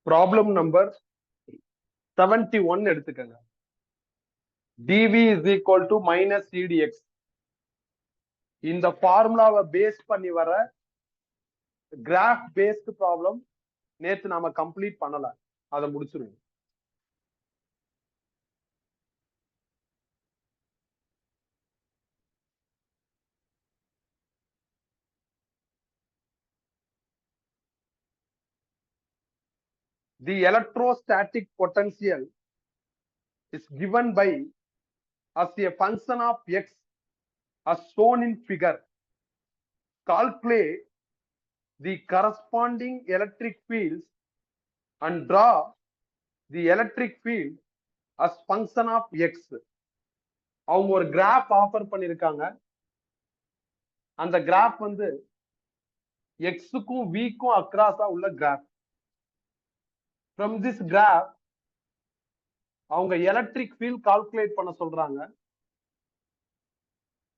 Problem number 71 எடுத்துக்கங்க. dv is equal to minus cdx. இந்த ஃபார்முலாவை பேஸ் பண்ணி வர கிராஃப் பேஸ்ட் ப்ராப்ளம் நேத்து நாம கம்ப்ளீட் பண்ணல, அதை முடிச்சிருவோம். The electrostatic potential is given by as a function of x as shown in figure. Calculate the corresponding electric fields and draw the electric field as function of x. அவங்க ஒரு graph offer பண்ணிருக்காங்க. அந்த graph வந்து எக்ஸுக்கும் விக்கும் அக்ராஸா உள்ள graph. From this graph அவங்க electric field calculate பண்ண சொல்றாங்க.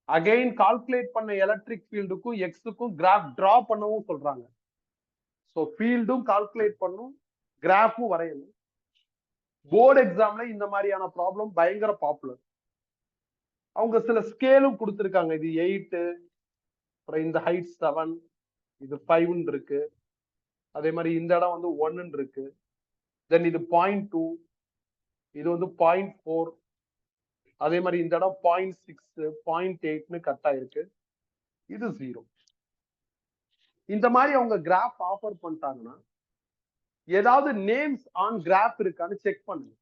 அகைன் கால்குலேட் பண்ண எலக்ட்ரிக் ஃபீல்டுக்கும் எக்ஸுக்கும் கிராஃப் டிரா பண்ணவும் சொல்றாங்க. ஸோ ஃபீல்டும் கால்குலேட் பண்ணும், கிராஃபும் வரையணும். போர்டு எக்ஸாம்ல இந்த மாதிரியான ப்ராப்ளம் பயங்கர பாப்புலர். அவங்க சில ஸ்கேலும் கொடுத்துருக்காங்க. இது 8, அப்புறம் இந்த ஹைட் 7, இது 5 இருக்கு. அதே மாதிரி இந்த இடம் வந்து 1 இருக்கு. தென் இது 0.2, இது வந்து 0.4, அதே மாதிரி இந்த இடம் 0.6, 0.8ன்னு கட் ஆயிருக்கு. இது 0. இந்த மாதிரி அவங்க கிராஃப் ஆஃபர் பண்ணிட்டாங்கன்னா ஏதாவது நேம்ஸ் ஆன் கிராஃப் இருக்கான்னு செக் பண்ணுங்க.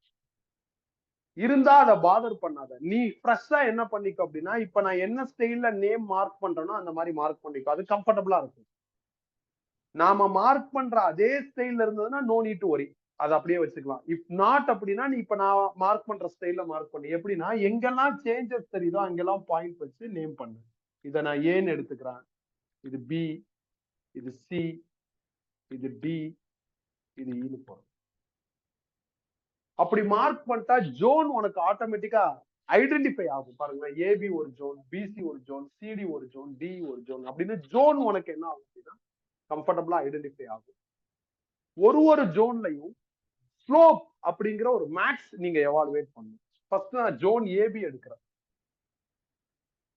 இருந்தா அதை பாதர் பண்ணாத. நீ ஃப்ரெஷ்ஷா என்ன பண்ணிக்கோ அப்படின்னா, இப்ப நான் என்ன ஸ்டைல்ல நேம் மார்க் பண்றேனோ அந்த மாதிரி மார்க் பண்ணிக்கோ. அது கம்ஃபர்டபுளா இருக்கும். நாம மார்க் பண்ற அதே ஸ்டைல்ல இருந்ததுன்னா நோ நீட் டு வரி, அதை அப்படியே வச்சுக்கலாம். இப் நாட் அப்படின்னா நீ இப்ப நான் மார்க் பண்ற ஸ்டைல்ல மார்க் பண்ணி, எப்படின்னா எங்கெல்லாம் சேஞ்சஸ் தெரியுதோ அங்கெல்லாம் பாயிண்ட் வச்சு நேம் பண்ணு. இதை நான் ஏன்னு எடுத்துக்கிறேன், இது பி, இது சி, இது டி, இது ஈனு போறோம். அப்படி மார்க் பண்ணிட்டா ஜோன் உனக்கு ஆட்டோமேட்டிக்கா ஐடென்டிஃபை ஆகும். பாருங்க, ஏபி ஒரு ஜோன், பிசி ஒரு ஜோன், சிடி ஒரு ஜோன், டி ஒரு ஜோன் அப்படின்னு ஜோன் உனக்கு என்ன ஆகும் அப்படின்னா கம்ஃபர்டபுளா ஐடென்டிஃபை ஆகும். ஒரு ஜோன்லையும் ஸ்லோப் அப்படிங்கிற ஒரு மேக்ஸ் நீங்க எவாலுவேட் பண்ணணும். ஃபர்ஸ்ட் நான் ஜோன் ஏபி எடுக்கிறேன்.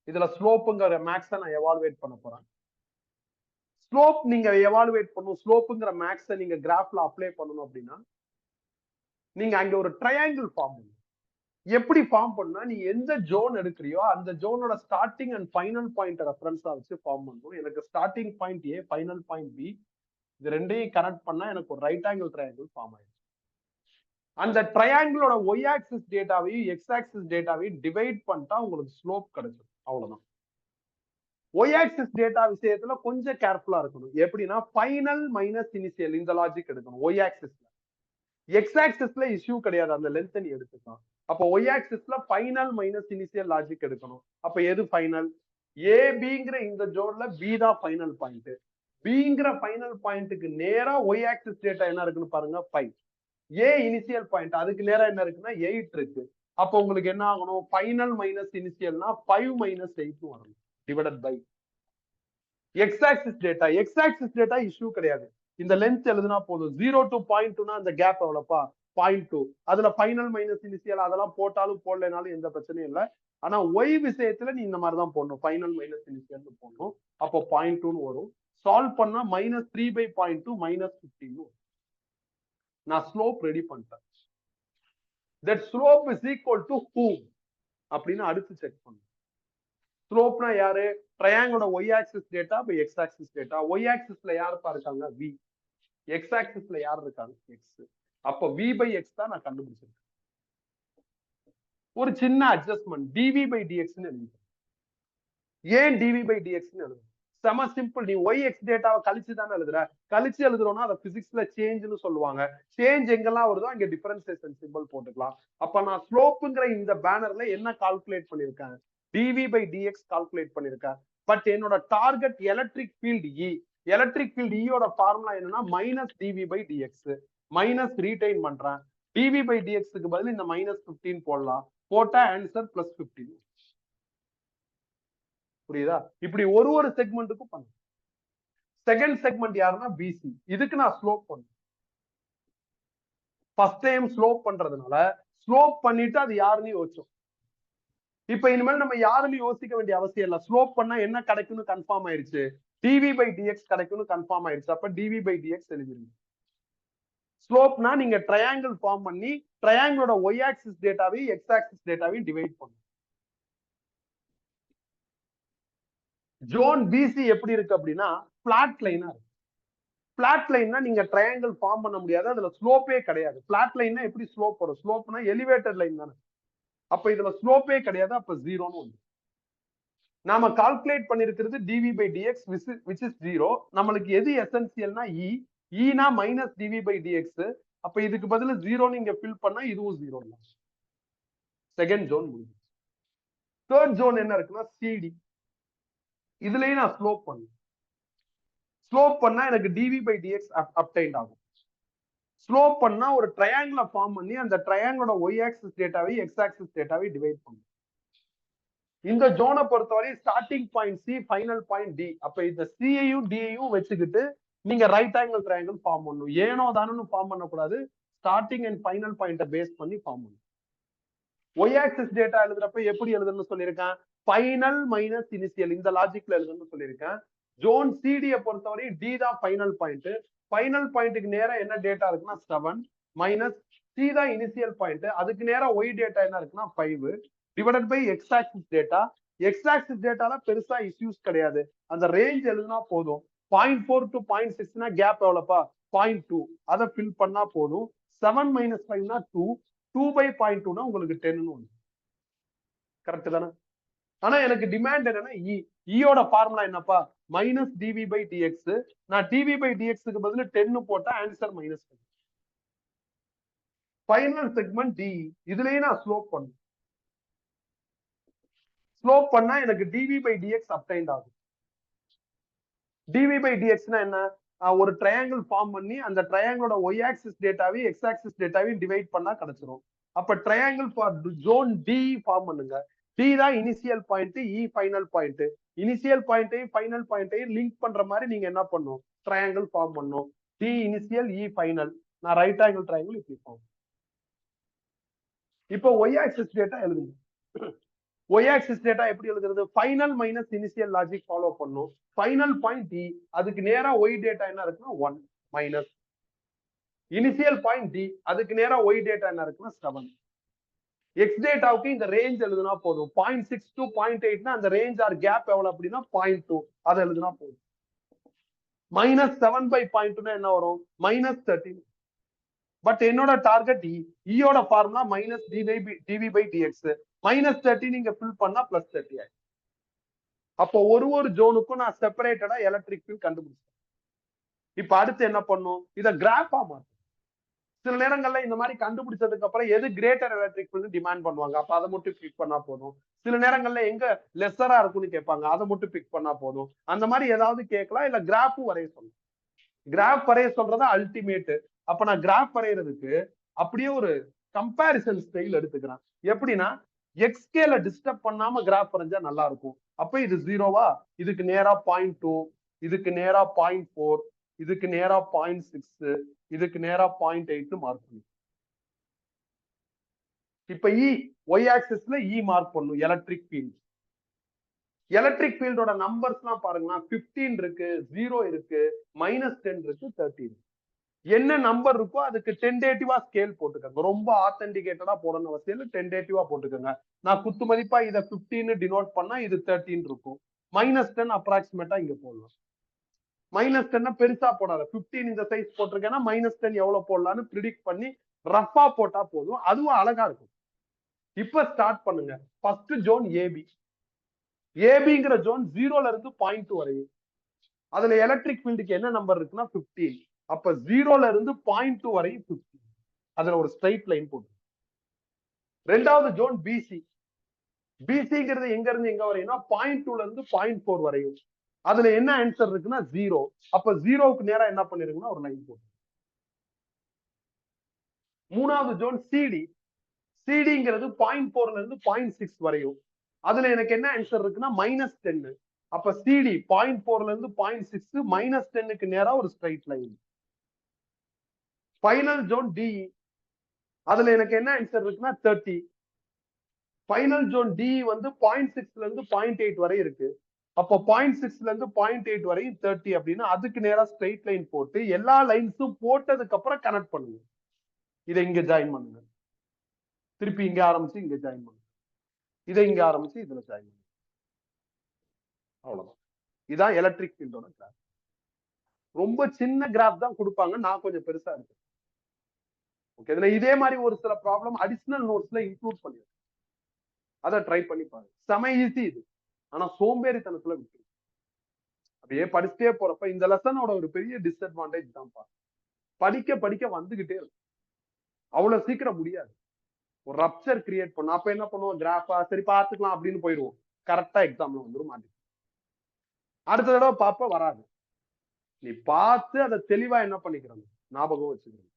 இதுல ஸ்லோப்புங்கிற மேக்ஸை நான் எவாலுவேட் பண்ண போறேன். ஸ்லோப் நீங்க எவாலுவேட் பண்ணணும். ஸ்லோப்புங்கிற மேக்ஸை நீங்க கிராஃப்ல அப்ளை பண்ணணும் அப்படின்னா நீங்க அங்க ஒரு ட்ரையாங்கிள் ஃபார்ம் பண்ணுங்க. எப்படி ஃபார்ம் பண்ணா, நீ எந்த ஜோன் எடுக்கிறியோ அந்த ஜோனோட ஸ்டார்டிங் அண்ட் ஃபைனல் பாயிண்ட் ரெஃபரன்ஸா வச்சு ஃபார்ம் பண்ணணும். எனக்கு starting point A, final point B, இது ரெண்டையும் கனெக்ட் பண்ணா எனக்கு ஒரு ரைட் ஆங்கிள் ட்ரையாங்கிள் ஃபார்ம் ஆயிடும். அந்த ட்ரையாங்கிளோட ஒய் ஆக்சிஸ் டேட்டாவையும் எக்ஸ் ஆக்சிஸ் டேட்டாவையும் டிவைட் பண்ணிட்டா உங்களுக்கு ஸ்லோப் கிடைச்சிடும். அவ்வளவுதான். ஒய் ஆக்சிஸ் டேட்டா விஷயத்துல கொஞ்சம் கேர்ஃபுல்லா இருக்கணும். எப்படின்னா ஃபைனல் மைனஸ் இனிஷியல் இந்த லாஜிக் எடுக்கணும் ஒய் ஆக்சிஸ்ல. எக்ஸ் ஆக்சிஸ்ல இஷ்யூ கிடையாது, அந்த லென்த் நீ எடுத்துக்கலாம். அப்போ ஒய் ஆக்சிஸ்ல ஃபைனல் மைனஸ் இனிஷியல் லாஜிக் எடுக்கணும். அப்ப எது ஃபைனல்? ஏபிங்கிற இந்த ஜோன்ல பி தான் ஃபைனல் பாயிண்ட். பிங்கிற ஃபைனல் பாயிண்ட்டுக்கு நேரா ஒய் ஆக்சிஸ் டேட்டா என்ன இருக்குன்னு பாருங்க, 5. ஏ இனிஷியல் பாயிண்ட், அதுக்கு நேரா என்ன இருக்குன்னா 8 இருக்கு. அப்போ உங்களுக்கு என்ன ஆகணும்? ஃபைனல் மைனஸ் இனிஷியல்னா 5 மைனஸ் 8 வரணும், divided by X axis data. X axis data issue கிடையாது, இந்த லென்த் எழுதுனா போதும். 0 to 0.2னா அந்த கேப் எவ்வளவுப்பா? 0.2. அதுல ஃபைனல் மைனஸ் இனிஷியல் அதெல்லாம் போட்டாலும் போடலைனாலும் எந்த பிரச்சனையும் இல்லை. ஆனா ஒய் விஷயத்துல நீ இந்த மாதிரி தான் போடணும், ஃபைனல் மைனஸ் இனிஷியல் போடணும். அப்போ 0.2ன்னு வரும். சால்வ் பண்ணா -3/0.2 -15. நான் ஸ்லோப் ரெடி பண்ணிட்டேன். That slope is equal to whom அப்படின்னு அடுத்து செக் பண்ணும். ஸ்லோப்னா யாரு? ட்ரையாங்கிளோட Y axis data by X axis data. Y ஆக்சிஸ்ல யாருப்பா இருக்காங்க? வி. எக்ஸ் ஆக்சிஸ்ல யார் இருக்காங்க? எக்ஸ். அப்ப வி பை எக்ஸ் தான் நான் கண்டுபிடிச்சிருக்கேன். ஒரு சின்ன அட்ஜஸ்ட்மெண்ட், டிவி பை டிஎக்ஸ்ன்னு எழுதிக்கிறேன். ஏன் டிவி பை டிஎக்ஸ்ன்னு எழுதுறேன்? செம சிம்பிள். நீ ஒய் எக்ஸ் டேட்டாவை கழிச்சு தானே எழுதுற. கழிச்சு எழுதுறோம்னா அதை பிசிக்ஸ்ல சேஞ்ச்னு சொல்லுவாங்க. சேஞ்ச் எங்கெல்லாம் வருதோ அங்க டிஃபரன்சியேஷன் சிம்பிள் போட்டுக்கலாம். அப்ப நான் ஸ்லோப்புங்கிற இந்த பேனர்ல என்ன கால்குலேட் பண்ணிருக்கேன்? டிவி பை டிஎக்ஸ் கால்குலேட் பண்ணிருக்கேன். பட் என்னோட target electric field E. Electric field இயோட ஃபார்முலா என்னன்னா minus TV by dx. Minus retain பண்றேன். டிவி பை டிஎக்ஸ்க்கு பதில் இந்த -15 போடலாம். போட்டா ஆன்சர் +15. புரியுதா? இப்படி ஒரு செக்மெண்ட்டுக்கும் பண்ணுங்க. செகண்ட் செக்மெண்ட் யாருன்னா பிசி. இதுக்கு நான் ஸ்லோப் பண்ணுவேன். ஃபர்ஸ்ட் டைம் ஸ்லோப் பண்றதுனால ஸ்லோப் பண்ணிட்டு அது யாருன்னு யோசிச்சோம். இப்ப இனிமேல் நம்ம யாருன்னு யோசிக்க வேண்டிய அவசியம் இல்ல. ஸ்லோப் பண்ணா என்ன கிடைக்கும்னு கன்ஃபார்ம் ஆயிருச்சு. டிவி பை டிஎக்ஸ் கிடைக்கும்னு கன்ஃபார்ம் ஆயிருச்சு. அப்ப டிவி பை டிஎக்ஸ் எழுதிருங்க. ஸ்லோப்னா நீங்க ட்ரையாங்கிள் ஃபார்ம் பண்ணி ட்ரையாங்கிளோட ஒய் ஆக்சிஸ் டேட்டாவையும் எக்ஸ் ஆக்சிஸ் டேட்டாவையும் டிவைட் பண்ணும். ஜோன் பிசி எப்படி இருக்கு அப்படின்னா பிளாட் லைனா இருக்கு. பிளாட் லைன்னா நீங்க ட்ரையாங்கிள் ஃபார்ம் பண்ண முடியாது, அதுல ஸ்லோப்பே கிடையாது. பிளாட் லைன்னா எப்படி ஸ்லோப் வரும்? ஸ்லோப்னா எலிவேட்டர் லைன் தானே. அப்ப இதுல ஸ்லோப்பே கிடையாது, அப்ப ஜீரோன்னு வந்து நாம கால்குலேட் பண்ணிருக்கிறது dV by dx which is zero. நம்மளுக்கு எது எசென்சியல்னா இனா மைனஸ் டிவி பை டிஎக்ஸ். அப்ப இதுக்கு பதில் ஜீரோன்னு இங்க ஃபில் பண்ணா இதுவும் ஜீரோ. செகண்ட் ஜோன் முடிஞ்சு. தேர்ட் ஜோன் என்ன இருக்குன்னா சிடி. இதுலயும் நான் ஸ்லோப் பண்ணுவேன். ஸ்லோப் பண்ணா எனக்கு டிவி பை டிஎக்ஸ் அப்டைண்ட் ஆகும். ஸ்லோப் பண்ணா ஒரு ட்ரையாங்கிளை ஃபார்ம் பண்ணி அந்த ட்ரையாங்கிளோட ஒய் ஆக்சிஸ் டேட்டாவை எக்ஸ் ஆக்சிஸ் டேட்டாவை டிவைட் பண்ணும். இந்த ஜோனை பொறுத்தவரை starting point C, final point D. அப்ப இந்த சியையும் டியையும் வச்சுக்கிட்டு நீங்க ரைட் ஆங்கிள் ட்ரையாங்கிள் ஃபார்ம் பண்ணணும். ஏனோ தானு ஃபார்ம் பண்ணக்கூடாது. ஸ்டார்டிங் அண்ட் ஃபைனல் பாயிண்ட பேஸ் பண்ணி ஃபார்ம் பண்ணணும். ஒய் ஆக்சிஸ் டேட்டா எழுதுறப்ப எப்படி எழுதுன்னு சொல்லியிருக்கேன்? ஃபைனல் மைனஸ் இனிஷியல், இந்த லாஜிக்ல எழுதுன்னு சொல்லியிருக்கேன். ஜோன் சிடியை பொறுத்தவரை டி தான் ஃபைனல் பாயிண்ட். ஃபைனல் பாயிண்ட்டுக்கு நேரம் என்ன டேட்டா இருக்குன்னா 7 மைனஸ் சி தான் இனிஷியல் பாயிண்ட். அதுக்கு நேரம் ஒய் டேட்டா என்ன இருக்குன்னா 5 divided by X axis data. X axis டேட்டால பெருசா இஷ்யூஸ் கிடையாது, அந்த ரேஞ்ச் எழுதுனா போதும். 0.4 to 0.6 கேப் எவ்வளவுப்பா? 0.2. அதை ஃபில் பண்ணா போதும். 7 மைனஸ் 5 2, 2 by 0.2 உங்களுக்கு 10. கரெக்ட் தானே? ஆனா எனக்கு டிமாண்ட் என்னன்னா இயோட ஃபார்முலா என்னப்பா? Minus TV by DX. நான் டிவி பை டிஎக்ஸ்க்கு பதில் 10 போட்டா answer minus. Final segment D. இதுலயே நான் ஸ்லோப் பண்ணுவேன். ஸ்லோப் பண்ணா எனக்கு டிவி பை டிஎக்ஸ் அப்டைண்ட் ஆகும். டிவி பை டிஎக்ஸ்னா என்ன? ஒரு ட்ரையாங்கிள் ஃபார்ம் பண்ணி அந்த ட்ரையாங்கிளோட ஒய் ஆக்சிஸ் டேட்டாவையும் எக்ஸ் ஆக்சிஸ் டேட்டாவையும் டிவைட் பண்ணா கிடைச்சிரும். அப்ப triangle for zone D form பண்ணுங்க. டி தான் initial point, E final point. Initial பாயிண்டையும் final பாயிண்டையும் link பண்ற மாதிரி நீங்க என்ன பண்ணும்? ட்ரையாங்கிள் ஃபார்ம் பண்ணும். D initial, E final. நான் ரைட் ஆங்கிள் ட்ரையாங்கிள் இப்படி ஃபார்ம். இப்போ ஒய் ஆக்சிஸ் டேட்டா எழுதுங்க. ஒய் ஆக்சிஸ் டேட்டா எப்படி எழுதுறது? Final minus initial logic follow பண்ணும். ஃபைனல் பாயிண்ட் டி, அதுக்கு நேரா ஒய் டேட்டா என்ன இருக்குன்னா 1 மைனஸ் இனிஷியல் பாயிண்ட் டி, அதுக்கு நேரா ஒய் டேட்டா என்ன இருக்குன்னா 7. எக்ஸ் டேட்டாவுக்கு இந்த ரேஞ்ச் எழுதுனா போதும். 0.6 to 0.8 அந்த ரேஞ்ச் ஆர் கேப் எவ்வளவு அப்படின்னா 0.2. அதை எழுதுனா போதும். மைனஸ் 7 by 0.2 என்ன வரும்? மைனஸ் 13. பட் என்னோட டார்கெட் இயோட formula minus TV by dx. Minus 30 நீங்க ஃபில் பண்ணா பிளஸ் 30 ஆயிடும். அப்போ ஒரு ஜோனுக்கும் நான் செப்பரேட்டடா எலக்ட்ரிக் ஃபீல்ட் கண்டுபிடிச்சேன். இப்ப அடுத்து என்ன பண்ணும்? இத கிராஃபா மாற்றும். சில நேரங்கள்ல இந்த மாதிரி கண்டுபிடிச்சதுக்கு அப்புறம் எது கிரேட்டர் எலக்ட்ரிக் ஃபீல்ட் டிமாண்ட் பண்ணுவாங்க. அப்ப அதை மட்டும் பிக் பண்ணா போதும். சில நேரங்கள்ல எங்க லெஸரா இருக்கும்னு கேட்பாங்க, அதை மட்டும் பிக் பண்ணா போதும். அந்த மாதிரி ஏதாவது கேட்கலாம், இல்ல கிராஃபும் வரைய சொல்லலாம். கிராஃப் வரைய சொல்றதா அல்டிமேட். அப்ப நான் கிராஃப் வரைகிறதுக்கு அப்படியே ஒரு கம்பேரிசன் ஸ்டைல் எடுத்துக்கிறேன். எப்படின்னா எக்ஸ்கேல டிஸ்டர்ப் பண்ணாம கிராஃப் வரைஞ்சா நல்லா இருக்கும். அப்ப இது ஜீரோவா, இதுக்கு நேரா 0.2, இதுக்கு நேரா 0.4, இதுக்கு நேரா 0.6, இதுக்கு நேரா 0.8 மார்க் பண்ணும். இப்ப ஒய் ஆக்சிஸ்ல மார்க் பண்ணும் எலக்ட்ரிக் ஃபீல்ட். எலக்ட்ரிக் ஃபீல்டோட நம்பர்ஸ் எல்லாம் பாருங்கன்னா 15 இருக்கு, 0 இருக்கு, -10 இருக்கு, 30 இருக்கு. என்ன நம்பர் இருக்கோ அதுக்கு டென்டேட்டிவா ஸ்கேல் போட்டுக்கோங்க. ரொம்ப ஆத்தென்டிகேட்டடா போடணும் அவசியம் இல்லை, டென்டேட்டிவா போட்டுக்கோங்க. நான் குத்து மதிப்பா இதை 15 டினோட் பண்ணா இது 13 இருக்கும். -10 அப்ராக்சிமேட்டா இங்க போடலாம். -10 பெருசா போடாத. 15 இந்த சைஸ் போட்டிருக்கேன்னா -10 எவ்வளவு போடலாம்னு ப்ரிடிக்ட் பண்ணி ரஃபா போட்டா போதும். அதுவும் அழகா இருக்கும். இப்ப ஸ்டார்ட் பண்ணுங்க. First zone AB. ஏபிங்கிற ஜோன் 0ல இருந்து 0.2 வரையும். அதுல எலக்ட்ரிக் ஃபீல்டுக்கு என்ன நம்பர் இருக்குன்னா 15. அப்ப 0ல இருந்து 0.2 வரையும் 15. அதுல ஒரு ஸ்ட்ரைட் லைன் போட்டு. ரெண்டாவது ஜோன் பிசி. பிசிங்கிறது எங்க இருந்து எங்க வரையும்னா 0.2ல இருந்து 0.4 வரையும். அதுல என்ன ஆன்சர் இருக்குன்னா 0. அப்ப 0க்கு நேரா என்ன பண்ணிருக்குன்னா ஒரு லைன் போட்டு. மூணாவது ஜோன் சிடி. சிடிங்கிறது 0.4ல இருந்து 0.6 வரையும். அதுல எனக்கு என்ன ஆன்சர் இருக்குன்னா -10. அப்ப சிடி 0.4ல இருந்து 0.6 -10க்கு நேரா ஒரு straight line. Final zone D. அதுல எனக்கு என்ன ஆன்சர் இருக்குன்னா 30. ஃபைனல் ஜோன் டி வந்து 0.6ல இருந்து 0.8 வரை இருக்கு. அப்போ 0.6ல இருந்து 0.8 வரையும் 30 அப்படின்னா அதுக்கு நேரா ஸ்ட்ரெயிட் லைன் போட்டு எல்லா லைன்ஸும் போட்டதுக்கு அப்புறம் கனெக்ட் பண்ணுங்க. இதை இங்க ஜாயின் பண்ணுங்க. திருப்பி இங்க ஆரம்பிச்சு இங்க ஜாயின் பண்ணுங்க. இதை இங்க ஆரம்பிச்சு இதுல ஜாயின் பண்ணுங்க. அவ்வளவுதான். இதான் எலக்ட்ரிக் ஃபீல்டோட கிராஃப். ரொம்ப சின்ன கிராஃப் தான் கொடுப்பாங்க. நான் கொஞ்சம் பெருசா இருக்கு. ஓகே, இதுல இதே மாதிரி ஒரு சில ப்ராப்ளம் அடிஷனல் நோட்ஸ்ல இன்க்ளூட் பண்ணிருக்கேன். அதை ட்ரை பண்ணி பாருங்க. செம ஈஸி இது. ஆனா சோம்பேறித்தனத்துல விட்டு அப்படியே படிச்சுட்டே போறப்ப இந்த லெசனோட ஒரு பெரிய டிஸ்அட்வான்டேஜ் தான்ப்பா. படிக்க படிக்க வந்துகிட்டே இருக்கும். அவ்வளவு சீக்கிரம் முடியாது. ஒரு ரப்சர் கிரியேட் பண்ணும். அப்ப என்ன பண்ணுவோம், கிராஃபா சரி பாத்துக்கலாம் அப்படின்னு போயிடுவோம். கரெக்டா எக்ஸாம்ல வந்துடும் மாட்டேன். அடுத்த தடவை பாப்ப வராது. நீ பார்த்து அதை தெளிவா என்ன பண்ணிக்கிறோம், ஞாபகம் வச்சுக்கிறோம்.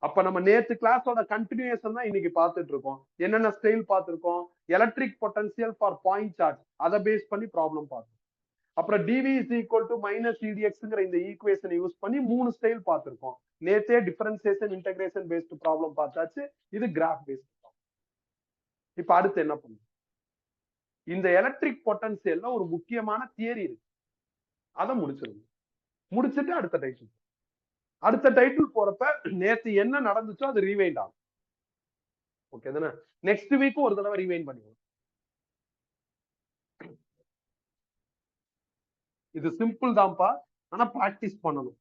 அப்ப நம்ம நேத்து கிளாஸோட கண்டினியூஷன் தான் இன்னைக்கு பார்த்துட்டு இருக்கோம். என்னென்ன ஸ்டைல் பார்த்திருக்கோம், electric potential for point charge, அதை பேஸ் பண்ணி ப்ராப்ளம் பார்த்தோம். அப்புறம் dV is equal to minus இடிஎக்ஸ்ங்கிற இந்த ஈக்குவேஷனை யூஸ் பண்ணி 3 ஸ்டைல் பார்த்திருக்கோம். நேத்தே டிஃபரன்சியேஷன் இன்டகிரேஷன் பேஸ்ட் ப்ராப்ளம் பார்த்தாச்சு. இது கிராஃப் பேஸ்ட். இப்ப அடுத்து என்ன பண்ணும், இந்த எலக்ட்ரிக் பொட்டன்சியல்ல ஒரு முக்கியமான தியரி இருக்கு. அதை முடிச்சிருங்க. முடிச்சுட்டு அடுத்த டைட்டில் போறப்ப நேத்து என்ன நடந்துச்சோ அது ரீவைண்ட் ஆகும். ஓகே தானே? நெக்ஸ்ட் வீக் ஒரு தடவை ரீவைண்ட் பண்ணுவோம். இது சிம்பிள் தான்ப்பா, ஆனா பிராக்டிஸ் பண்ணணும்.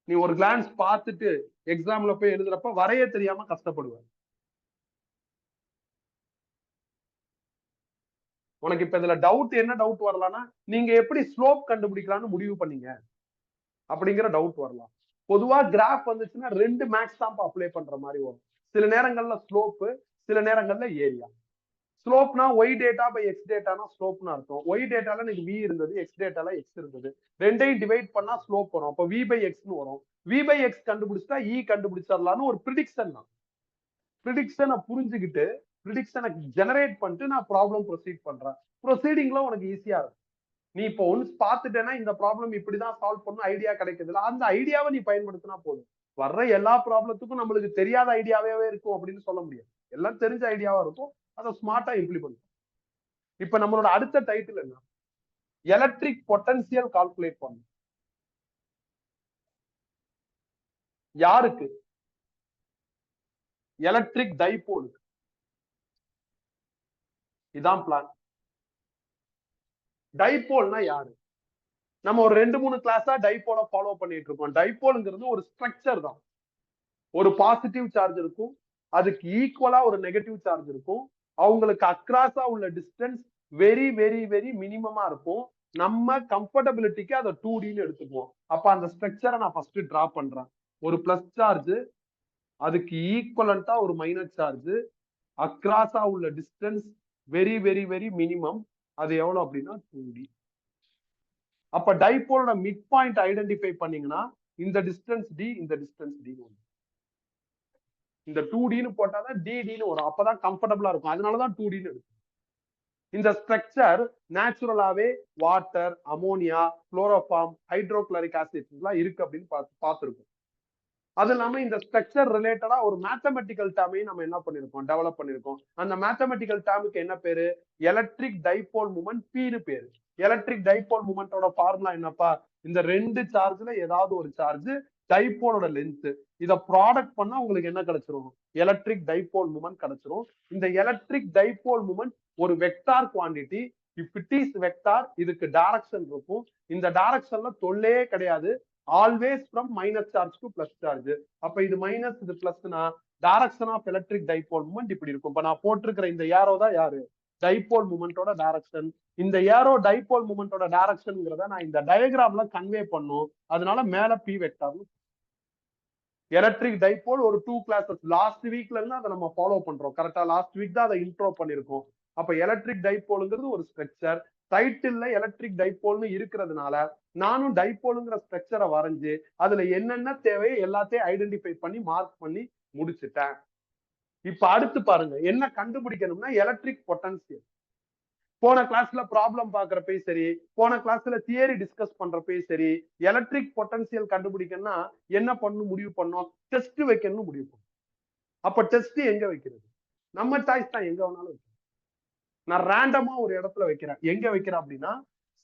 நீ ஒரு கிளான்ஸ் பார்த்துட்டு எக்ஸாம்ல போய் எழுதுறப்ப வரைய தெரியாம கஷ்டப்படுவேன். உனக்கு இப்ப இதுல டவுட் என்ன டவுட் வரலாம்னா, நீங்க எப்படி ஸ்லோப் கண்டுபிடிக்கலாம்னு முடிவு பண்ணீங்க அப்படிங்கிற டவுட் வரலாம். பொதுவா கிராஃப் வந்துச்சுன்னா 2 மேக்ஸ் தான் அப்ளை பண்ற மாதிரி வரும். சில நேரங்கள்ல ஸ்லோப், சில நேரங்கள்ல ஏரியா. ஸ்லோப்னா ஒய் டேட்டா பை எக்ஸ் டேட்டானா ஸ்லோப்னு அர்த்தம். ஒய் டேட்டால எனக்கு வி இருந்தது, எக்ஸ் டேட்டால எக்ஸ் இருந்தது. ரெண்டையும் டிவைட் பண்ணா ஸ்லோப் வரும். அப்ப வி பை எக்ஸ்னு வரும். வி பை எக்ஸ் கண்டுபிடிச்சா இ கண்டுபிடிச்சிடலாம்னு ஒரு ப்ரிடிக்ஷன் தான். ப்ரிடிக்ஷனை புரிஞ்சுக்கிட்டு ப்ரிடிக்ஷனை ஜெனரேட் பண்ணிட்டு நான் ப்ராப்ளம் ப்ரொசீட் பண்றேன். ப்ரொசீடிங்ல உனக்கு ஈஸியா இருக்கும். நீ இப்போ ஒன்ஸ் பார்த்துட்டேன்னா இந்த ப்ராப்ளம் இப்படிதான் சால்வ் பண்ணணும் ஐடியா கிடைக்குது. அந்த ஐடியாவை நீ பயன்படுத்தினா போதும். வர்ற எல்லா ப்ராப்ளத்துக்கும் நம்மளுக்கு தெரியாத ஐடியாவே இருக்கும் அப்படின்னு சொல்ல முடியாது. எல்லாம் தெரிஞ்ச ஐடியாவா இருக்கும். அதை ஸ்மார்ட்டா இம்ப்ளிமெண்ட். இப்ப நம்மளோட அடுத்த டைட்டில் என்ன, எலக்ட்ரிக் பொட்டன்சியல் கால்குலேட் பண்ணும். யாருக்கு? எலக்ட்ரிக் டைபோலுக்கு. இதான் பிளான். டைபோல்னா யாரு? நம்ம ஒரு 2-3 கிளாஸா டைபோலை ஃபாலோ பண்ணிட்டு இருக்கோம். டைபோல்ங்கிறது ஒரு ஸ்ட்ரக்சர் தான். ஒரு பாசிட்டிவ் சார்ஜ் இருக்கும், அதுக்கு ஈக்குவலா ஒரு நெகட்டிவ் சார்ஜ் இருக்கும். அவங்களுக்கு அக்ராஸா உள்ள டிஸ்டன்ஸ் வெரி வெரி வெரி மினிமமா இருக்கும். நம்ம கம்ஃபர்டபிலிட்டிக்கு அதை 2Dன்னு எடுத்துக்குவோம். அப்ப அந்த ஸ்ட்ரக்சரை நான் ஃபர்ஸ்ட் டிரா பண்றேன். ஒரு பிளஸ் சார்ஜ், அதுக்கு ஈக்குவலண்டா ஒரு மைனஸ் சார்ஜ், அக்ராஸா உள்ள distance very very very minimum. அது எவ்வளவு அப்படின்னா 2D. அப்ப டைபோலோட மிட் பாயிண்ட் ஐடென்டிஃபை பண்ணீங்கன்னா இந்த டிஸ்டன்ஸ் டி, இந்த டிஸ்டன்ஸ் டி. இந்த 2Dன்னு போட்டாதான் DDன்னு வரும். அப்பதான் கம்ஃபர்டபுளா இருக்கும். அதனாலதான் 2Dன்னு எடுக்கும். இந்த ஸ்ட்ரக்சர் நேச்சுரலாவே water, ammonia, chloroform, hydrochloric acid எல்லாம் இருக்கு அப்படின்னு பார்த்திருக்கோம். அது இல்லாம இந்த ஸ்ட்ரக்சர் ரிலேட்டடா ஒரு மேத்தமெட்டிக்கல் டேர்மையும் நம்ம என்ன பண்ணிருக்கோம், டெவலப் பண்ணிருக்கோம். அந்த மேத்தமெட்டிக்கல் டேர்முக்கு என்ன பேரு, எலக்ட்ரிக் டைபோல் மூமெண்ட் Pன்னு பேரு. எலக்ட்ரிக் டைபோல் மூமெண்டோட ஃபார்முலா என்னப்பா, இந்த 2 சார்ஜ்ல ஏதாவது ஒரு சார்ஜ், டைபோலோட லென்த், இத ப்ராடக்ட் பண்ணா உங்களுக்கு என்ன கிடைச்சிரும், எலக்ட்ரிக் டைபோல் மூமெண்ட் கிடைச்சிரும். இந்த எலக்ட்ரிக் டைபோல் மூமெண்ட் ஒரு vector quantity. If it is vector, இதுக்கு டைரக்ஷன் இருக்கும். இந்த டைரக்ஷன்ல தொல்லையே கிடையாது. Always from minus charge to plus charge. அப்ப இது மைனஸ், இது பிளஸ்னா direction of electric dipole moment இப்படி இருக்கும். இப்ப நான் போட்டிருக்கிற இந்த ஏரோ தான் யாரு, டைபோல் மூமெண்டோட டைரக்ஷன். இந்த ஏரோ டைபோல் மூமெண்டோட டைரக்ஷன்ங்கிறத நான் இந்த டயகிராம்ல கன்வே பண்ணும். அதனால மேல பி வெக்டார். எலக்ட்ரிக் டைபோல் ஒரு 2 கிளாஸஸ் லாஸ்ட் வீக்ல இருந்து அதை நம்ம ஃபாலோ பண்றோம். கரெக்டா லாஸ்ட் வீக் தான் அதை இன்ட்ரோ பண்ணிருக்கோம். அப்ப எலக்ட்ரிக் டைபோலுங்கிறது ஒரு ஸ்ட்ரக்சர். டைட்டில்ல எலக்ட்ரிக் டைபோல்னு இருக்கிறதுனால நானும் டைபோலுங்கிற ஸ்ட்ரக்சரை வரைஞ்சு அதுல என்னென்ன தேவையோ எல்லாத்தையும் ஐடென்டிஃபை பண்ணி மார்க் பண்ணி முடிச்சுட்டேன். இப்ப அடுத்து பாருங்க, என்ன கண்டுபிடிக்கணும்னா எலக்ட்ரிக் பொட்டன்சியல். போன கிளாஸ்ல ப்ராப்ளம் பாக்குறப்பயும் சரி, போன கிளாஸ்ல தியரி டிஸ்கஸ் பண்றப்பயும் சரி, எலக்ட்ரிக் பொட்டன்சியல் கண்டுபிடிக்கணும்னா என்ன பண்ணணும் முடிவு பண்ணோம், டெஸ்ட் வைக்கணும்னு முடிவு பண்ணோம். அப்ப டெஸ்ட் எங்க வைக்கிறது? நம்ம சாய்ஸ் தான், எங்க வேணாலும் வைக்கிறேன். நான் ரேண்டமா ஒரு இடத்துல வைக்கிறேன். எங்க வைக்கிறேன் அப்படின்னா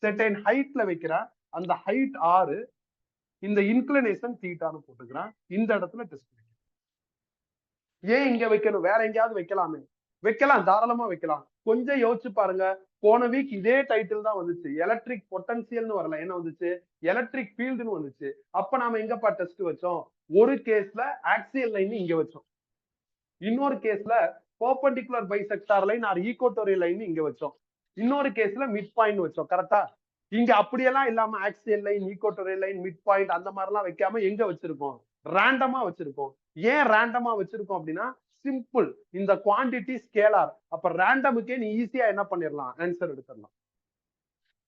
செர்டைன் ஹைட்ல வைக்கிறேன். அந்த ஹைட் 6, இந்த இன்க்ளினேஷன் தீட்டான்னு போட்டுக்கிறேன். இந்த இடத்துல டெஸ்ட் வைக்கிறேன். ஏன் இங்க வைக்கணும்? வேற எங்கேயாவது வைக்கலாமே. வைக்கலாம், தாராளமா வைக்கலாம். கொஞ்சம் யோசிச்சு பாருங்க. போன வீக் இதே டைட்டில் தான் வந்துச்சு. எலக்ட்ரிக் பொட்டன்சியல்னு வரல. என்ன வந்துச்சு? எலக்ட்ரிக் ஃபீல்டுன்னு வந்துச்சு. அப்ப நாம எங்கப்பா டெஸ்ட் வச்சோம்? ஒரு கேஸ்ல ஆக்சியல் லைன் இங்க வச்சோம். இன்னொரு கேஸ்ல perpendicular bisector line or equatorial line இங்க வச்சோம். இன்னொரு கேஸ்ல மிட் பாயிண்ட் வச்சோம். கரெக்டா? இங்க அப்படியெல்லாம் இல்லாம axial line, equatorial line, mid point அந்த மாதிரி எல்லாம் வைக்காம எங்க வச்சிருக்கோம்? ரேண்டமா வச்சிருக்கோம். ஏன் ரேண்டமா வச்சிருக்கோம் அப்படின்னா சிம்பிள். இந்த குவாண்டிட்டி ஸ்கேலார். அப்ப ரேண்டமுக்கே நீ ஈஸியா என்ன பண்ணிடலாம்? ஆன்சர் எடுத்துடலாம்.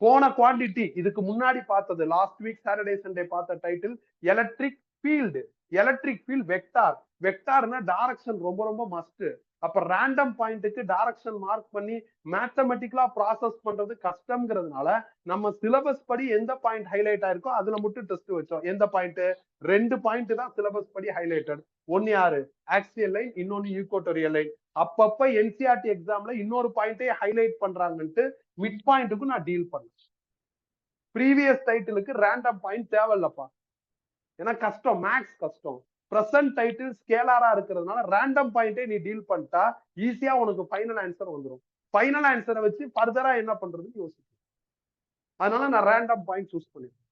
போன குவாண்டிட்டி இதுக்கு முன்னாடி பார்த்தது, லாஸ்ட் வீக் சாட்டர்டே சண்டே பார்த்த title electric field. Electric field vector. வெக்டார்னா டைரக்ஷன் ரொம்ப ரொம்ப மஸ்ட். அப்ப ரேண்டம் பாயிண்ட்டுக்கு டைரக்ஷன் மார்க் பண்ணி மேத்தமெட்டிக்கலா ப்ராசஸ் பண்றது கஷ்டம்ங்கிறதுனால நம்ம சிலபஸ் படி எந்த பாயிண்ட் ஹைலைட் ஆயிருக்கோ அதுல மட்டும் டெஸ்ட் வச்சோம். எந்த பாயிண்ட்? 2 பாயிண்ட் தான் சிலபஸ் படி ஹைலைட்டட். ஒன்னு யாரு? ஆக்சியல் லைன், இன்னொன்னு ஈக்குவட்டோரியல் லைன். அப்பப்ப என்சிஆர்டி எக்ஸாம்ல இன்னொரு பாயிண்டே ஹைலைட் பண்றாங்கன்ட்டு மிட் பாயிண்ட்டுக்கு நான் டீல் பண்ணேன். ப்ரீவியஸ் டைட்டிலுக்கு ரேண்டம் பாயிண்ட் தேவையில்லப்பா, ஏன்னா கஷ்டம், மேக்ஸ் கஷ்டம். பிரசன்ட் டைட்டில் ஸ்கேலாரா இருக்கிறதுனால ரேண்டம் பாயிண்டே நீ டீல் பண்ணிட்டா ஈஸியா உனக்கு ஃபைனல் ஆன்சர் வந்துடும். ஃபைனல் ஆன்சரை வச்சு ஃபர்தரா என்ன பண்றதுன்னு யோசிக்கும். அதனால நான் ரேண்டம் பாயிண்ட் சூஸ் பண்ணிருக்கேன்.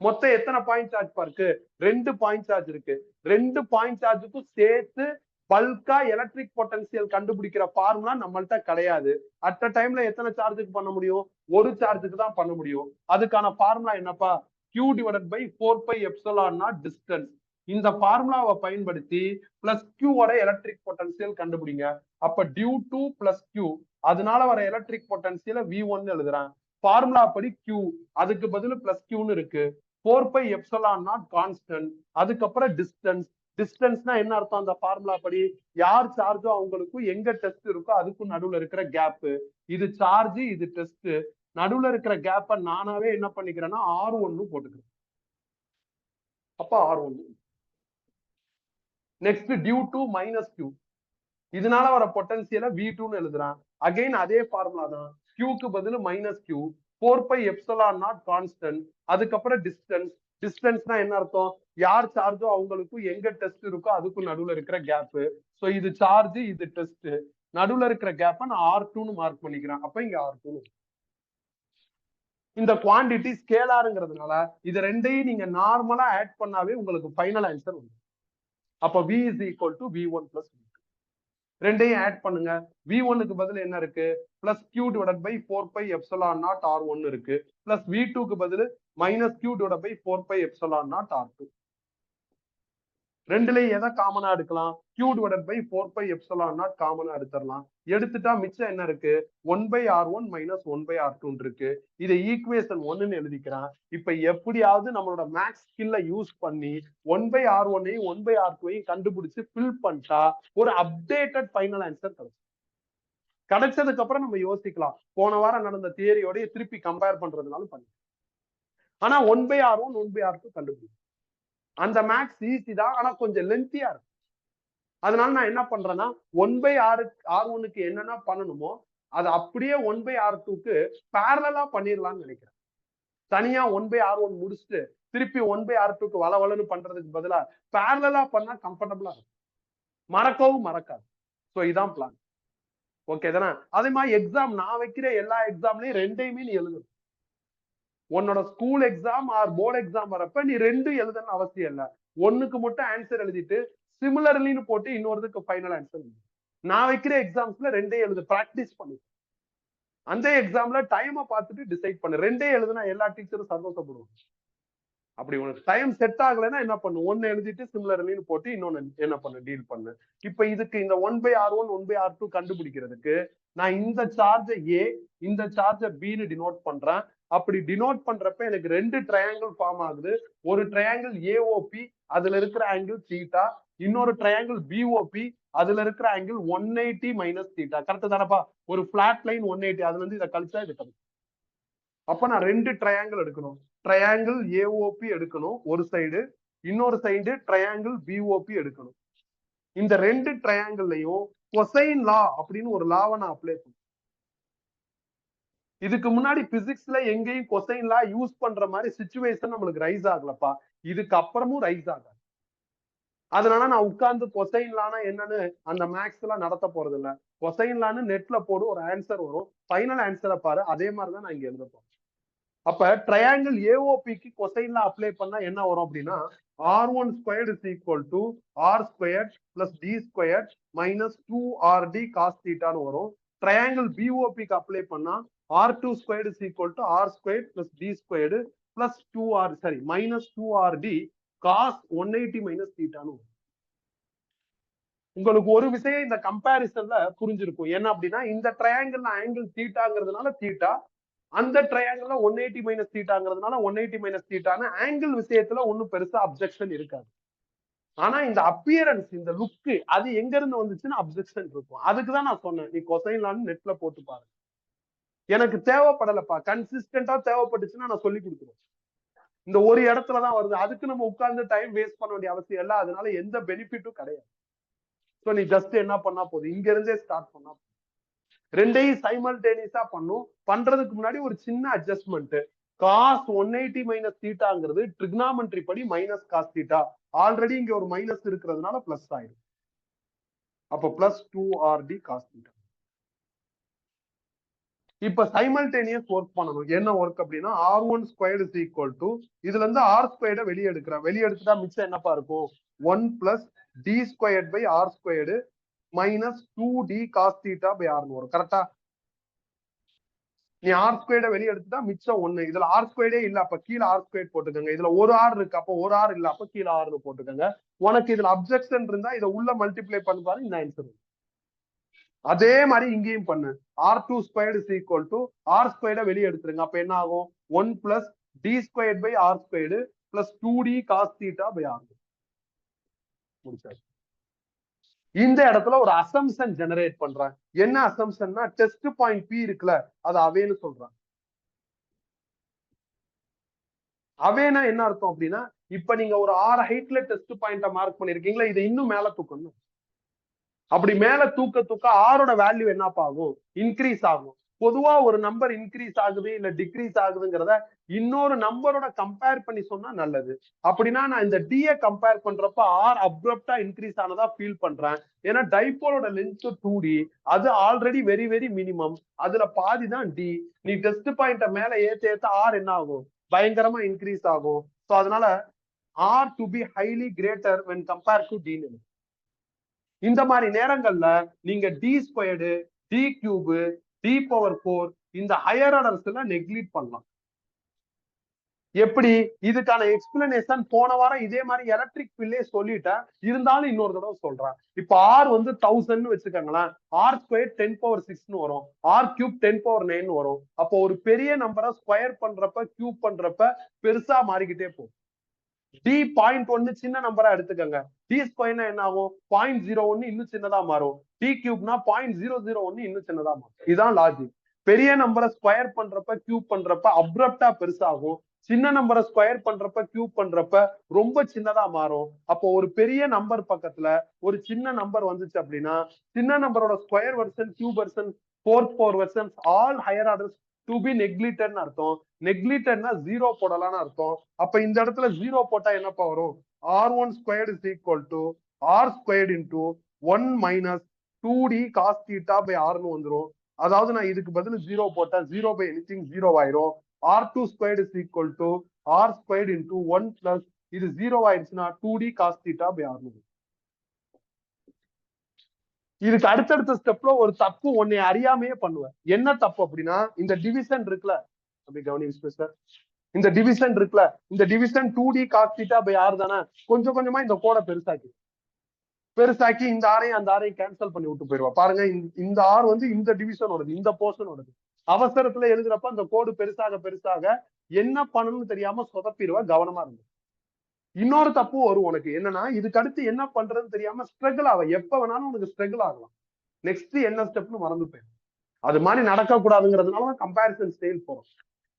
மொத்தம் எத்தனை பாயிண்ட் சார்ஜ் இருக்கு? 2 பாயிண்ட் சார்ஜ் இருக்கு. 2 பாயிண்ட் சார்ஜுக்கும் சேர்த்து பல்கா எலக்ட்ரிக் பொட்டன்சியல் கண்டுபிடிக்கிற ஃபார்முலா நம்மள்ட்ட கிடையாது. அட் அ டைம்ல எத்தனை சார்ஜுக்கு பண்ண முடியும்? ஒரு சார்ஜுக்கு தான் பண்ண முடியும். அதுக்கான ஃபார்முலா என்னப்பா? Q divided by 4 pi epsilon naught distance. இந்த ஃபார்முலாவை பயன்படுத்தி பிளஸ் Q ஓட எலக்ட்ரிக் பொட்டன்சியல் கண்டுபிடிங்க. அப்ப டியூ டு பிளஸ் Q, அதனால வர எலக்ட்ரிக் பொட்டன்சியல V1 எழுதுறேன். ஃபார்முலா படி Q, அதுக்கு பதில் பிளஸ் Qன்னு இருக்கு. 4 pi epsilon naught கான்ஸ்டன்ட். அதுக்கப்புறம் டிஸ்டன்ஸ். டிஸ்டன்ஸ்னா என்ன அர்த்தம்? அந்த ஃபார்முலா படி யார் சார்ஜோ அவங்களுக்கும் எங்க டெஸ்ட் இருக்கோ அதுக்கும் நடுவுல இருக்கிற கேப். இது சார்ஜ், இது டெஸ்ட். நடுவுல இருக்கிற கேப்ப நானாவே என்ன பண்ணிக்கிறேன்னா R1 போட்டுக்கிறேன். அப்ப R1. Next due to minus Q, இதனால வர பொட்டன்சியல V2ன்னு எழுதுறேன். அகைன் அதே ஃபார்முலா தான். Qக்கு பதில் minus Q, 4 pi epsilon naught constant. அதுக்கப்புறம் டிஸ்டன்ஸ். டிஸ்டன்ஸ்னா என்ன அர்த்தம்? யார் சார்ஜோ அவங்களுக்கும் எங்க டெஸ்ட் இருக்கோ அதுக்கும் நடுவுல இருக்கிற கேப். சோ இது சார்ஜ், இது டெஸ்ட். நடுவுல இருக்கிற கேப்ப நான் R2ன்னு மார்க் பண்ணிக்கிறேன். அப்ப இங்க R2. இந்த குவாண்டிட்டி ஸ்கேலாருங்கிறதுனால இது ரெண்டையும் நீங்க நார்மலா ஆட் பண்ணாவே உங்களுக்கு ஃபைனல் ஆன்சர் வரும். அப்ப V is equal to V1 plus V2. ரெண்டையும் ஆட் பண்ணுங்க. V1க்கு பதில் என்ன இருக்கு? Plus Q divided by 4 pi epsilon naught R1 இருக்கு. பிளஸ் V2க்கு பதில் minus Q divided by 4 pi epsilon naught R2. ரெண்டுலயும் எதை காமனா எடுக்கலாம்? Q divided by 4 pi epsilon naught காமனா எடுத்துடலாம். எடுத்துட்டா மிச்சம் என்ன இருக்கு? 1 by R1 minus 1 by R2 இருக்கு. இதை ஈக்குவேஷன் 1ன்னு எழுதிக்கிறேன். இப்ப எப்படியாவது நம்மளோட மேக்ஸ் ஸ்கில்ல யூஸ் பண்ணி 1 by R1ஐயும் 1 by R2ஐயும் கண்டுபிடிச்சு ஃபில் பண்ணிட்டா ஒரு அப்டேட்டட் ஃபைனல் ஆன்சர் கிடைக்கும். கிடைச்சதுக்கு அப்புறம் நம்ம யோசிக்கலாம், போன வாரம் நடந்த தியரியோட திருப்பி கம்பேர் பண்றதுனாலும் பண்ணி. ஆனா 1 by R1 1 by R2 கண்டுபிடிக்கும். அந்த மேக்ஸ் ஈஸி தான், ஆனா கொஞ்சம் லென்த்தியா இருக்கும். அதனால நான் என்ன பண்றேன்னா 1 by R1க்கு என்னென்ன பண்ணணுமோ அது அப்படியே 1 by R2க்கு பேரலா பண்ணிடலாம்னு நினைக்கிறேன். தனியா 1 by R1 முடிச்சுட்டு திருப்பி 1 by R2க்கு வளவளன்னு பண்றதுக்கு பதிலா பேரலா பண்ணா கம்ஃபர்டபுளா இருக்கும், மறக்கவும் மறக்காது. சோ இதான் பிளான். ஓகே தானே? அதே மாதிரி எக்ஸாம் நான் வைக்கிற எல்லா எக்ஸாம்லயும் ரெண்டையுமே நீ எழுதணும். உன்னோட school exam R board exam வரப்ப நீ ரெண்டும் எழுதணும்னு அவசியம் இல்ல. ஒண்ணுக்கு மட்டும் ஆன்சர் எழுதிட்டு சிமிலர்லின்னு போட்டு இன்னொருத்துக்கு ஃபைனல் ஆன்சர். நான் வைக்கிற எக்ஸாம்ஸ்ல ரெண்டே எழுது, பிராக்டிஸ் பண்ணி அந்த எக்ஸாம்ல டைமை பார்த்துட்டு டிசைட் பண்ணு. ரெண்டே எழுதுனா எல்லா டீச்சரும் சந்தோஷப்படுவோம். அப்படி உனக்கு டைம் செட் ஆகலைன்னா என்ன பண்ணு? ஒன்னு எழுதிட்டு சிமிலர்லின்னு போட்டு இன்னொன்னு என்ன பண்ணு? டீல் பண்ணு. இப்ப இதுக்கு இந்த 1 by R1 1 by R2 கண்டுபிடிக்கிறதுக்கு நான் இந்த சார்ஜ A, இந்த சார்ஜ Bன்னு டினோட் பண்றேன். அப்படி டினோட் பண்றப்ப எனக்கு 2 ட்ரையாங்கிள் ஃபார்ம் ஆகுது. ஒரு ட்ரையாங்கிள் AOP, அதுல இருக்கிற ஆங்கிள் தீட்டா. இன்னொரு ட்ரையாங்கிள் BOP, அதுல இருக்கிற ஆங்கிள் 180 மைனஸ் தீட்டா. கரெக்ட் தானப்பா? ஒரு பிளாட் லைன் 180, அதுல இருந்து இதை கழிச்சா இது கிடைக்கும். அப்ப நான் 2 ட்ரையாங்கிள் எடுக்கணும். ட்ரையாங்கிள் AOP எடுக்கணும் ஒரு சைடு, இன்னொரு சைடு ட்ரையாங்கிள் BOP எடுக்கணும். இந்த ரெண்டு ட்ரையாங்கிள்லையும் கொசைன் லா அப்படின்னு ஒரு லாவை நான் அப்ளை பண்ணேன். இதுக்கு முன்னாடி பிசிக்ஸ்ல எங்கேயும் கொசைன் லா யூஸ் பண்ற மாதிரி சிச்சுவேஷன் நம்மளுக்கு ரைஸ் ஆகலப்பா. இதுக்கு அப்புறமும் ரைஸ் ஆகாது. அதனால நான் உட்கார்ந்து கொசைன் லானா என்னன்னு அந்த மேக்ஸ் எல்லாம் நடத்த போறது இல்ல. கொசைன் லான்னு நெட்ல போடு, ஒரு ஆன்சர் வரும். ஃபைனல் ஆன்சரை பாரு. அதே மாதிரிதான் நான் இங்க எழுத போறேன். அப்ப ட்ரையாங்கிள் ஏஓபிக்கு கொசைன் லா அப்ளை பண்ணா என்ன வரும் அப்படின்னா, R1 squared is equal to R squared plus D squared minus 2RD cos theta ன்னு வரும். ட்ரையாங்கிள் பிஓபிக்கு அப்ளை பண்ணா R2 squared is equal to R squared plus D squared plus 2R sorry minus 2RD cos 180 minus theta ன்னு வரும். உங்களுக்கு ஒரு விஷயம் இந்த கம்பேரிசன்ல புரிஞ்சிருக்கும். என்ன அப்படின்னா, இந்த ட்ரையாங்கிள் ஆங்கிள் தீட்டாங்கிறதுனால தீட்டா, அந்த ட்ரையாங்கிள் 180 மைனஸ் தீட்டாங்கிறதுனால 180 மைனஸ் தீட்டான்னு ஆங்கிள் விஷயத்துல ஒன்னும் பெருசா அப்ஜெக்ஷன் இருக்காது. ஆனா இந்த அப்பியரன்ஸ், இந்த லுக்கு, அது எங்க இருந்து வந்துச்சுன்னு அப்ஜெக்ஷன் இருக்கும். அதுக்குதான் நான் சொன்னேன், நீ கொசைன் லான்னு நெட்ல போட்டு பாரு. எனக்கு தேவைப்படலப்பா, கன்சிஸ்டன்டா தேவைப்பட்டுச்சுன்னா நான் சொல்லி கொடுத்துருவேன். இந்த ஒரு இடத்துலதான் வருது, அதுக்கு நம்ம உட்கார்ந்து டைம் வேஸ்ட் பண்ண வேண்டிய அவசியம் இல்லை. அதனால எந்த பெனிஃபிட்டும் கிடையாது. சோ நீ ஜஸ்ட் என்ன பண்ணா போதும், இங்க இருந்தே ஸ்டார்ட் பண்ணா போதும். ரெண்டையும் சைமல்டேனியஸா பண்ணும். பண்றதுக்கு முன்னாடி ஒரு சின்ன அட்ஜஸ்ட்மெண்ட். காஸ் 180 மைனஸ் தீட்டாங்கிறது ட்ரிக்னாமெட்ரி படி மைனஸ் காஸ் தீட்டா. ஆல்ரெடி இங்க ஒரு மைனஸ் இருக்கிறதுனால பிளஸ் ஆயிடும். அப்ப பிளஸ் 2RD காஸ் தீட்டா. இப்ப சைமல்டேனியஸ் ஒர்க் பண்ணணும். என்ன ஒர்க் அப்படின்னா, R1 squared is equal to, இதுல இருந்து ஆர் ஸ்கொயர்டை வெளியே எடுக்கிறேன். வெளியே எடுத்துட்டா மிச்சம் என்னப்பா இருக்கும், 1 plus d squared by R squared minus 2D cos theta by ஆர்னு வரும். கரெக்டா? நீ ஆர் ஸ்கொயர்டை வெளியே எடுத்துட்டா மிச்சம் 1. இதுல ஆர் ஸ்கொயர்டே இல்ல, அப்ப கீழே ஆர் ஸ்கொயர் போட்டுக்கோங்க. இதுல ஒரு ஆர் இருக்கு, அப்ப ஒரு ஆர் இல்ல, அப்ப கீழே ஆர்னு போட்டுக்கோங்க. உனக்கு இதுல அப்ஜெக்ஷன் இருந்தா இதை உள்ள மல்டிப்ளை பண்ணி பாரு, இந்த ஆன்சர். அதே மாதிரி இங்கேயும் பண்ணு. R2 squared is equal to R ஸ்கொயர்டை வெளியே எடுத்துருங்க. அப்ப என்ன ஆகும், 1 plus d squared by R squared plus 2D cos theta by R. முடிச்சாச்சு. இந்த இடத்துல ஒரு அசம்சன் ஜெனரேட் பண்றேன். என்ன அசம்சன்னா, டெஸ்ட் பாயிண்ட் பி இருக்குல்ல, அது அவேன்னு சொல்றான். அவேனா என்ன அர்த்தம் அப்படின்னா, இப்ப நீங்க ஒரு 6 ஹைட்ல டெஸ்ட் பாயிண்ட மார்க் பண்ணிருக்கீங்களா, இதை இன்னும் மேல தூக்கணும். அப்படி மேல தூக்க தூக்க ஆரோட வேல்யூ என்னப்பா ஆகும், இன்க்ரீஸ் ஆகும். பொதுவா ஒரு நம்பர் இன்க்ரீஸ் ஆகுது இல்ல டிக்ரீஸ் ஆகுதுங்கிறத இன்னொரு நம்பரோட கம்பேர் பண்ணி சொன்னா நல்லது. அப்படின்னா நான் இந்த டியை கம்பேர் பண்றப்ப ஆர் அப்ரப்டா இன்க்ரீஸ் ஆனதா ஃபீல் பண்றேன். ஏன்னா டைபோலோட லென்த் 2D, அது ஆல்ரெடி வெரி வெரி மினிமம். அதுல பாதி தான் டி. நீ டெஸ்ட் பாயிண்ட மேல ஏத்த ஆர் என்ன ஆகும், பயங்கரமா இன்க்ரீஸ் ஆகும். ஸோ அதனால are to be highly greater when compare to t. இந்த மாதிரி நேரங்கள்ல நீங்க t squared, t cube, t power 4 இந்த ஹையர் ஆர்டர்ஸ் எல்லாம் நெக்லீட் பண்ணலாம். எப்படி, இதுக்கான எக்ஸ்பிளனேஷன் போன வாரம் இதே மாதிரி எலக்ட்ரிக் பில்லே சொல்லிட்டேன், இருந்தாலும் இன்னொரு தடவை சொல்றேன். இப்ப ஆர் வந்து 1000 வச்சுக்கோங்களேன், ஆர் ஸ்கொயர் 10 பவர் 6 வரும், ஆர் கியூப் 10 பவர் 9 வரும். அப்போ ஒரு பெரிய நம்பரை ஸ்கொயர் பண்றப்ப கியூப் பண்றப்ப பெருசா மாறிக்கிட்டே போகும். டி 0.1 சின்ன நம்பரா எடுத்துக்கங்க. டி ஸ்கொயர்னா என்ன ஆகும், 0.01 இன்னும் சின்னதா மாறும். டி கியூப்னா 0.001 இன்னும் சின்னதா மாறும். இதுதான் லாஜிக். பெரிய நம்பரை ஸ்கொயர் பண்றப்ப கியூப் பண்றப்ப அப்ரப்டா பெருசாகும். சின்ன நம்பரை ஸ்கொயர் பண்றப்ப கியூப் பண்றப்ப ரொம்ப சின்னதா மாறும். அப்போ ஒரு பெரிய நம்பர் பக்கத்துல ஒரு சின்ன நம்பர் வந்துச்சு அப்படின்னா, சின்ன நம்பரோட square version, cube version, fourth power version all higher orders to be நெக்லிட்டட்னு அர்த்தம். நெக்லிட்டட்னா ஜீரோ போடலாம்னு அர்த்தம். அப்ப இந்த இடத்துல ஜீரோ போட்டா என்னப்பா வரும், R1 squared is equal to R squared into 1 minus 2D cos theta by Rன்னு வந்துரும். அதாவது நான் இதுக்கு பதில் ஜீரோ போட்டா 0 by anything 0 ஆயிரும். R2 squared is equal to R squared into 1 plus இது 0 ஆயிடுச்சுன்னா 2D cos theta by R. இதுக்கு அடுத்தடுத்த ஸ்டெப்ல ஒரு தப்பு ஒன்னை அறியாமையே பண்ணுவேன். என்ன தப்பு அப்படின்னா, இந்த டிவிஷன் இருக்குல்ல, அப்படி கவனிங்க சார், இந்த டிவிஷன் இருக்குல்ல, இந்த division 2D cos theta by R தானே. கொஞ்சம் கொஞ்சமா இந்த கோடை பெருசாக்கி இந்த ஆரையும் அந்த ஆரையும் கேன்சல் பண்ணி விட்டு போயிருவா. பாருங்க, இந்த ஆர் வந்து இந்த டிவிஷனோடது, இந்த போர்ஷனோடது. அவசரத்துல எழுதுறப்ப அந்த கோடு பெருசாக பெருசாக என்ன பண்ணணும்னு தெரியாம சொதப்பிடுவா. கவனமா இருந்து. இன்னொரு தப்பு வரும் உனக்கு, என்னன்னா இதுக்கு அடுத்து என்ன பண்றதுன்னு தெரியாம ஸ்ட்ரகிள் ஆக, எப்ப வேணாலும் உனக்கு ஸ்ட்ரகிள் ஆகலாம். நெக்ஸ்ட் என்ன ஸ்டெப்னு மறந்து போயிடும். அது மாதிரி நடக்க கூடாதுங்கிறதுனால கம்பேரிசன் ஸ்டைல் போறோம்.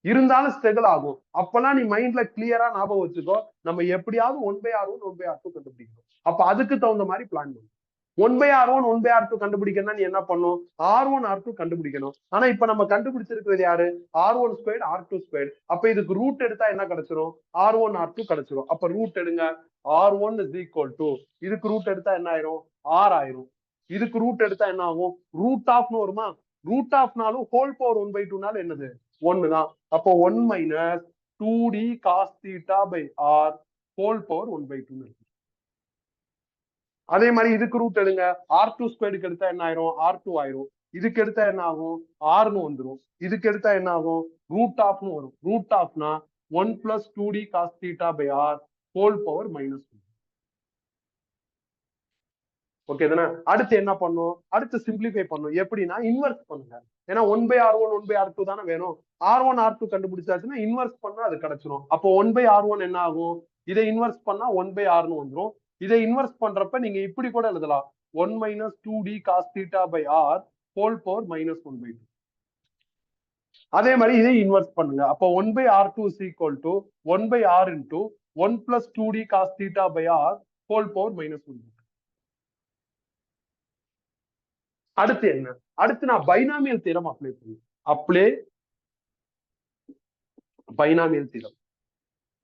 இருந்தாலும் ஸ்ட்ரகிள் ஆகும். அப்பெல்லாம் நீ மைண்ட்ல கிளியரா ஞாபகம் வச்சுக்கோ, நம்ம எப்படியாவது 1/R1 1/R2 கண்டுபிடிக்கணும். அப்ப அதுக்கு தகுந்த மாதிரி பிளான் பண்ணும். 1/R1 1/R2 கண்டுபிடிக்கணும்னா நீ என்ன பண்ணும், R1 R2 கண்டுபிடிக்கணும். ஆனா இப்ப நம்ம கண்டுபிடிச்சிருக்கிறது யாரு, R1 ஸ்கொயர் R2 ஸ்கொயர். அப்ப இதுக்கு ரூட் எடுத்தா என்ன கிடைச்சிரும், R1 R2 கிடைச்சிரும். அப்ப ரூட் எடுங்க, R1 is equal to, இதுக்கு ரூட் எடுத்தா என்ன ஆயிரும், R ஆயிரும். இதுக்கு ரூட் எடுத்தா என்ன ஆகும், ரூட் ஆஃப்னு வருமா, ரூட் ஆஃப்னாலும் ஹோல் பவர் 1/2னாலும் என்னது, 1 தான். அப்போ 1 minus 2d cos theta by R whole power 1/2. அதே மாதிரி இதுக்கு ரூட் எடுங்க, R2 ஸ்கொயருக்கு எடுத்தா என்ன ஆயிரும், R2 ஆயிரும். இதுக்கு எடுத்தா என்ன ஆகும், Rனு வந்துரும். இதுக்கு எடுத்தா என்ன ஆகும், ரூட் ஆஃப்னு வரும். ரூட் ஆஃப்னா 1 plus 2d cos theta by R whole power -1. Okay தானே. அடுத்து என்ன பண்ணும், அடுத்து சிம்பிளிஃபை பண்ணும். எப்படின்னா இன்வெர்ஸ் பண்ணுங்க. ஏன்னா 1/R1 1/R2 தானே வேணும். R1 R2 கண்டுபிடிச்சாச்சுன்னா இன்வெர்ஸ் பண்ணா அது கிடைச்சிரும். அப்போ 1/R1 என்ன ஆகும், இதை இன்வெர்ஸ் பண்ணா 1/Rனு வந்துரும். இதை இன்வெர்ஸ் பண்றப்ப நீங்க இப்படி கூட எழுதலாம், 1 minus 2d cos theta by R whole power -1/2. அதே மாதிரி இதை இன்வெர்ஸ் பண்ணுங்க. அப்போ 1/R2 is equal to 1/R into 1 plus 2d cos theta by R whole power -1/2. அடுத்து என்ன, அடுத்து நான் பைனாமியல் தியரம் அப்ளை பண்ணுவேன். அப்ளை பைனாமியல் தியரம்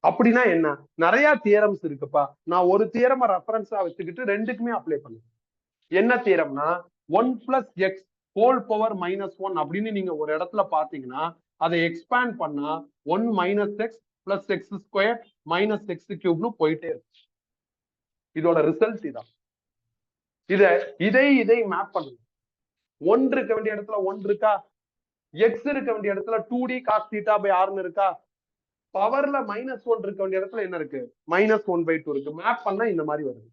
அப்படின்னா என்ன, நிறைய தியரம்ஸ் இருக்குப்பா. நான் ஒரு தியரமை ரெஃபரன்ஸா வச்சுக்கிட்டு ரெண்டுக்குமே அப்ளை பண்ணுவேன். என்ன தியரம்னா 1 plus x ஹோல் பவர் -1 அப்படின்னு நீங்க ஒரு இடத்துல பாத்தீங்கன்னா அதை எக்ஸ்பேண்ட் பண்ணா 1 minus x plus x square minus x கியூப்னு போயிட்டே இருக்கு. இதோட ரிசல்ட் இதான். இதை மேப் பண்ணுங்க. 1 இருக்க வேண்டிய இடத்துல 1 இருக்கா, x இருக்க வேண்டிய இடத்துல 2d cos theta by Rனு இருக்கா, பவர்ல -1 இருக்க வேண்டிய இடத்துல என்ன இருக்கு, -1/2 இருக்கு. மேப் பண்ணா இந்த மாதிரி வருது.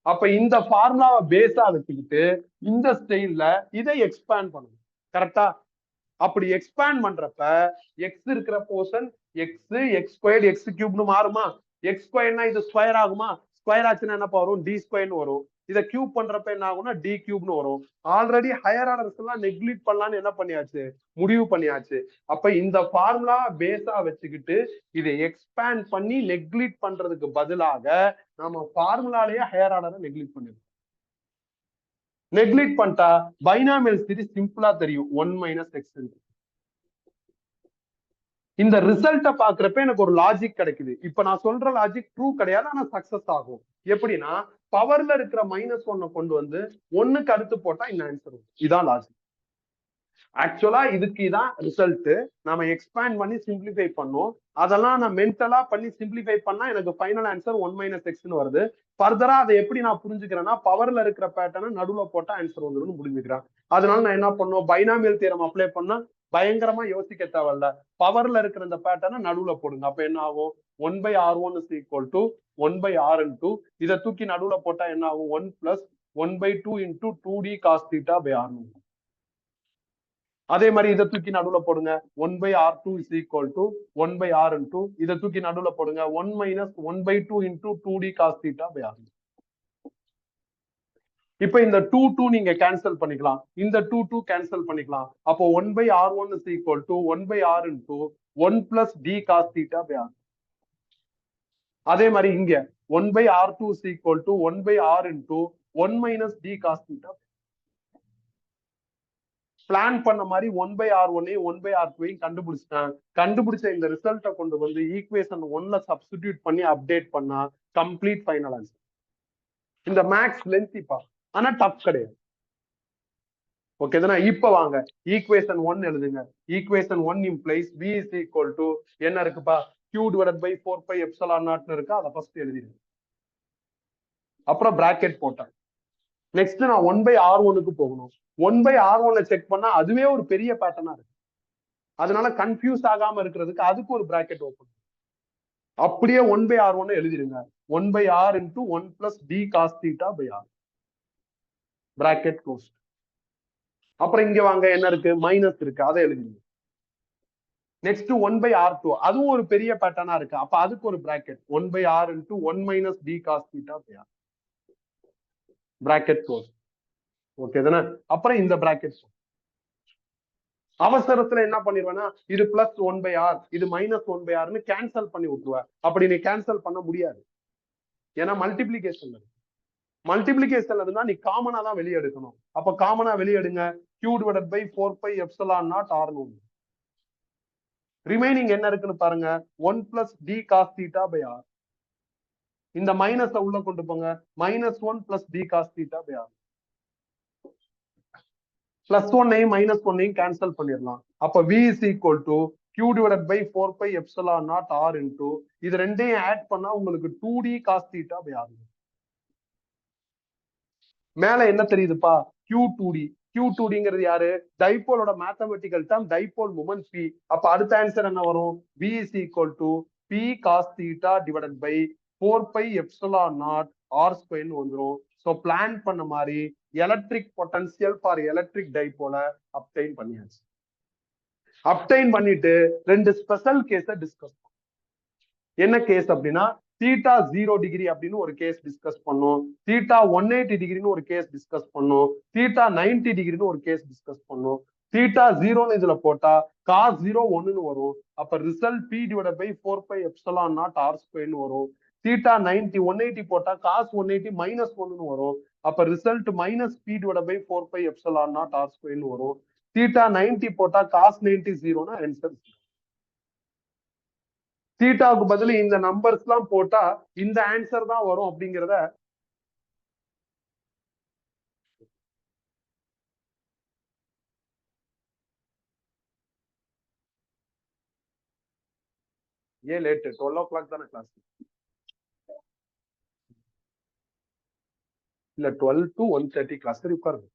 அப்ப இந்த ஃபார்முலாவை பேஸா வச்சுக்கிட்டு இந்த ஸ்டைல்ல இதை எக்ஸ்பேண்ட் பண்ணணும். கரெக்டா. அப்படி எக்ஸ்பேண்ட் பண்றப்ப எக்ஸ் இருக்கிற போர்ஷன் எக்ஸ் ஸ்கொயர்டு எக்ஸ் கியூப்னு மாறுமா, எக்ஸ் ஸ்கொயர்னா இது ஸ்கொயர் ஆகுமா, ஸ்கொயர் ஆச்சுன்னா என்ன வரும், டி ஸ்கொயர்னு வரும். இதை கியூப் பண்றப்ப என்ன ஆகும்னா டி கியூப்னு வரும். ஆல்ரெடி ஹையர் ஆர்டர்ஸ் எல்லாம் நெக்லிட் பண்ணலாம்னு என்ன பண்ணியாச்சு, முடிவு பண்ணியாச்சு. அப்ப இந்த ஃபார்முலா பேஸா வச்சுக்கிட்டு இதை எக்ஸ்பேண்ட் பண்ணி நெக்லிட் பண்றதுக்கு பதிலாக நம்ம ஃபார்முலாலேயே ஹையர் ஆர்டரை நெக்லிட் பண்ணிருக்கோம். நெக்லிட் பண்ணிட்டா பைனாமியல் சீரிஸ் சிம்பிளா தெரியும், 1 minus x. இந்த ரிசல்ட்ட பாக்குறப்ப எனக்கு ஒரு லாஜிக் கிடைக்குது. இப்ப நான் சொல்ற லாஜிக் ட்ரூ கிடையாது, ஆனா சக்சஸ் ஆகும். எப்படின்னா பவர்ல இருக்கிற -1 கொண்டு வந்து 1க்கு அடுத்து போட்டா இந்த ஆன்சர் வரும். இதான் லாஜிக். ஆக்சுவலா இதுக்கு இதான் ரிசல்ட். நம்ம எக்ஸ்பேண்ட் பண்ணி சிம்பிளிஃபை பண்ணோம். அதெல்லாம் நான் மென்டலா பண்ணி சிம்பிளிஃபை பண்ணா எனக்கு ஃபைனல் ஆன்சர் 1 minus xன்னு வருது. ஃபர்தரா அதை எப்படி நான் புரிஞ்சுக்கிறேன்னா பவர்ல இருக்கிற பேட்டர்னை நடுவுல போட்டா ஆன்சர் வந்துடும் புரிஞ்சுக்கிறேன். அதனால நான் என்ன பண்ணுவோம், பைனாமியல் தியரம் அப்ளை பண்ணா பயங்கரமா யோசிக்க தேவையில்ல. பவர்ல இருக்கிற இந்த பேட்டர்னை நடுவுல போடுங்க. அப்ப என்ன ஆகும், 1/R1 is equal to 1/R into இதை தூக்கி நடுவுல போட்டா என்ன ஆகும், 1 plus 1/2 into 2d cos theta by R. அதே மாதிரி இதை தூக்கி நடுவுல போடுங்க, 1/R2 is equal to 1/R into இதை தூக்கி நடுவுல போடுங்க, 1 minus 1/2 into 2d cos theta by R. இப்ப இந்த 2 நீங்க கேன்சல் பண்ணிக்கலாம், இந்த 2 கேன்சல் பண்ணிக்கலாம். அப்போ 1/R1 is equal to 1/R into 1 plus d cos theta by R. அதே மாதிரி இங்க 1/R2 is equal to 1/R into 1 minus d cos theta. Plan பண்ண மாதிரி 1/R1 1/R2 கண்டுபிடிச்சிட்டேன். கண்டுபிடிச்ச இந்த ரிசல்ட்டை கொண்டு வந்து ஈக்குவேஷன் 1ல சப்ஸ்டிடியூட் பண்ணி அப்டேட் பண்ணா கம்ப்ளீட் ஃபைனல் ஆன்சர். இந்த மேக்ஸ் லென்த்திப்பா, ஆனா டஃப் கிடையாது. ஓகே தானே. இப்ப வாங்க ஈக்குவேஷன் 1 எழுதுங்க. Equation 1 implies b is equal to என்ன இருக்குப்பா, q divided by 4 pi epsilon naught இருக்கு. அதை ஃபர்ஸ்ட் எழுதிடுங்க. அப்புறம் பிராக்கெட் போட்டேன். நெக்ஸ்ட் நான் 1/R1க்கு போகணும். 1/R1ல செக் பண்ணா அதுவே ஒரு பெரிய பேட்டர்னா இருக்கு. அதனால கன்ஃபியூஸ் ஆகாம இருக்கிறதுக்கு அதுக்கு ஒரு பிராக்கெட் ஓபன். அப்படியே 1/R1 எழுதிடுங்க. 1/R into 1 plus d cos theta by R. Bracket close. அப்புறம் இங்க வாங்க என்ன இருக்கு, மைனஸ் இருக்கு, அதை எழுதிடுங்க. நெக்ஸ்ட் 1/R2 அதுவும் ஒரு பெரிய பேட்டர்னா இருக்கு. அப்ப அதுக்கு ஒரு bracket 1/R into 1 minus d cos theta by R. Bracket close. Okay தானே. அப்புறம் இந்த பிராக்கெட். அவசரத்துல என்ன பண்ணிடுவேன்னா இது பிளஸ் 1/R இது -1/Rன்னு கேன்சல் பண்ணி விட்டுருவேன். அப்படி நீ கேன்சல் பண்ண முடியாது, ஏன்னா மல்டிபிளிகேஷன் இருக்கு. மல்டிபிளிகேஷன்ல இருந்தா நீ காமனா தான் வெளியே எடுக்கணும். அப்ப காமனா வெளியே எடுங்க. Q divided by 4 pi epsilon naught R னு. ரிமைனிங் என்ன இருக்குன்னு பாருங்க. 1 plus d cos theta by R. இந்த மைனஸ் உள்ள கொண்டு போங்க. -1 plus d cos theta by R. +1 -1 cancel பண்ணிடலாம். அப்ப V is equal to Q divided by 4 pi epsilon naught R into இது ரெண்டையும் ஆட் பண்ணா உங்களுக்கு 2d cos theta by R. மேல என்ன தெரியுதுப்பா? Q2d. Q2dங்கிறது யாரு? டைபோலோட mathematical term dipole moment P. அப்ப அடுத்த ஆன்சர் என்ன வரும்? V is equal to P cos theta divided by 4 pi epsilon naught R square வந்துரும். ஸோ பிளான் பண்ண மாதிரி electric potential for electric dipole obtain பண்ணியாச்சு. அப்டைன் பண்ணிட்டு ரெண்டு ஸ்பெஷல் கேஸ டிஸ்கஸ் பண்ணோம். என்ன கேஸ் அப்படின்னா தீட்டா 0 டிகிரி அப்படின்னு ஒரு கேஸ் டிஸ்கஸ் பண்ணோம். தீட்டா 180 டிகிரின்னு ஒரு கேஸ் டிஸ்கஸ் பண்ணோம். தீட்டா 90 டிகிரின்னு ஒரு கேஸ் டிஸ்கஸ் பண்ணோம். தீட்டா 0ன்னு இதுல போட்டா cos 0 1ன்னு வரும். அப்ப result P divided by 4 pi epsilon naught R square வரும். தீட்டா 90 180 போட்டா cos 180 -1ன்னு வரும். அப்ப result -P divided by 4 pi epsilon naught R square வரும். தீட்டா 90 போட்டா cos 90 0னா ஆன்சர். தீட்டாவுக்கு பதில் இந்த நம்பர்ஸ் எல்லாம் போட்டா இந்த ஆன்சர் தான் வரும் அப்படிங்கிறத ஏன் லேட்? 12 o'clock தானே கிளாஸ்? இல்ல 12 to 1:30 கிளாஸ். சரி உட்காருங்க.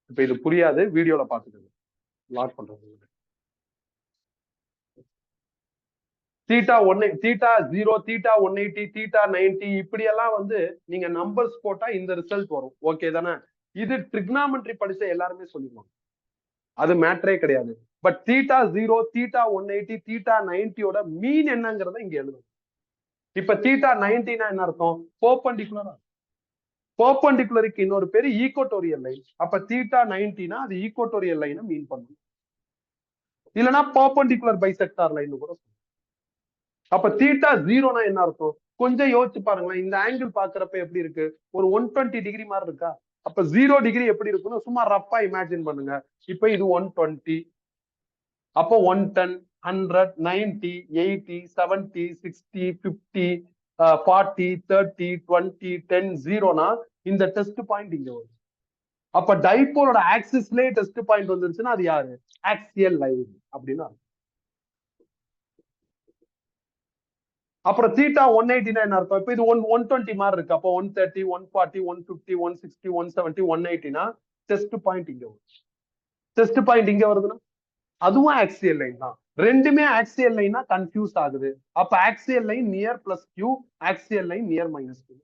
இப்ப இது புரியாது, வீடியோல பாத்துக்கோங்க. லாக் பண்றது. தீட்டா 1 தீட்டா 0 தீட்டா 180 தீட்டா 90 இப்படி எல்லாம் வந்து நீங்க நம்பர்ஸ் போட்டா இந்த ரிசல்ட் வரும். ஓகே தானே? இது ட்ரிக்னாமெட்ரி படிச்ச எல்லாருமே சொல்லிடுவாங்க, அது மேட்டரே கிடையாது. பட் தீட்டா 0 தீட்டா 180 தீட்டா 90யோட மீன் என்னங்கிறத இங்க எழுதணும். இப்ப தீட்டா 90னா என்ன அர்த்தம்? பெர்பெண்டிகுலரா. பெர்பெண்டிகுலருக்கு இன்னொரு பேரு ஈக்குவட்டோரியல் லைன். அப்ப தீட்டா 90னா அது ஈக்குவட்டோரியல் லைனை மீன் பண்ணும். இல்லைன்னா பெர்பெண்டிகுலர் பைசெக்டார் லைன் கூட. அப்ப தீட்டா 0னா என்ன அர்த்தம்? கொஞ்சம் யோசிச்சு பாருங்களேன். இந்த ஆங்கிள் பாக்குறப்ப எப்படி இருக்கு? ஒரு 120 டிகிரி மாதிரி இருக்கா? அப்ப 0 டிகிரி எப்படி இருக்குன்னு சும்மா ரப்பா இமேஜின் பண்ணுங்க. இப்ப இது 120, அப்போ 110, 100, 90, 80, 70, 60, 50, 40, 30, 20, 10, 0னா இந்த டெஸ்ட் பாயிண்ட் இங்க வரும். அப்ப டைபோலோட ஆக்சிஸ்லயே டெஸ்ட் பாயிண்ட் வந்துருச்சுன்னா அது யாரு? ஆக்சியல் லைன் அப்படின்னா. அப்புறம் தீட்டா 180னா என்ன அர்த்தம்? இப்ப இது 120 மாதிரி இருக்கு. அப்போ 130, 140, 150, 160, 170, 180னா டெஸ்ட் பாயிண்ட் இங்க வரும். டெஸ்ட் பாயிண்ட் இங்க வருதுன்னா அதுவும் ஆக்சியல் லைன் தான். ரெண்டுமே ஆக்சியல் லைனா கன்ஃபியூஸ் ஆகுது. அப்ப axial line near plus Q, axial line near -Q.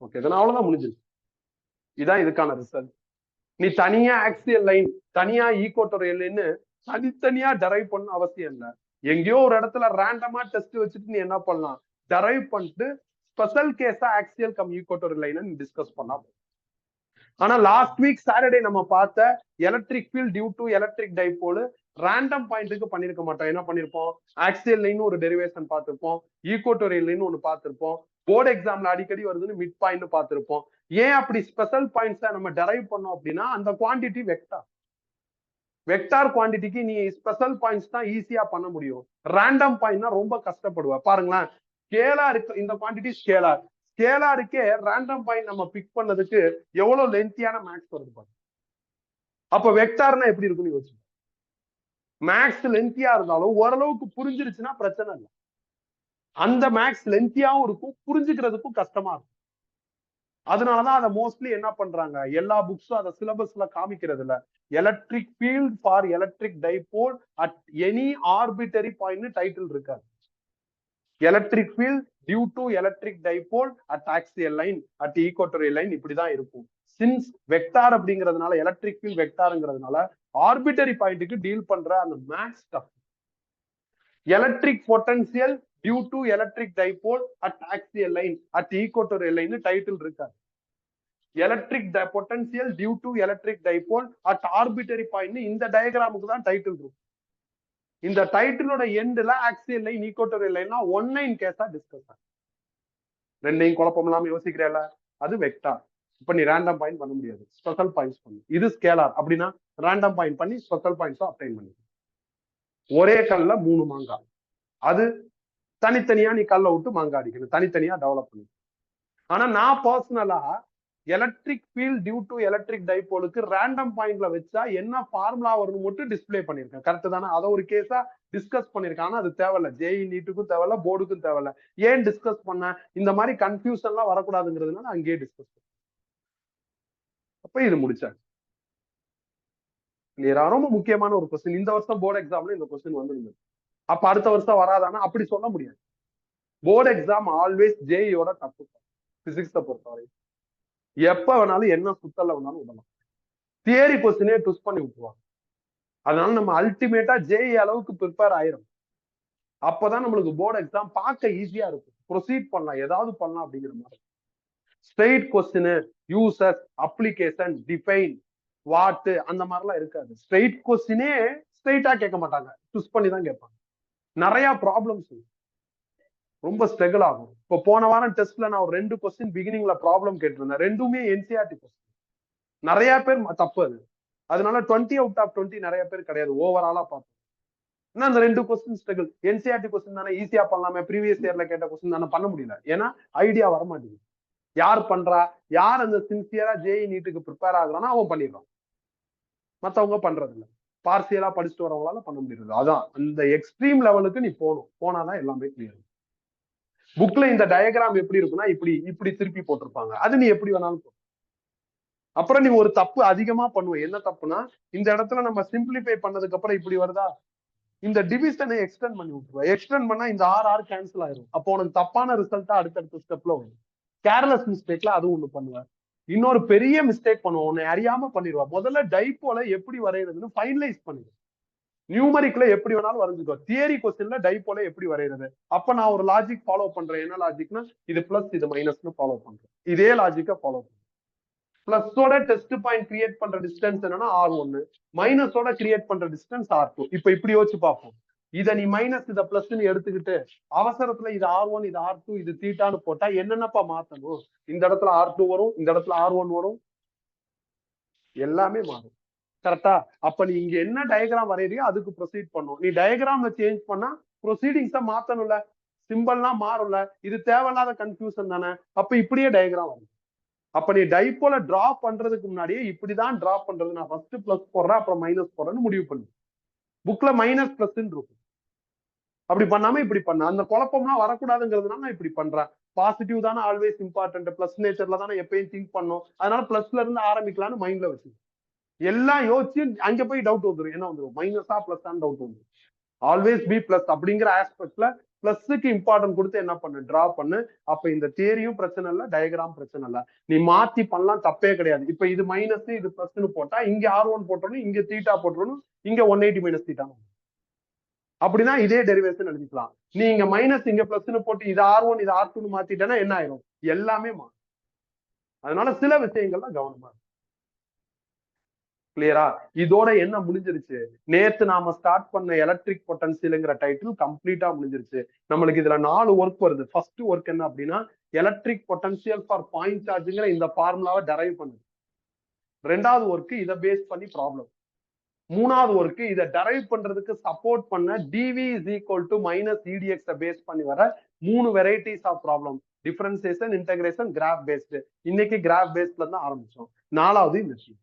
Okay, அவ்வளவுதான் முடிஞ்சிருச்சு. இதான் இதுக்கான ரிசல்ட். நீ தனியா ஆக்சியல் லைன் தனியா ஈக்குவட்டோரியல் லைன்னு தனித்தனியா டெரைவ் பண்ண அவசியம் இல்லை. எங்கேயோ ஒரு இடத்துல ரேண்டமா டெஸ்ட் வச்சுட்டு நீ என்ன பண்ணலாம்? டெரைவ் பண்ணிட்டு ஸ்பெஷல் கேஸா ஆக்சியல் கம் ஈக்குவட்டோரியல் லைனை நீ டிஸ்கஸ் பண்ணலாம். ஆனா லாஸ்ட் வீக் சாட்டர்டே நம்ம பார்த்த electric field due to electric dipole random பாயிண்ட்டுக்கு பண்ணிருக்க மாட்டோம். என்ன பண்ணிருப்போம்? ஆக்சியல் லைன் ஒரு டெரிவேஷன் பார்த்திருப்போம், ஈக்குவட்டோரியல் லைன் ஒன்னு பார்த்திருப்போம், போர்டு எக்ஸாம்ல அடிக்கடி வருதுன்னு மிட் பாயிண்ட் பார்த்திருப்போம். ஏன் அப்படி ஸ்பெஷல் பாயிண்ட்ஸை நம்ம டெரைவ் பண்ணோம் அப்படின்னா அந்த குவான்டிட்டி வெக்டார். வெக்டார் குவான்டிட்டிக்கு நீ ஸ்பெஷல் பாயிண்ட்ஸ் தான் ஈஸியா பண்ண முடியும். ரேண்டம் பாயிண்ட்னா ரொம்ப கஷ்டப்படுவ. பாருங்களேன், ஸ்கேலா இருக்கு இந்த குவான்டிட்டி, ஸ்கேலார் ஸ்கேலாருக்கே ரேண்டம் பாயிண்ட் நம்ம பிக் பண்ணதுக்கு எவ்வளவு லென்த்தியான மேக்ஸ் வருது பாருங்க. அப்ப வெக்டார்னா எப்படி இருக்குன்னு யோசிச்சு. மேக்ஸ் லென்த்தியா இருந்தாலும் ஓரளவுக்கு புரிஞ்சிருச்சுன்னா பிரச்சனை இல்லை. அந்த மேக்ஸ் லென்த்தியாவும் இருக்கும், புரிஞ்சுக்கிறதுக்கும் கஷ்டமா இருக்கும். அதனாலதான் அதை மோஸ்ட்லி என்ன பண்றாங்க, எல்லா புக்ஸும் அதை சிலபஸ்ல காமிக்கிறது இல்ல. Electric field for electric dipole at any arbitrary point title இருக்காது. Electric field due to electric dipole at axial line at equatorial line இப்படிதான் இருக்கும். சின்ஸ் வெக்டார் அப்படிங்கிறதுனால, எலக்ட்ரிக் ஃபீல்ட் வெக்டார்ங்கிறதுனால ஆர்பிட்டரி பாயிண்ட்டுக்கு டீல் பண்ற அந்த max stuff. Electric potential due to electric dipole at axial line at equatorial line title இருக்காது. Electric potential due to electric dipole at arbitrary point இந்த டயக்ராமுக்கு தான் டைட்டில் இருக்கும். இந்த டைட்டிலோட எண்ட்ல ஆக்சியல் லைன் ஈக்குவட்டோரியல் லைன்னா 19 கேஸா டிஸ்கஸ் ஆகும். ரெண்டையும் குழப்பம் இல்லாம யோசிக்கிறேல, அது வெக்டார். இப்ப நீ ரேண்டம் பாயிண்ட் பண்ண முடியாது, ஸ்பெஷல் பாயிண்ட்ஸ் பண்ணு. இது ஸ்கேலார் அப்படின்னா ரேண்டம் பாயிண்ட் பண்ணி ஸ்பெஷல் பாயிண்ட்ஸும் அப்டைன் பண்ணி. ஒரே கல்ல 3 மாங்காய், அது தனித்தனியா நீ கல்ல விட்டு மாங்காய் அடிக்கணும், தனித்தனியா டெவலப் பண்ணி. ஆனா நான் பர்சனலா electric field due to electric டைபோலுக்கு ரேண்டம் பாயிண்ட்ல வச்சா என்ன ஃபார்முலா வரும்னு மட்டும் டிஸ்பிளே பண்ணிருக்கேன். கரெக்ட் தானே? அதை ஒரு கேஸா டிஸ்கஸ் பண்ணிருக்கேன். ஆனா அது தேவையில்ல, ஜேஇ நீட்டுக்கும் தேவையில்ல, போர்டுக்கும் தேவையில்ல. ஏன் டிஸ்கஸ் பண்ண? இந்த மாதிரி கன்ஃபியூஷன் எல்லாம் வரக்கூடாதுங்கிறதுனால அங்கேயே டிஸ்கஸ் பண்ண. அப்ப இது முடிச்சாங்க. கிளியரா? ரொம்ப முக்கியமான ஒரு கொஸ்டின். இந்த வருஷம் போர்டு எக்ஸாம்ல இந்த கொஸ்டின் வந்திருந்தது. அப்ப அடுத்த வருஷம் வராதானா? அப்படி சொல்ல முடியாது. போர்டு எக்ஸாம் ஆல்வேஸ் ஜேஇயோட தப்பு. பிசிக்ஸை பொறுத்தவரை எப்ப வேணாலும் என்ன சுத்தல வேணாலும் விடலாம். தியரி கொஸ்டினே ட்விஸ்ட் பண்ணி விட்டுருவாங்க. அதனால நம்ம அல்டிமேட்டா ஜேஇ அளவுக்கு ப்ரிப்பேர் ஆயிரும். அப்பதான் நம்மளுக்கு போர்டு எக்ஸாம் பார்க்க ஈஸியா இருக்கும், ப்ரொசீட் பண்ணலாம், ஏதாவது பண்ணலாம் அப்படிங்கிற மாதிரி. Straight question, uses, application, define, what, அந்த மாதிரிலாம் இருக்காது. ஸ்ட்ரெயிட் கொஸ்டினே ஸ்ட்ரெயிட்டா கேட்க மாட்டாங்க, ட்விஸ்ட் பண்ணி தான் கேட்பாங்க. நிறைய ப்ராப்ளம்ஸ் ரொம்ப ஸ்ட்ரகிள் ஆகும். இப்போ போன வாரம் டெஸ்ட்ல நான் ஒரு 2 கொஸ்டின் பிகினிங்ல ப்ராப்ளம் கேட்டிருந்தேன், ரெண்டுமே என்சிஆர்டி கொஸ்டின். நிறைய பேர் தப்பு அது. அதனால 20 அவுட் ஆஃப் 20 நிறைய பேர் கிடையாது, ஓவராலா பார்ப்போம். ஏன்னா அந்த 2 கொஸ்டின் ஸ்ட்ரகிள். என்சிஆர்டி கொஸ்டின் தானே ஈஸியா பண்ணலாமே, ப்ரீவியஸ் இயர்ல கேட்ட கொஸ்டின் தானே பண்ண முடியல. ஏன்னா ஐடியா வர மாட்டேங்குது. யார் பண்றா? யார் அந்த சின்சியரா ஜேஇ நீட்டுக்கு ப்ரிப்பேர் ஆகுறானோ அவன் பண்ணிடுறான், மத்தவங்க பண்றது இல்லை. பார்சியலா படிச்சுட்டு வரவங்களால பண்ண முடியாது. அதான் அந்த எக்ஸ்ட்ரீம் லெவலுக்கு நீ போகணும், போனாதான் எல்லாமே கிளியர். புக்ல இந்த டயக்ராம் எப்படி இருக்குன்னா இப்படி இப்படி திருப்பி போட்டிருப்பாங்க, அது நீ எப்படி வேணாலும் போ. அப்புறம் நீ ஒரு தப்பு அதிகமா பண்ணுவ. என்ன தப்புனா, இந்த இடத்துல நம்ம சிம்பிளிஃபை பண்ணதுக்கு அப்புறம் இப்படி வருதா, இந்த டிவிஷனை எக்ஸ்டெண்ட் பண்ணி விட்டுருவா. எக்ஸ்டெண்ட் பண்ணா இந்த ஆர் கேன்சல் ஆயிரும். அப்போ உனக்கு தப்பான ரிசல்ட்டா அடுத்தடுத்த ஸ்டெப்ல வரும். கேர்லெஸ் மிஸ்டேக்ல அது ஒண்ணு பண்ணுவேன். இன்னொரு பெரிய மிஸ்டேக் பண்ணுவோம், உன்னை அறியாம பண்ணிடுவா. முதல்ல டைப்போல எப்படி வரைகிறதுன்னு ஃபைனலைஸ் பண்ணிடு. நியூமரிக்ல எப்படி வேணாலும் வரைஞ்சுக்கோ. தியரி கொஸ்டின்ல டைப்போல எப்படி வரைகிறது. அப்ப நான் ஒரு லாஜிக் ஃபாலோ பண்றேன். என்ன லாஜிக்னா, இது பிளஸ் இது மைனஸ்னு ஃபாலோ பண்றேன். இதே லாஜிக்கை ஃபாலோ பண்றேன். பிளஸோட டெஸ்ட் பாயிண்ட் கிரியேட் பண்ற டிஸ்டன்ஸ் என்னன்னா R1, மைனஸோட கிரியேட் பண்ற டிஸ்டன்ஸ் R2. இப்ப இப்படி யோசிச்சு பார்ப்போம். இதை நீ மைனஸ் இதை பிளஸ் எடுத்துக்கிட்டு அவசரத்துல இது R1 இது R2 இது தீட்டான்னு போட்டா என்னென்னப்பா மாத்தணும்? இந்த இடத்துல R2 வரும், இந்த இடத்துல R1 வரும், எல்லாமே மாறும். கரெக்டா? அப்ப நீ இங்க என்ன டயக்ராம் வரையறியோ அதுக்கு ப்ரொசீட் பண்ணும். நீ டயக்ராம்ல சேஞ்ச் பண்ணா ப்ரொசீடிங்ஸ மாத்தணும்ல, சிம்பிள்லாம் மாறும்ல. இது தேவையில்லாத கன்ஃபியூஷன் தானே. அப்ப இப்படியே டயக்ராம் வரும். அப்ப நீ டைப்போல டிரா பண்றதுக்கு முன்னாடியே இப்படிதான் டிரா பண்றது, நான் ஃபர்ஸ்ட் பிளஸ் போடுறேன் அப்புறம் மைனஸ் போடுறேன்னு முடிவு பண்ணு. புக்ல மைனஸ் பிளஸ் இருக்கும். அப்படி பண்ணாம இப்படி பண்ண, அந்த குழப்பம்லாம் வரக்கூடாதுங்கிறதுனால நான் இப்படி பண்றேன். பாசிட்டிவ் தானே ஆல்வேஸ் இம்பார்ட்டன்ட், பிளஸ் நேச்சர்ல தானே எப்பயும் திங்க் பண்ணும். அதனால பிளஸ்ல இருந்து ஆரம்பிக்கலாம்னு மைண்ட்ல வச்சு எல்லாம் யோசிச்சு அங்க போய் டவுட் வந்துடும். என்ன வந்துடும்? மைனஸா பிளஸ் தான் டவுட் வந்துடும். ஆல்வேஸ் பி பிளஸ் அப்படிங்கிற ஆஸ்பெக்ட்ல பிளஸ்க்கு இம்பார்ட்டன்ட் கொடுத்து என்ன பண்ணு, டிரா பண்ணு. அப்ப இந்த தியரியும் பிரச்சனை இல்லை, டயக்ராம் பிரச்சனை இல்லை, நீ மாத்தி பண்ணலாம், தப்பே கிடையாது. இப்ப இது மைனஸ் இது பிளஸ்ன்னு போட்டா இங்க R1 போட்டணும், இங்க தீட்டா போட்டணும், இங்க 180 மைனஸ் தீட்டா. அப்படின்னா இதே டெரிவேஷன் எழுதிக்கலாம். நீ இங்க மைனஸ் இங்க பிளஸ்ன்னு போட்டு இது R1 இது R2 மாத்திட்டேன்னா என்ன ஆயிரும்? எல்லாமே மாறும். அதனால சில விஷயங்கள்லாம் கவனமா இருக்கும். கிளியரா? இதோட என்ன முடிஞ்சிருச்சு? நேத்து நாம ஸ்டார்ட் பண்ண எலக்ட்ரிக் பொட்டன்சியல்ங்கிற டைட்டில் கம்ப்ளீட்டா முடிஞ்சிருச்சு. நம்மளுக்கு இதுல 4 ஒர்க் வருது. ஃபர்ஸ்ட் ஒர்க் என்ன அப்படின்னா, எலக்ட்ரிக் பொட்டன்சியல் ஃபார் பாயிண்ட் சார்ஜ்ங்கிற இந்த ஃபார்முலாவை டெரைவ் பண்ணுது. ரெண்டாவது ஒர்க் இதை பேஸ் பண்ணி ப்ராப்ளம். மூணாவது ஒர்க் இதை டெரைவ் பண்றதுக்கு சப்போர்ட் பண்ண dv is equal to minus edx base பண்ணி வர 3 varieties of problem. Differentiation, integration, graph based. இன்னைக்கு கிராஃப் பேஸ்ட்ல தான் ஆரம்பிச்சோம். நாலாவது இந்த தியரி.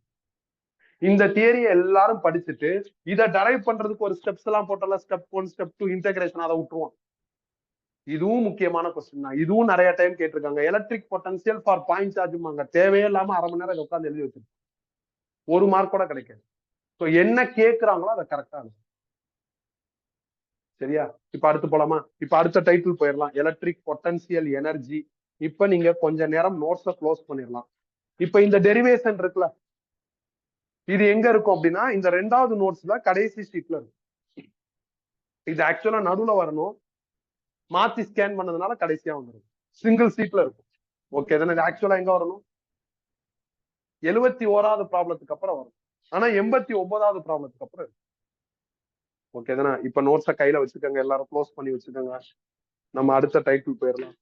இந்த தியரியை எல்லாரும் படிச்சுட்டு இதை டெரைவ் பண்றதுக்கு ஒரு ஸ்டெப்ஸ் எல்லாம் போட்டல, ஸ்டெப் 1 ஸ்டெப் 2 இன்டகிரேஷன், அதை விட்டுருவோம். இதுவும் முக்கியமான கொஸ்டின் தான். இதுவும் நிறைய டைம் கேட்டிருக்காங்க. Electric potential for point charge தேவையே இல்லாம அரை மணி நேரம் உட்காந்து எழுதி வச்சிருக்கோம், 1 மார்க் கூட கிடைக்காது. என்ன கேட்கிறாங்களோ அதை கரெக்டா இருக்கும். சரியா? இப்ப அடுத்து போலாமா? இப்ப அடுத்த டைட்டில் போயிடலாம், எலக்ட்ரிக் பொட்டன்சியல் எனர்ஜி. இப்ப நீங்க கொஞ்ச நேரம் நோட்ஸை க்ளோஸ் பண்ணிடலாம். இப்ப இந்த டெரிவேஷன் இருக்குல்ல, இது எங்க இருக்கும் அப்படின்னா இந்த 2வது நோட்ஸ்ல கடைசி ஷீட்ல இருக்கும். இது ஆக்சுவலா நடுவுல வரணும், மாத்தி ஸ்கேன் பண்ணதுனால கடைசியா வந்துடும், சிங்கிள் சீட்ல இருக்கும். ஓகே தானே? இது ஆக்சுவலா எங்க வரணும்? 71வது ப்ராப்ளத்துக்கு அப்புறம் வரும். ஆனா 89வது ப்ராப்ளத்துக்கு அப்புறம் இருக்கு. ஓகே தானே? இப்ப நோட்ஸை கையில வச்சுக்கோங்க, எல்லாரும் க்ளோஸ் பண்ணி வச்சுக்கோங்க. நம்ம அடுத்த டைட்டில் போயிடலாம்.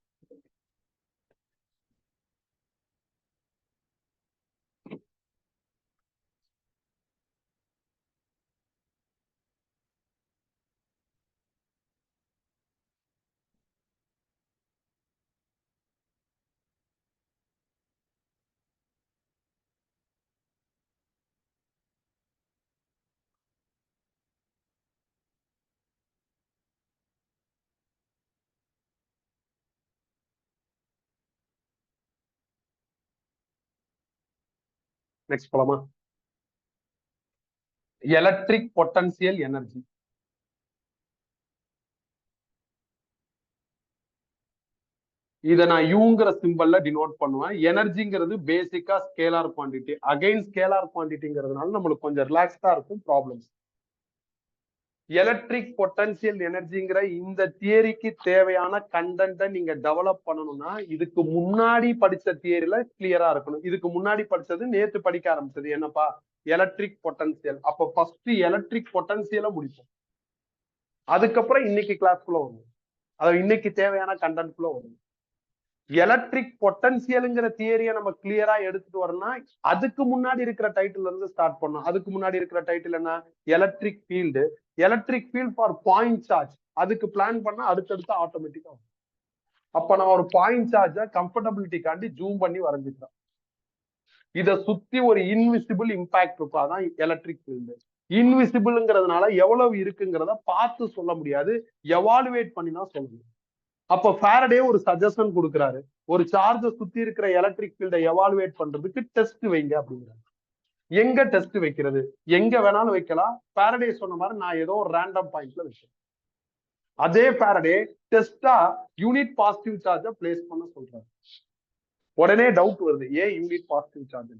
நெக்ஸ்ட் போலாமா? Electric potential energy. இதை நான் யூங்கிற சிம்பல்ல டினோட் பண்ணுவேன். எனர்ஜிங்கிறது பேசிக்கா ஸ்கேலார் குவான்டிட்டி. அகைன் ஸ்கேலார் குவான்டிட்டிங்கிறதுனால நம்மளுக்கு கொஞ்சம் ரிலாக்ஸ்டா இருக்கும் ப்ராப்ளம்ஸ். எலக்ட்ரிக் பொட்டன்சியல் எனர்ஜிங்கிற இந்த தியரிக்கு தேவையான கண்டென்ட்டை நீங்க டெவலப் பண்ணணும்னா இதுக்கு முன்னாடி படிச்ச தியரியில கிளியரா இருக்கணும். இதுக்கு முன்னாடி படிச்சது நேத்து படிக்க ஆரம்பிச்சது என்னப்பா? Electric potential. அப்ப ஃபர்ஸ்ட் எலக்ட்ரிக் பொட்டன்சியலை முடிப்போம். அதுக்கப்புறம் இன்னைக்கு கிளாஸ்க்குள்ள வரும். அதாவது இன்னைக்கு தேவையான கண்டென்ட்குள்ள வரும். எலக்ட்ரிக் பொட்டன்சியல்ங்கிற தியரியை நம்ம கிளியரா எடுத்துட்டு வரணும்னா அதுக்கு முன்னாடி இருக்கிற டைட்டில் இருந்து ஸ்டார்ட் பண்ணணும். அதுக்கு முன்னாடி இருக்கிற டைட்டில் என்ன? Electric field. Electric field for point charge. அதுக்கு பிளான் பண்ணா அடுத்தடுத்து ஆட்டோமேட்டிக்கா. அப்ப நான் ஒரு பாயிண்ட் சார்ஜ கம்ஃபர்டபிலிட்டிக்காண்டி ஜூம் பண்ணி வரைஞ்சிக்கிறேன். இதை சுத்தி ஒரு இன்விசிபிள் இம்பாக்ட் இருக்கும். அதான் எலக்ட்ரிக் ஃபீல்டு. இன்விசிபிள்ங்கிறதுனால எவ்வளவு இருக்குங்கிறத பார்த்து சொல்ல முடியாது, எவாலுவேட் பண்ணி தான் சொல்லணும். அப்ப ஃபாரடே ஒரு சஜஷன் கொடுக்குறாரு, ஒரு சார்ஜ சுத்தி இருக்கிற எலக்ட்ரிக் ஃபீல்டை எவாலுவேட் பண்றதுக்கு டெஸ்ட் வைங்க அப்படிங்கிறாரு. எங்க டெஸ்ட் வைக்கிறது? எங்க வேணாலும் வைக்கலாம். ஃபாரடே சொன்ன மாதிரி நான் ஏதோ ஒரு ரேண்டம் பாயிண்ட்ல வைக்கிறேன். அதே ஃபாரடே டெஸ்டா யூனிட் பாசிட்டிவ் சார்ஜ பிளேஸ் பண்ண சொல்றாரு. உடனே டவுட் வருது, ஏன் யூனிட் பாசிட்டிவ் சார்ஜ்?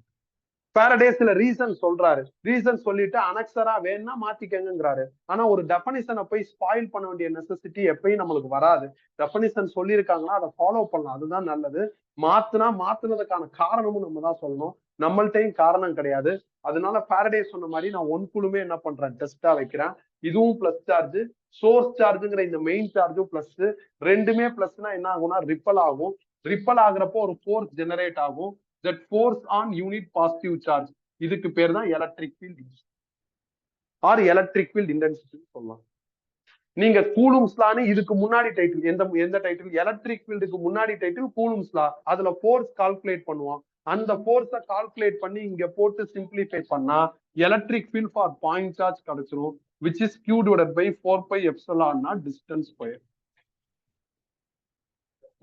ஃபாரடே சில ரீசன் சொல்றாரு. ரீசன் சொல்லிட்டு அனெக்சரா வேணா மாத்திக்கங்கிறாரு. ஆனா ஒரு டெஃபனிஷனை போய் ஸ்பாயில் பண்ண வேண்டிய நெசசிட்டி எப்பயும் நம்மளுக்கு வராது. டெஃபனிஷன் சொல்லியிருக்காங்கன்னா அதை ஃபாலோ பண்ணலாம், அதுதான் நல்லது. மாத்துனதுக்கான காரணமும் நம்ம தான் சொல்லணும். நம்மள்ட்டையும் காரணம் கிடையாது. அதனால ஃபாரடே சொன்ன மாதிரி நான் ஒன் குழுமே என்ன பண்றேன், டெஸ்டா வைக்கிறேன். இதுவும் பிளஸ் சார்ஜ், சோர்ஸ் சார்ஜுங்கிற இந்த மெயின் சார்ஜும் பிளஸ். ரெண்டுமே பிளஸ்னா என்ன ஆகும்னா ரிப்பல் ஆகும். ரிப்பல் ஆகுறப்போ ஒரு ஃபோர்ஸ் ஜெனரேட் ஆகும். that force on unit positive charge. இதுக்கு பேர் தான் electric field R electric field intensity சொல்லலாம். நீங்க கூலும்ஸ் லான்னு இதுக்கு முன்னாடி டைட்டில் எந்த டைட்டில்? எலக்ட்ரிக் ஃபீல்டுக்கு முன்னாடி டைட்டில் கூலும்ஸ் லா. அதுல ஃபோர்ஸ் கால்குலேட் பண்ணுவோம். அந்த ஃபோர்ஸை கால்குலேட் பண்ணி இங்க போட்டு சிம்பிளிஃபை பண்ணா electric field for point charge கிடைச்சிரும், which is q divided by 4 pi epsilon naught distance square.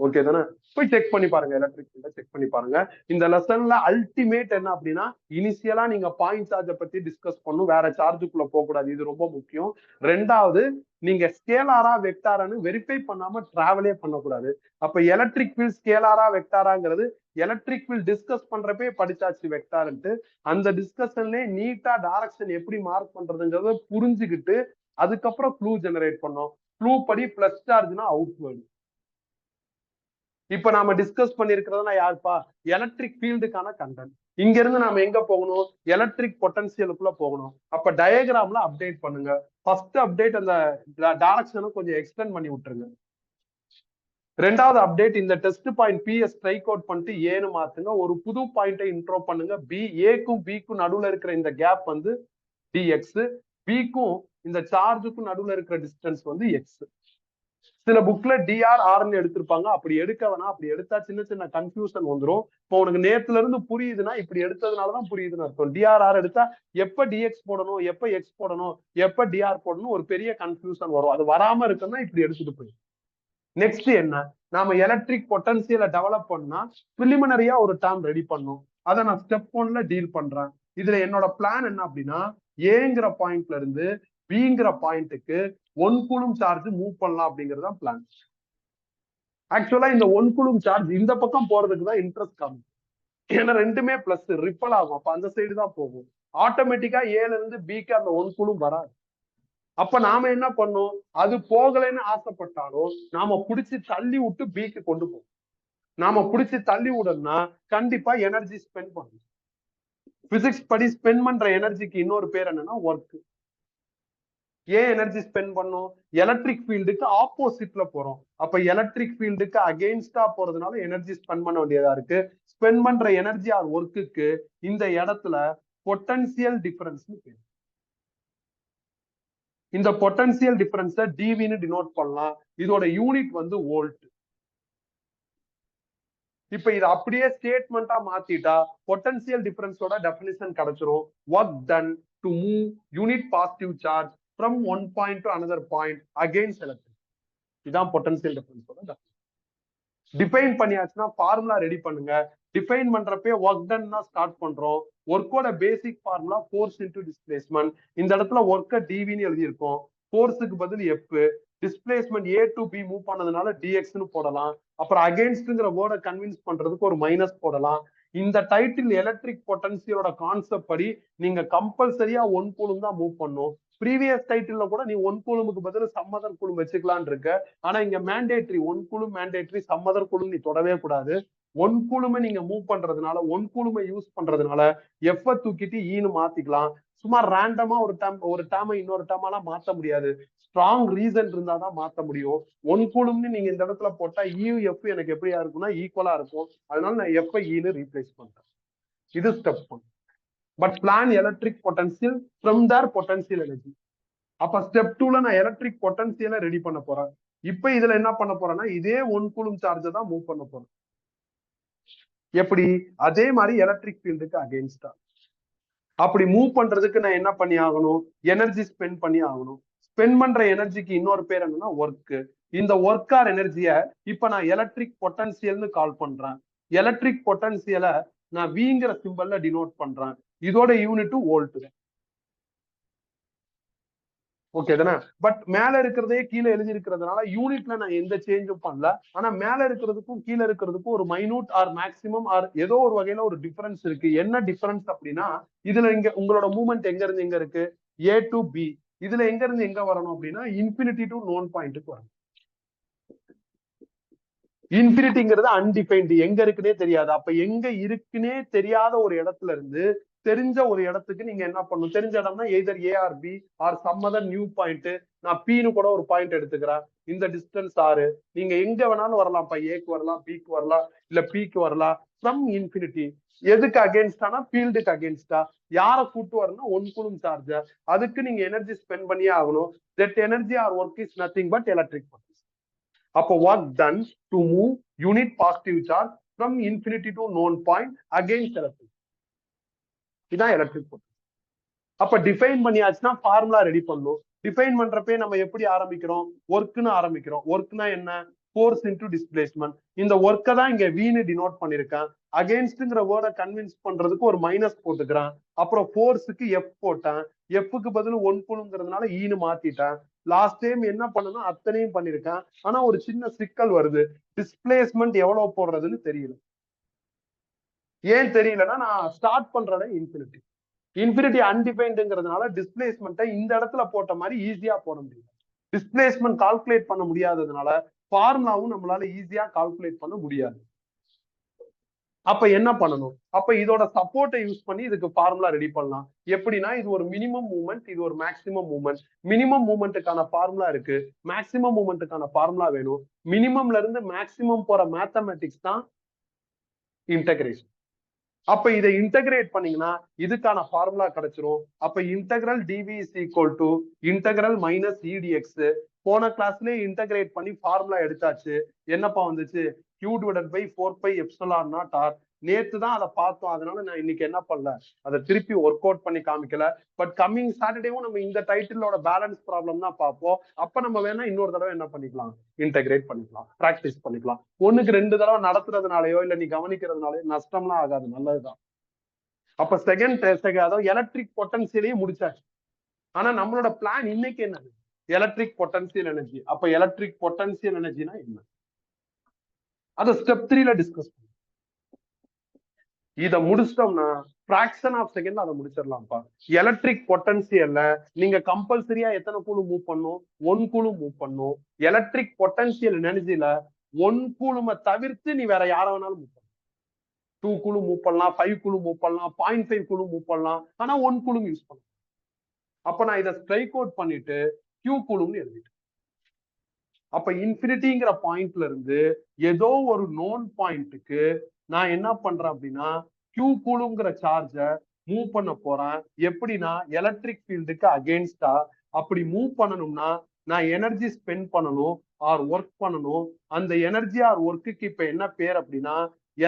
Okay தானே? போய் செக் பண்ணி பாருங்க, எலக்ட்ரிக் ஃபீல்ட செக் பண்ணி பாருங்க. இந்த லெசன்ல அல்டிமேட் என்ன அப்படின்னா, இனிஷியலா நீங்க பாயிண்ட் சார்ஜை பத்தி டிஸ்கஸ் பண்ணும், வேற சார்ஜுக்குள்ள போக கூடாது. இது ரொம்ப முக்கியம். ரெண்டாவது, நீங்க ஸ்கேலாரா வெக்டாரான்னு வெரிஃபை பண்ணாம டிராவலே பண்ணக்கூடாது. அப்ப எலக்ட்ரிக் ஃபீல்ட் ஸ்கேலாரா வெக்டாராங்கிறது எலக்ட்ரிக் ஃபீல்ட் டிஸ்கஸ் பண்றப்பே படிச்சாச்சு வெக்டார்ன்ட்டு. அந்த டிஸ்கஷன்லயே நீட்டா டைரக்ஷன் எப்படி மார்க் பண்றதுங்கிறத புரிஞ்சுக்கிட்டு அதுக்கப்புறம் க்ளூ ஜெனரேட் பண்ணோம். க்ளூ படி பிளஸ் சார்ஜ்னா அவுட்வேர்டு. இப்ப நாம டிஸ்கஸ் பண்ணிருக்கிறதுனா யாருப்பா? எலக்ட்ரிக் ஃபீல்டுக்கான கண்டென்ட். இங்க இருந்து நாம எங்க போகணும்? எலக்ட்ரிக் பொட்டன்சியலுக்குள்ள போகணும். அப்ப டயக்ராம்ல அப்டேட் பண்ணுங்க. ஃபர்ஸ்ட் அப்டேட் அந்த டைரக்ஷனை கொஞ்சம் எக்ஸ்டெண்ட் பண்ணி விட்டுருங்க. ரெண்டாவது அப்டேட், இந்த test point PS strike out பண்ணிட்டு ஏன்னு மாத்துங்க. ஒரு புது பாயிண்டை இன்ட்ரோ பண்ணுங்க. பி, ஏக்கும் பிக்கும் நடுவுல இருக்கிற இந்த கேப் வந்து டிஎக்ஸ், பிக்கும் இந்த சார்ஜுக்கும் நடுவுல இருக்கிற டிஸ்டன்ஸ் வந்து எக்ஸ். சில புக்ல டிஆர் ஆர்ன்னு எடுத்திருப்பாங்க. அப்படி எடுக்க வேணாம். அப்படி எடுத்தா சின்ன சின்ன கன்ஃபியூஷன் வந்துடும். இப்போ உனக்கு நேத்துல இருந்து புரியுதுன்னா இப்படி எடுத்ததுனாலதான் புரியுதுன்னு அர்த்தம். டிஆர் ஆர் எடுத்தா எப்ப டிஎக்ஸ் போடணும், எப்ப எக்ஸ் போடணும், எப்ப டிஆர் போடணும் ஒரு பெரிய கன்ஃபியூஷன் வரும். அது வராம இருக்குன்னா இப்படி எடுத்துட்டு போய். நெக்ஸ்ட் என்ன, நாம எலக்ட்ரிக் பொட்டன்சியலை டெவலப் பண்ணா பிரிலிமினரியா ஒரு டேர்ம் ரெடி பண்ணும். அதை நான் ஸ்டெப் 1ல டீல் பண்றேன். இதுல என்னோட பிளான் என்ன அப்படின்னா, ஏங்கிற பாயிண்ட்ல இருந்து பிங்கிற பாயிண்ட்டுக்கு 1 கூலும் சார்ஜ் மூவ் பண்ணலாம் அப்படிங்கறத பிளான். ஆக்சுவலா இந்த 1 கூலும் சார்ஜ் இந்த பக்கம் போறதுக்கு தான் இன்ட்ரெஸ்ட் காணும். ஏன்னா ரெண்டுமே பிளஸ் ரிப்பல் ஆகும். அப்ப அந்த சைடு தான் போகும். ஆட்டோமேட்டிக்கா ஏல இருந்து பிக்கு அந்த 1 கூலும் வராது. அப்ப நாம என்ன பண்ணோம், அது போகலைன்னு ஆசைப்பட்டாலும் நாம பிடிச்சி தள்ளி விட்டு பிக்கு கொண்டு போவோம். நாம பிடிச்சி தள்ளி விடணும்னா கண்டிப்பா எனர்ஜி ஸ்பெண்ட் பண்ணணும். பிசிக்ஸ் படி ஸ்பெண்ட் பண்ற எனர்ஜிக்கு இன்னொரு பேர் என்னன்னா ஒர்க். ஏன் எனர்ஜி ஸ்பெண்ட் பண்ணும்? எலக்ட்ரிக் ஃபீல்டுக்கு ஆப்போசிட்ல போறோம். அப்ப எலக்ட்ரிக் ஃபீல்டுக்கு அகெயின்ஸ்டா போறதுனால எனர்ஜி ஸ்பெண்ட் பண்ண வேண்டியதா இருக்கு. ஸ்பெண்ட் பண்ற எனர்ஜி ஆர் ஒர்க்குக்கு இந்த இடத்துல பொட்டன்சியல் டிஃபரன்ஸ் பேரு. இந்த பொட்டன்சியல் டிஃபரன்ஸை டிவின்னு டினோட் பண்ணலாம். இதோட யூனிட் வந்து வோல்ட். இப்ப இது அப்படியே ஸ்டேட்மெண்டா மாத்திட்டா பொட்டன்சியல் டிஃபரன்ஸோட டெஃபினிஷன் கிடைச்சிரும். Work done to move unit positive charge from one point to another point against electric. இதான் பொட்டன்சியல் டிஃபரன்ஸோட டெஃபினிஷன். டிஃபைன் பண்ணியாச்சுன்னா ஃபார்முலா ரெடி பண்ணுங்க. டிஃபைன் பண்றப்பே ஒர்க் டன் தான் ஸ்டார்ட் பண்றோம். ஒர்க்கோட basic formula force into displacement. இந்த இடத்துல ஒர்க்கை டிவின்னு எழுதியிருக்கோம். ஃபோர்ஸுக்கு பதில் F. Displacement A to B move பண்ணதுனால டிஎக்ஸ்னு போடலாம். அப்புறம் அகேன்ஸ்ட்ங்கிற வேர்டை கன்வின்ஸ் பண்றதுக்கு ஒரு மைனஸ் போடலாம். இந்த டைட்டில் எலக்ட்ரிக் பொட்டன்சியலோட கான்செப்ட் படி நீங்க கம்பல்சரியா 1 கூலும் தான் மூவ் பண்ணும். ப்ரீவியஸ் டைட்டில்ல கூட நீ 1 கூலுமுக்கு பதில் சம்மதர் கூலும் வச்சுக்கலான் இருக்க. ஆனா இங்க mandatory 1 coulomb mandatory, some other coulomb நீ தொடவே கூடாது. 1 கூலுமே நீங்க மூவ் பண்றதுனால 1 கூலுமே யூஸ் பண்றதுனால எஃப் தூக்கிட்டு ஈன்னு மாத்திக்கலாம். சும்மா ரேண்டமா ஒரு டேமை இன்னொரு டேமாலாம் மாத்த முடியாது. ஸ்ட்ராங் ரீசன் இருந்தாதான் மாத்த முடியும். 1 கூலும்னு நீங்க இந்த இடத்துல போட்டா இ எஃப் எனக்கு எப்படியா இருக்கும்னா ஈக்குவலா இருக்கும். அதனால நான் எஃப் ஈன்னு ரீப்ளேஸ் பண்றேன். இது step 1. But plan electric potential from their potential energy. அப்ப ஸ்டெப் 2ல நான் எலக்ட்ரிக் பொட்டன்சியலை ரெடி பண்ண போறேன். இப்ப இதுல என்ன பண்ண போறேன்னா இதே 1 கூலும் சார்ஜை தான் மூவ் பண்ண போறேன். எப்படி? அதே மாதிரி எலக்ட்ரிக் ஃபீல்டுக்கு அகெயின்ஸ்டா. அப்படி மூவ் பண்றதுக்கு நான் என்ன பண்ணி ஆகணும்? எனர்ஜி ஸ்பெண்ட் பண்ணி ஆகணும். ஸ்பெண்ட் பண்ற எனர்ஜிக்கு இன்னொரு பேர் என்னன்னா ஒர்க். இந்த ஒர்க் ஆர் எனர்ஜியை இப்ப நான் எலக்ட்ரிக் பொட்டன்சியல்னு கால் பண்றேன். எலக்ட்ரிக் பொட்டன்சியலை நான் விங்கிற சிம்பல்ல டினோட் பண்றேன். இதோட யூனிட் வோல்ட். ஓகே தானே? பட் மேல இருக்கிறதே கீழே எழுதி இருக்கிறதுனால யூனிட்ல நான் எந்த சேஞ்சும் பண்ணல. ஆனா மேல இருக்கிறதுக்கும் கீழே இருக்கிறதுக்கும் ஒரு மைனூட் ஆர் மேக்சிமம் ஆர் ஏதோ ஒரு வகையில ஒரு டிஃபரன்ஸ் இருக்கு. என்ன டிஃபரன்ஸ் அப்படின்னா இதுல இங்க உங்களோட மூவ்மெண்ட் எங்க இருந்து எங்க இருக்கு? A to B. இதுல எங்க இருந்து எங்க வரணும் அப்படின்னா இன்ஃபினிட்டி டு நோன் பாயிண்ட்டுக்கு வரணும். இன்ஃபினிட்டிங்கிறது அன்டிஃபைன்டு, எங்க இருக்குன்னே தெரியாது. அப்ப எங்க இருக்குன்னே தெரியாத ஒரு இடத்துல இருந்து தெரிஞ்ச ஒரு இடத்துக்கு நீங்க என்ன பண்ணணும்? தெரிஞ்ச இடம்னா either A or B or some other new point. நான் பீனு கூட ஒரு பாயிண்ட் எடுத்துக்கிறேன். இந்த டிஸ்டன்ஸ் ஆறு. நீங்க எங்க வேணாலும் வரலாம். ஏக்கு வரலாம், பிக்கு வரலாம், இல்ல பிக்கு வரலாம். From infinity. எதுக்கு அகேன்ஸ்டானா ஃபீல்டுக்கு அகேன்ஸ்டா. யாரை கூட்டு வரணும்? 1 கூலும் சார்ஜ். அதுக்கு நீங்க எனர்ஜி ஸ்பெண்ட் பண்ணியே ஆகணும். That energy or work is nothing but electric potential. அப்போ work done to move unit positive charge from infinity to known point against electric. இதான் எலக்ட்ரிக் பொட்டன்சியல். அப்ப டிஃபைன் பண்ணியாச்சுன்னா ஃபார்முலா ரெடி பண்ணும். Define பண்றப்பே நம்ம எப்படி ஆரம்பிக்கிறோம்? ஒர்க்னு ஆரம்பிக்கிறோம். ஒர்க்னா என்ன? Force into displacement. இந்த ஒர்க்கை தான் இங்க வீனு டினோட் பண்ணிருக்கேன். அகேன்ஸ்ட்ங்கிற வேர்டை கன்வின்ஸ் பண்றதுக்கு ஒரு மைனஸ் போட்டுக்கிறேன். அப்புறம் ஃபோர்ஸுக்கு எஃப் போட்டேன். எஃப்க்கு பதில் 1 கூலுங்கிறதுனால ஈனு மாத்திட்டேன். லாஸ்ட் டைம் என்ன பண்ணணும் அத்தனையும் பண்ணிருக்கேன். ஆனா ஒரு சின்ன சிக்கல் வருது. டிஸ்பிளேஸ்மெண்ட் எவ்வளவு போடுறதுன்னு தெரியல. ஏன் தெரியலன்னா நான் ஸ்டார்ட் பண்றத இன்ஃபினிட்டி. இன்ஃபினிட்டி அன்டிஃபைன்டுங்கிறதுனால டிஸ்பிளேஸ்மெண்ட்டை இந்த இடத்துல போட்ட மாதிரி ஈஸியா போட முடியும். டிஸ்பிளேஸ்மெண்ட் கால்குலேட் பண்ண முடியாததுனால ஃபார்முலாவும் நம்மளால ஈஸியா கால்குலேட் பண்ண முடியாது. அப்ப என்ன பண்ணணும்? அப்ப இதோட சப்போர்ட்டை யூஸ் பண்ணி இதுக்கு ஃபார்முலா ரெடி பண்ணலாம். எப்படின்னா இது ஒரு மினிமம் மூவ்மெண்ட், இது ஒரு மேக்சிமம் மூவ்மெண்ட். மினிமம் மூவ்மெண்ட்டுக்கான ஃபார்முலா இருக்கு, மேக்சிமம் மூவ்மெண்ட்டுக்கான ஃபார்முலா வேணும். மினிமம்ல இருந்து மேக்சிமம் போற மேத்தமெட்டிக்ஸ் தான் இன்டகிரேஷன். அப்ப இதை இன்டகிரேட் பண்ணீங்கன்னா இதுக்கான ஃபார்முலா கிடைச்சிரும். அப்ப integral dV is equal to integral minus E dx. போன கிளாஸ்லயே இன்டகிரேட் பண்ணி ஃபார்முலா எடுத்தாச்சு. என்னப்பா வந்துச்சு? Q divided by 4 epsilon naught R. நேத்து தான் அதை பார்த்தோம். அதனால நான் இன்னைக்கு என்ன பண்ணல, அதை திருப்பி ஒர்க் அவுட் பண்ணி காமிக்கல. பட் கம்மிங் சாட்டர்டேவும் நம்ம இந்த டைட்டிலோட பேலன்ஸ் ப்ராப்ளம் தான் பார்ப்போம். அப்ப நம்ம வேணா இன்னொரு தடவை என்ன பண்ணிக்கலாம்? இன்டகிரேட் பண்ணிக்கலாம், பிராக்டிஸ் பண்ணிக்கலாம். 1க்கு 2 தடவை நடத்துறதுனாலயோ இல்ல நீ கவனிக்கிறதுனாலயோ நஷ்டம்லாம் ஆகாது, நல்லதுதான். அப்ப செகண்ட் அதாவது எலக்ட்ரிக் பொட்டன்சியலையும் முடிச்சாச்சு. ஆனா நம்மளோட பிளான் இன்னைக்கு என்னது? Electric potential energy. அப்ப எலக்ட்ரிக் பொட்டன்சியல் எனர்ஜினா என்ன? அதை ஸ்டெப் 3ல டிஸ்கஸ் பண்ணுவோம். இதை முடிச்சிட்டோம்னா பிராக்ஷன் ஆஃப் செகண்ட்ல அதை முடிச்சிடலாம்ப்பா. எலக்ட்ரிக் பொட்டன்சியல்ல நீங்க கம்பல்சரியா எத்தனை கூலும் மூவ் பண்ணும்? 1 கூலும் மூவ் பண்ணும். எலக்ட்ரிக் பொட்டன்சியல் எனர்ஜில 1 கூலுமை தவிர்த்து நீ வேற யார வேணாலும் மூவ் பண்ணலாம். 2 கூலும் மூவ் பண்ணலாம், 5 கூலும் மூவ் பண்ணலாம், 0.5 கூலும் மூவ் பண்ணலாம். ஆனா 1 கூலும் யூஸ் பண்ணலாம். அப்ப நான் இதை ஸ்ட்ரைக் அவுட் பண்ணிட்டு Q கூலும்னு எழுதிட்டேன். அப்ப இன்ஃபினிட்டிங்கிற பாயிண்ட்ல இருந்து ஏதோ ஒரு நோன் பாயிண்ட்டுக்கு நான் என்ன பண்றேன் அப்படின்னா Q கூலுங்கிற சார்ஜ மூவ் பண்ண போறேன். எப்படின்னா எலக்ட்ரிக் ஃபீல்டுக்கு அகெயின்ஸ்டா. அப்படி மூவ் பண்ணணும்னா நான் எனர்ஜி ஸ்பெண்ட் பண்ணணும் ஆர் ஒர்க் பண்ணணும். அந்த எனர்ஜி ஆர் ஒர்க்குக்கு இப்ப என்ன பேர் அப்படின்னா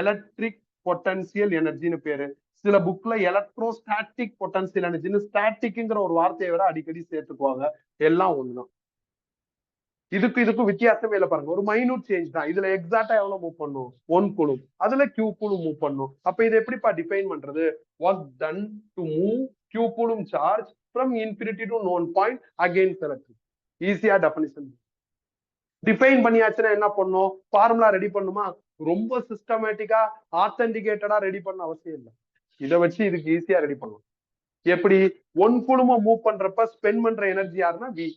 எலக்ட்ரிக் பொட்டன்சியல் எனர்ஜின்னு பேரு. சில புக்ல எலக்ட்ரோஸ்டாட்டிக் பொட்டன்சியல் எனர்ஜின்னு ஸ்டாட்டிக்ங்கிற ஒரு வார்த்தையை விட அடிக்கடி சேர்த்துக்குவாங்க. எல்லாம் ஒண்ணுதான். இதுக்கும் வித்தியாசமே இல்லை பாருங்க. ஒரு மைனூட் சேஞ்ச் தான். இதுல எக்ஸாக்டா எவ்வளவு மூவ் பண்ணும்? 1 கூலும். அதுல Q கூலும் மூவ் பண்ணும். அப்ப இது எப்படிப்பா டிஃபைன் பண்றது? Work done to move Q coulomb charge from infinity to known point against electric. ஈஸியா டெஃபினிஷன் டிஃபைன் பண்ணியாச்சுன்னா என்ன பண்ணும்? ஃபார்முலா ரெடி பண்ணுமா? ரொம்ப சிஸ்டமேட்டிக்கா ஆத்தென்டிகேட்டடா ரெடி பண்ண அவசியம் இல்லை. இதை வச்சு இதுக்கு ஈஸியா ரெடி பண்ணலாம். எப்படி? 1 கூலுமா மூவ் பண்றப்ப ஸ்பெண்ட் பண்ற எனர்ஜி யாருன்னா V.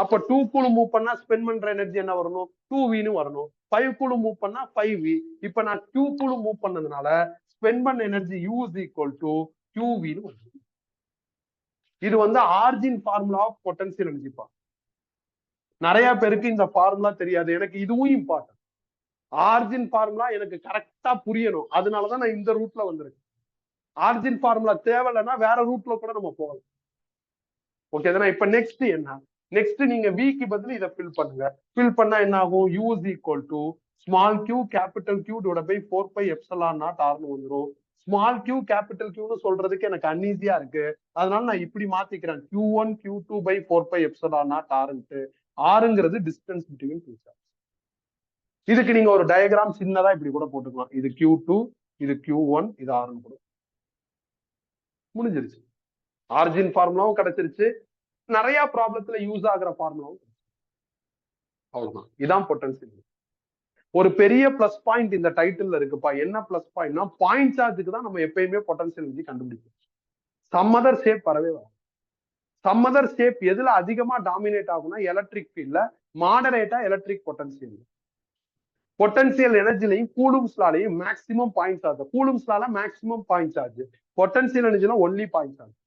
அப்ப 2 கூலும் மூவ் பண்ணா ஸ்பெண்ட் பண்ற எனர்ஜி என்ன வரணும்? 2Vன்னு வரணும். 5 கூலும் மூவ் பண்ணா 5V. இப்ப நான் Q கூலும் மூவ் பண்ணதுனால ஸ்பெண்ட் பண்ண energy U is equal to QVன்னு வருது. இது வந்து ஆர்ஜின் ஃபார்முலா ஆஃப் பொட்டன்சியல் எனர்ஜிப்பா. நிறைய பேருக்கு இந்த ஃபார்முலா தெரியாது. எனக்கு இதுவும் இம்பார்ட்டன்ட். ஆர்ஜின் ஃபார்முலா எனக்கு கரெக்டா புரியணும். அதனாலதான் நான் இந்த ரூட்ல வந்திருக்கேன். ஆர்ஜின் ஃபார்முலா தேவையில்லைன்னா வேற ரூட்ல கூட நம்ம போகலாம். ஓகே தானே? இப்ப நெக்ஸ்ட் என்ன? நெக்ஸ்ட் நீங்க விக்கு பதில் இதை ஃபில் பண்ணுங்க. ஃபில் பண்ணா என்ன ஆகும்? U is equal to small q capital Q divided by 4 pi epsilon naught Rன்னு வந்துரும். ஸ்மால் Q கேபிட்டல் Qன்னு சொல்றதுக்கு எனக்கு அன்ஈஸியா இருக்கு. அதனால நான் இப்படி மாத்திக்கிறேன். Q1 Q2 by 4 pi epsilon naught Rன்ட்டு. Rங்கிறது டிஸ்டன்ஸ் பிட்வீன் டூ சார்ஜ். இதுக்கு நீங்க ஒரு டயக்ராம் சின்னதா இப்படி கூட போட்டுக்கலாம். இது Q2, இது Q1, இது Rன்னு கூட முடிஞ்சிருச்சு. ஆர்ஜின் ஃபார்முலாவும் கிடைச்சிருச்சு. நிறைய ப்ராப்ளத்துல யூஸ் ஆகிற ஃபார்முலாவும். அவ்வளவுதான். இதான் பொட்டன்சியல். ஒரு பெரிய பிளஸ் பாயிண்ட் இந்த டைட்டில் இருக்குப்பா. என்ன பிளஸ் பாயிண்ட்னா, பாயிண்ட் சார்ஜுக்கு தான் நம்ம எப்பயுமே பொட்டன்சியல் எனர்ஜி கண்டுபிடிப்போம். சம்மதர் ஷேப் வரவே வரும். சம்மதர் ஷேப் எதுல அதிகமா டாமினேட் ஆகும்னா எலக்ட்ரிக் ஃபீல்ட்ல, மாடரேட்டா எலக்ட்ரிக் பொட்டன்சியல். பொட்டன்சியல் எனர்ஜிலையும் கூலும்ஸ்லாலையும் மேக்சிமம் பாயிண்ட் சார்ஜ். கூலும்ஸ்லால மேக்சிமம் பாயிண்ட் சார்ஜ், பொட்டன்சியல் எனர்ஜில ஒன்லி பாயிண்ட் சார்ஜ்.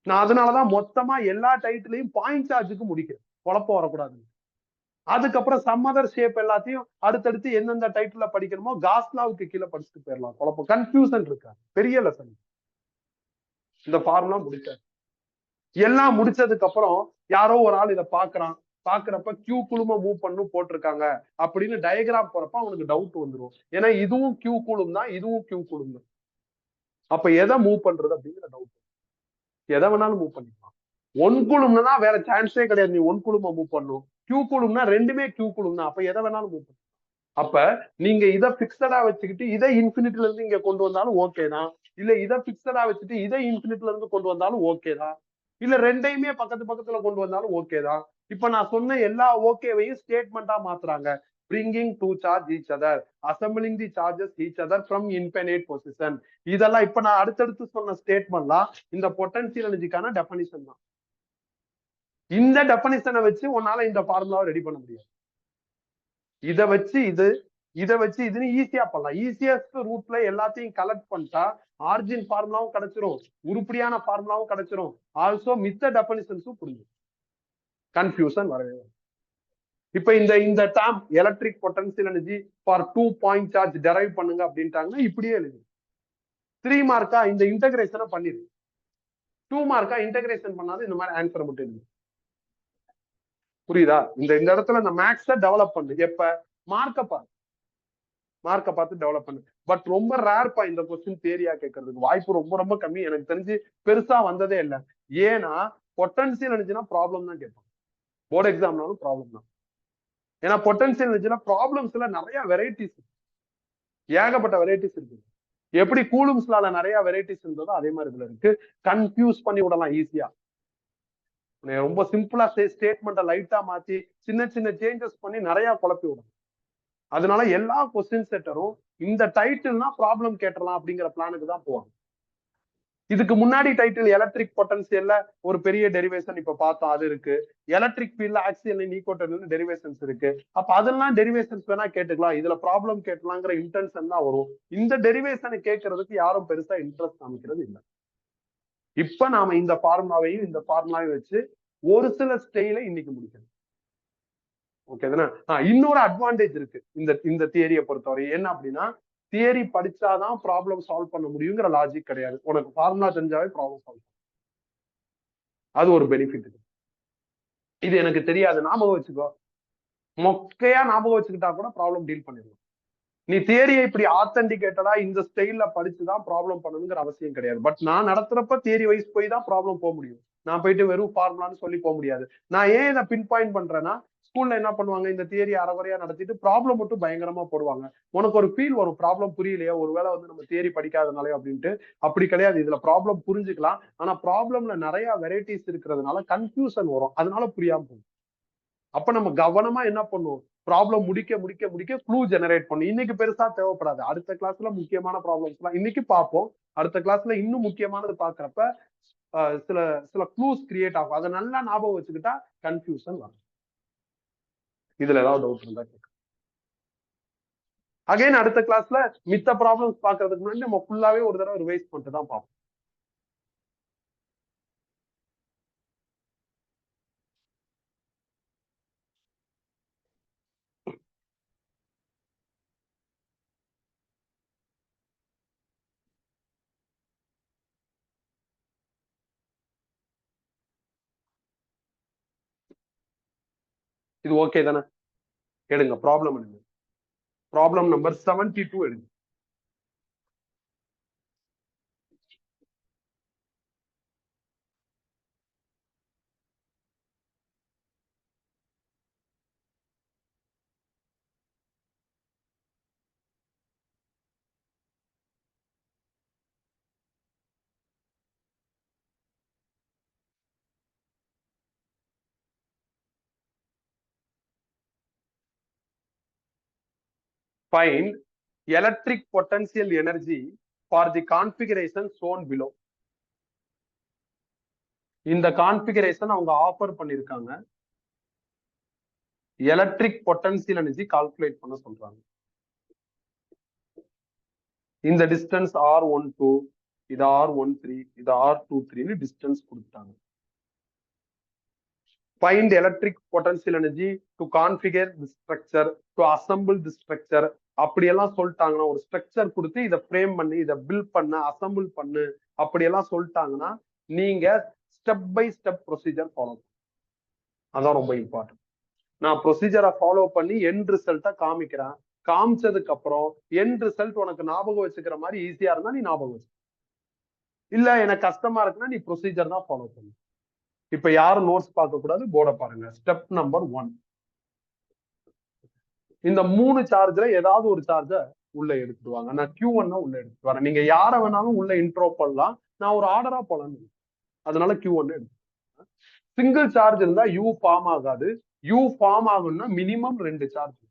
நான் அதனாலதான் மொத்தமா எல்லா டைட்டிலையும் பாயிண்ட் சார்ஜுக்கு முடிக்கிறேன், குழப்பம் வரக்கூடாது. அதுக்கப்புறம் சம்மதர் ஷேப் எல்லாத்தையும் அடுத்தடுத்து எந்தெந்த டைட்டில படிக்கணுமோ காஸ்லாவுக்கு கீழே படிச்சுட்டு போயிடலாம். குழப்பம் கன்ஃபியூசன் இருக்கா? பெரிய லெசன். இந்த ஃபார்முலா முடிச்சாரு. எல்லாம் முடிச்சதுக்கு அப்புறம் யாரோ ஒரு ஆள் இதை பாக்குறான். பாக்குறப்ப Q குழும மூவ் பண்ணும் போட்டிருக்காங்க அப்படின்னு டயக்ராம் போறப்ப அவனுக்கு டவுட் வந்துடும். ஏன்னா இதுவும் Q குழும் தான், இதுவும் Q குழும் தான். அப்ப எதை மூவ் பண்றது அப்படிங்கிற டவுட். எதை வேணாலும் மூவ் பண்ணிக்கலாம். 1 குழும்னா வேற சான்ஸே கிடையாது. நீ 1 குழும மூவ் பண்ணும். Q குழும்னா ரெண்டுமே Q குழும் தான். அப்ப எதை வேணாலும் மூவ் பண்ணும். அப்ப நீங்க இதை பிக்சடா வச்சுக்கிட்டு இதை இன்ஃபினிட்ல இருந்து இங்க கொண்டு வந்தாலும் ஓகே தான். இல்ல இதை பிக்சடா வச்சுட்டு இதை இன்ஃபினிட்ல இருந்து கொண்டு வந்தாலும் ஓகே தான். இல்ல ரெண்டையுமே பக்கத்துல கொண்டு வந்தாலும் ஓகே தான். இப்ப நான் சொன்ன எல்லா ஓகேவையும் ஸ்டேட்மெண்டா மாத்துறாங்க. bringing two charge each other, assembling the charges each other from infinite position. இதெல்லாம் இப்ப நான் அடுத்தடுத்து சொன்ன ஸ்டேட்மெண்ட்லாம் இந்த பொட்டன்சியல் எனர்ஜிக்கான டெஃபினிஷன் தான். இந்த டெஃபினிஷனை வச்சு உன்னால இந்த ஃபார்முலாவை ரெடி பண்ண முடியாது. இதை வச்சு இதுன்னு ஈஸியா பண்ணலாம். ஈஸியஸ்ட் ரூட்ல எல்லாத்தையும் கலெக்ட் பண்ணிட்டா ஆர்ஜின் ஃபார்முலாவும் கிடைச்சிரும், உருப்படியான ஃபார்முலாவும் கிடைச்சிரும். ஆல்சோ மித்த டெஃபினிஷன்ஸும் புரியும். கன்ஃபியூஷன் வரவே வரும். இப்ப இந்த term electric potential energy for 2 point charge derive பண்ணுங்க அப்படின்ட்டாங்கன்னா இப்படியே எழுது. 3 மார்க்கா இந்த இன்டகிரேஷனை பண்ணிடு. 2 மார்க்கா இன்டகிரேஷன் பண்ணாது இந்த மாதிரி ஆன்சரை மட்டும் எழுது. புரியுதா? இந்த இடத்துல இந்த மேக்ஸை டெவலப் பண்ணு. எப்ப? மார்க்க பார்த்து டெவலப் பண்ணு. பட் ரொம்ப ரேர்ப்பா இந்த கொஸ்டின் தியரியா கேட்கறதுக்கு வாய்ப்பு ரொம்ப கம்மி. எனக்கு தெரிஞ்சு பெருசா வந்ததே இல்லை. ஏன்னா பொட்டன்சியல் எனர்ஜினா ப்ராப்ளம் தான் கேட்பாங்க. போர்டு எக்ஸாம்னாலும் ப்ராப்ளம் தான். ஏன்னா பொட்டன்சியல் எனர்ஜினா ப்ராப்ளம்ஸ்ல நிறைய வெரைட்டிஸ், ஏகப்பட்ட வெரைட்டிஸ் இருக்கு. எப்படி கூலும்ஸ்லால நிறைய வெரைட்டிஸ் இருந்ததோ அதே மாதிரி இதுல இருக்கு. கன்ஃபியூஸ் பண்ணி விடலாம் ஈஸியா. ரொம்ப சிம்பிளா ஸ்டேட்மெண்ட்டை லைட்டா மாத்தி சின்ன சேஞ்சஸ் பண்ணி நிறைய குழப்பி விடணும். அதனால எல்லா கொஸ்டின் செட்டரும் இந்த டைட்டில்னா ப்ராப்ளம் கேட்டலாம் அப்படிங்கிற பிளானுக்கு தான் போவாங்க. இதுக்கு முன்னாடி டைட்டில் எலக்ட்ரிக் பொட்டன்சியல்ல ஒரு பெரிய டெரிவேஷன் இப்ப பார்த்தோம், அது இருக்கு. எலக்ட்ரிக் ஃபீல்ட்ல ஆக்சியல் ஈக்குவல் டெரிவேஷன்ஸ் இருக்கு. அப்ப அதெல்லாம் டெரிவேஷன்ஸ் வேணா கேட்டுக்கலாம். இதுல ப்ராப்ளம் கேட்கலாங்கிற இன்டென்ஷன் தான் வரும். இந்த டெரிவேஷனை கேட்கறதுக்கு யாரும் பெருசா இன்ட்ரெஸ்ட் காமிக்கிறது இல்லை. இப்ப நாம இந்த ஃபார்முலாவையும் இந்த ஃபார்முலாவையும் வச்சு ஒரு சில ஸ்டைல இன்னைக்கு முடிக்கணும். ஓகே தானே? இன்னொரு அட்வான்டேஜ் இருக்கு இந்த தியரியை பொறுத்தவரை. என்ன அப்படின்னா, தியரி படிச்சாதான் ப்ராப்ளம் சால்வ் பண்ண முடியுங்கிற லாஜிக் கிடையாது. உனக்கு ஃபார்முலா தெரிஞ்சாவே ப்ராப்ளம் சால்வ். அது ஒரு பெனிஃபிட். இது எனக்கு தெரியாது ஞாபகம் வச்சுக்கோ, மொக்கையா ஞாபகம் வச்சுக்கிட்டா கூட ப்ராப்ளம் டீல் பண்ணிடலாம். நீ தியரியை இப்படி ஆத்தென்டிகேட்டடா இந்த ஸ்டைல்ல படிச்சுதான் ப்ராப்ளம் பண்ணணுங்கிற அவசியம் கிடையாது. பட் நான் நடத்துறப்ப தியரி வைஸ் போய் தான் ப்ராப்ளம் போக முடியும். நான் போயிட்டு வெறும் ஃபார்முலான்னு சொல்லி போக முடியாது. நான் ஏன் இதை பின் பாயிண்ட் பண்றேன்னா, ஸ்கூல்ல என்ன பண்ணுவாங்க, இந்த தியரி அரைகுறையா நடத்திட்டு ப்ராப்ளம் மட்டும் பயங்கரமா போடுவாங்க. உனக்கு ஒரு ஃபீல் வரும், ப்ராப்ளம் புரியலையா, ஒருவேளை வந்து நம்ம தியரி படிக்காதனாலே அப்படின்ட்டு. அப்படி கிடையாது. இதுல ப்ராப்ளம் புரிஞ்சுக்கலாம். ஆனா ப்ராப்ளம்ல நிறைய வெரைட்டிஸ் இருக்கிறதுனால கன்ஃபியூஷன் வரும். அதனால புரியாம போகும். அப்ப நம்ம கவனமா என்ன பண்ணுவோம், ப்ராப்ளம் முடிக்க முடிக்க முடிக்க க்ளூ ஜெனரேட் பண்ணும். இன்னைக்கு பெருசா தேவைப்படாது. அடுத்த கிளாஸ்ல முக்கியமான ப்ராப்ளம்ஸ் எல்லாம் இன்னைக்கு பார்ப்போம். அடுத்த கிளாஸ்ல இன்னும் முக்கியமானது பாக்குறப்ப சில சில க்ளூஸ் கிரியேட் ஆகும். அதை நல்லா ஞாபகம் வச்சுக்கிட்டா கன்ஃபியூஷன் வரும். இதுல ஏதாவது டவுட் இருந்தா கேட்க. அகைன் அடுத்த கிளாஸ்ல மித்த ப்ராப்ளம்ஸ் பாக்குறதுக்கு முன்னாடி நம்ம ஃபுல்லாவே ஒரு தடவை ரிவைஸ் பண்ணிட்டு தான் பார்ப்போம். இது ஓகே தானே? எடுங்க ப்ராப்ளம் எடுங்க. ப்ராப்ளம் நம்பர் 72 எடுங்க. Find electric potential energy for the configuration shown below. இந்த கான்ஃபிகரேஷன் அவங்க ஆஃபர் பண்ணிருக்காங்க. எலக்ட்ரிக் பொட்டன்சியல் எனர்ஜி கால்குலேட் பண்ண சொல்றாங்க. இந்த டிஸ்டன்ஸ் R12, இது R13, இது R23 டிஸ்டன்ஸ் கொடுத்தாங்க. Find electric potential energy to configure the structure, to assemble the structure. அப்படியெல்லாம் சொல்லிட்டாங்கன்னா, ஒரு ஸ்ட்ரக்சர் கொடுத்து இதை ஃப்ரேம் பண்ணி இதை பில்ட் பண்ண அசம்பிள் பண்ணு அப்படியெல்லாம் சொல்லிட்டாங்கன்னா நீங்க step by step procedure follow பண்ணணும். அதான் ரொம்ப இம்பார்ட்டன்ட். நான் ப்ரொசீஜரை ஃபாலோ பண்ணி எண்ட் ரிசல்ட்டை காமிக்கிறேன். காமிச்சதுக்கு அப்புறம் எண்ட் ரிசல்ட் உனக்கு ஞாபகம் வச்சுக்கிற மாதிரி ஈஸியா இருந்தா நீ ஞாபகம் வச்சு, இல்ல எனக்கு கஷ்டமா இருக்குன்னா நீ ப்ரொசீஜர் தான் ஃபாலோ பண்ணு. இப்ப யாரும் நோட்ஸ் பார்க்க கூடாது, போர்டை பாருங்க. Step number 1. இந்த 3 சார்ஜ்ல ஏதாவது ஒரு சார்ஜ உள்ள எடுத்துடுவாங்க. நான் Q1 உள்ள எடுத்துட்டு வரேன். நீங்க யார வேணாலும் உள்ள இன்ட்ரோ பண்ணலாம். நான் ஒரு ஆர்டரா போலாம். அதனால Q1 எடுத்து. சிங்கிள் சார்ஜ் இருந்தா U ஃபார்ம் ஆகாது. U ஃபார்ம் ஆகும்னா மினிமம் 2 சார்ஜ்.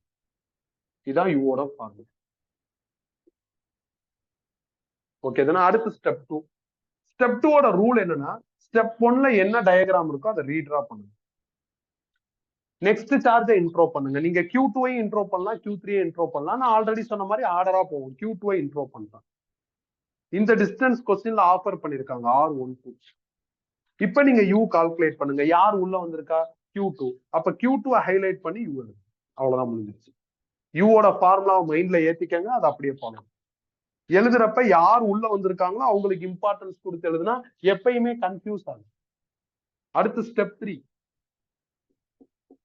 இதான் யூவோட ஃபார்முலா. ஓகே, அடுத்து ஸ்டெப் 2. ஸ்டெப் 2 ரூல் என்னன்னா, ஸ்டெப் 1ல என்ன டயக்ராம் இருக்கோ அதை ரீட்ரா பண்ணுங்க. நெக்ஸ்ட் சார்ஜை இன்ட்ரோ பண்ணுங்க. நீங்க Q2 இன்ட்ரோ பண்ணலாம், Q3 இன்ட்ரோ பண்ணலாம். நான் ஆல்ரெடி சொன்ன மாதிரி ஆர்டரா போகும். Q2 இன்ட்ரோ பண்றேன். இந்த டிஸ்டன்ஸ் கொஸ்டின்ல ஆஃபர் பண்ணிருக்காங்க R12. இப்ப நீங்க U கால்குலேட் பண்ணுங்க. யார் உள்ள வந்திருக்கா? Q2. அப்ப Q2 ஹைலைட் பண்ணி U எழுது. அவ்வளவுதான் முடிஞ்சிருச்சு. யூவோட ஃபார்முலாவை மைண்ட்ல ஏத்திக்கங்க, அதை அப்படியே போகணும். எழுதுறப்ப யார் உள்ள வந்திருக்காங்களோ அவங்களுக்கு இம்பார்ட்டன்ஸ் கொடுத்து எழுதுனா எப்பயுமே கன்ஃபியூஸ் ஆகும். அடுத்து ஸ்டெப் 3.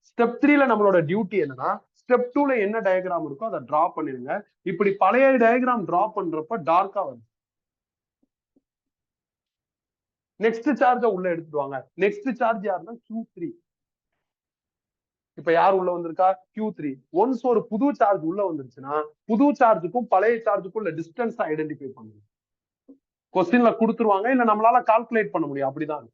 ஸ்டெப் 3ல நம்மளோட டியூட்டி என்னன்னா, ஸ்டெப் 2ல என்ன டயக்ராம் இருக்கோ அதை டிரா பண்ணிருங்க. இப்படி பழைய டயக்ராம் டிரா பண்றப்ப டார்க்கா வரும். நெக்ஸ்ட் சார்ஜ உள்ள எடுத்துடுவாங்க. நெக்ஸ்ட் சார்ஜ் யாருன்னா Q3. இப்ப யார் உள்ள வந்திருக்கா? Q3. ஒன்ஸ் ஒரு புது சார்ஜ் உள்ள வந்துருச்சுன்னா புது சார்ஜுக்கும் பழைய சார்ஜுக்கும் உள்ள டிஸ்டன்ஸ் ஐடென்டிஃபை பண்ணுங்க. கொஸ்டின்ல கொடுத்துருவாங்க, இல்ல நம்மளால கால்குலேட் பண்ண முடியும். அப்படிதான்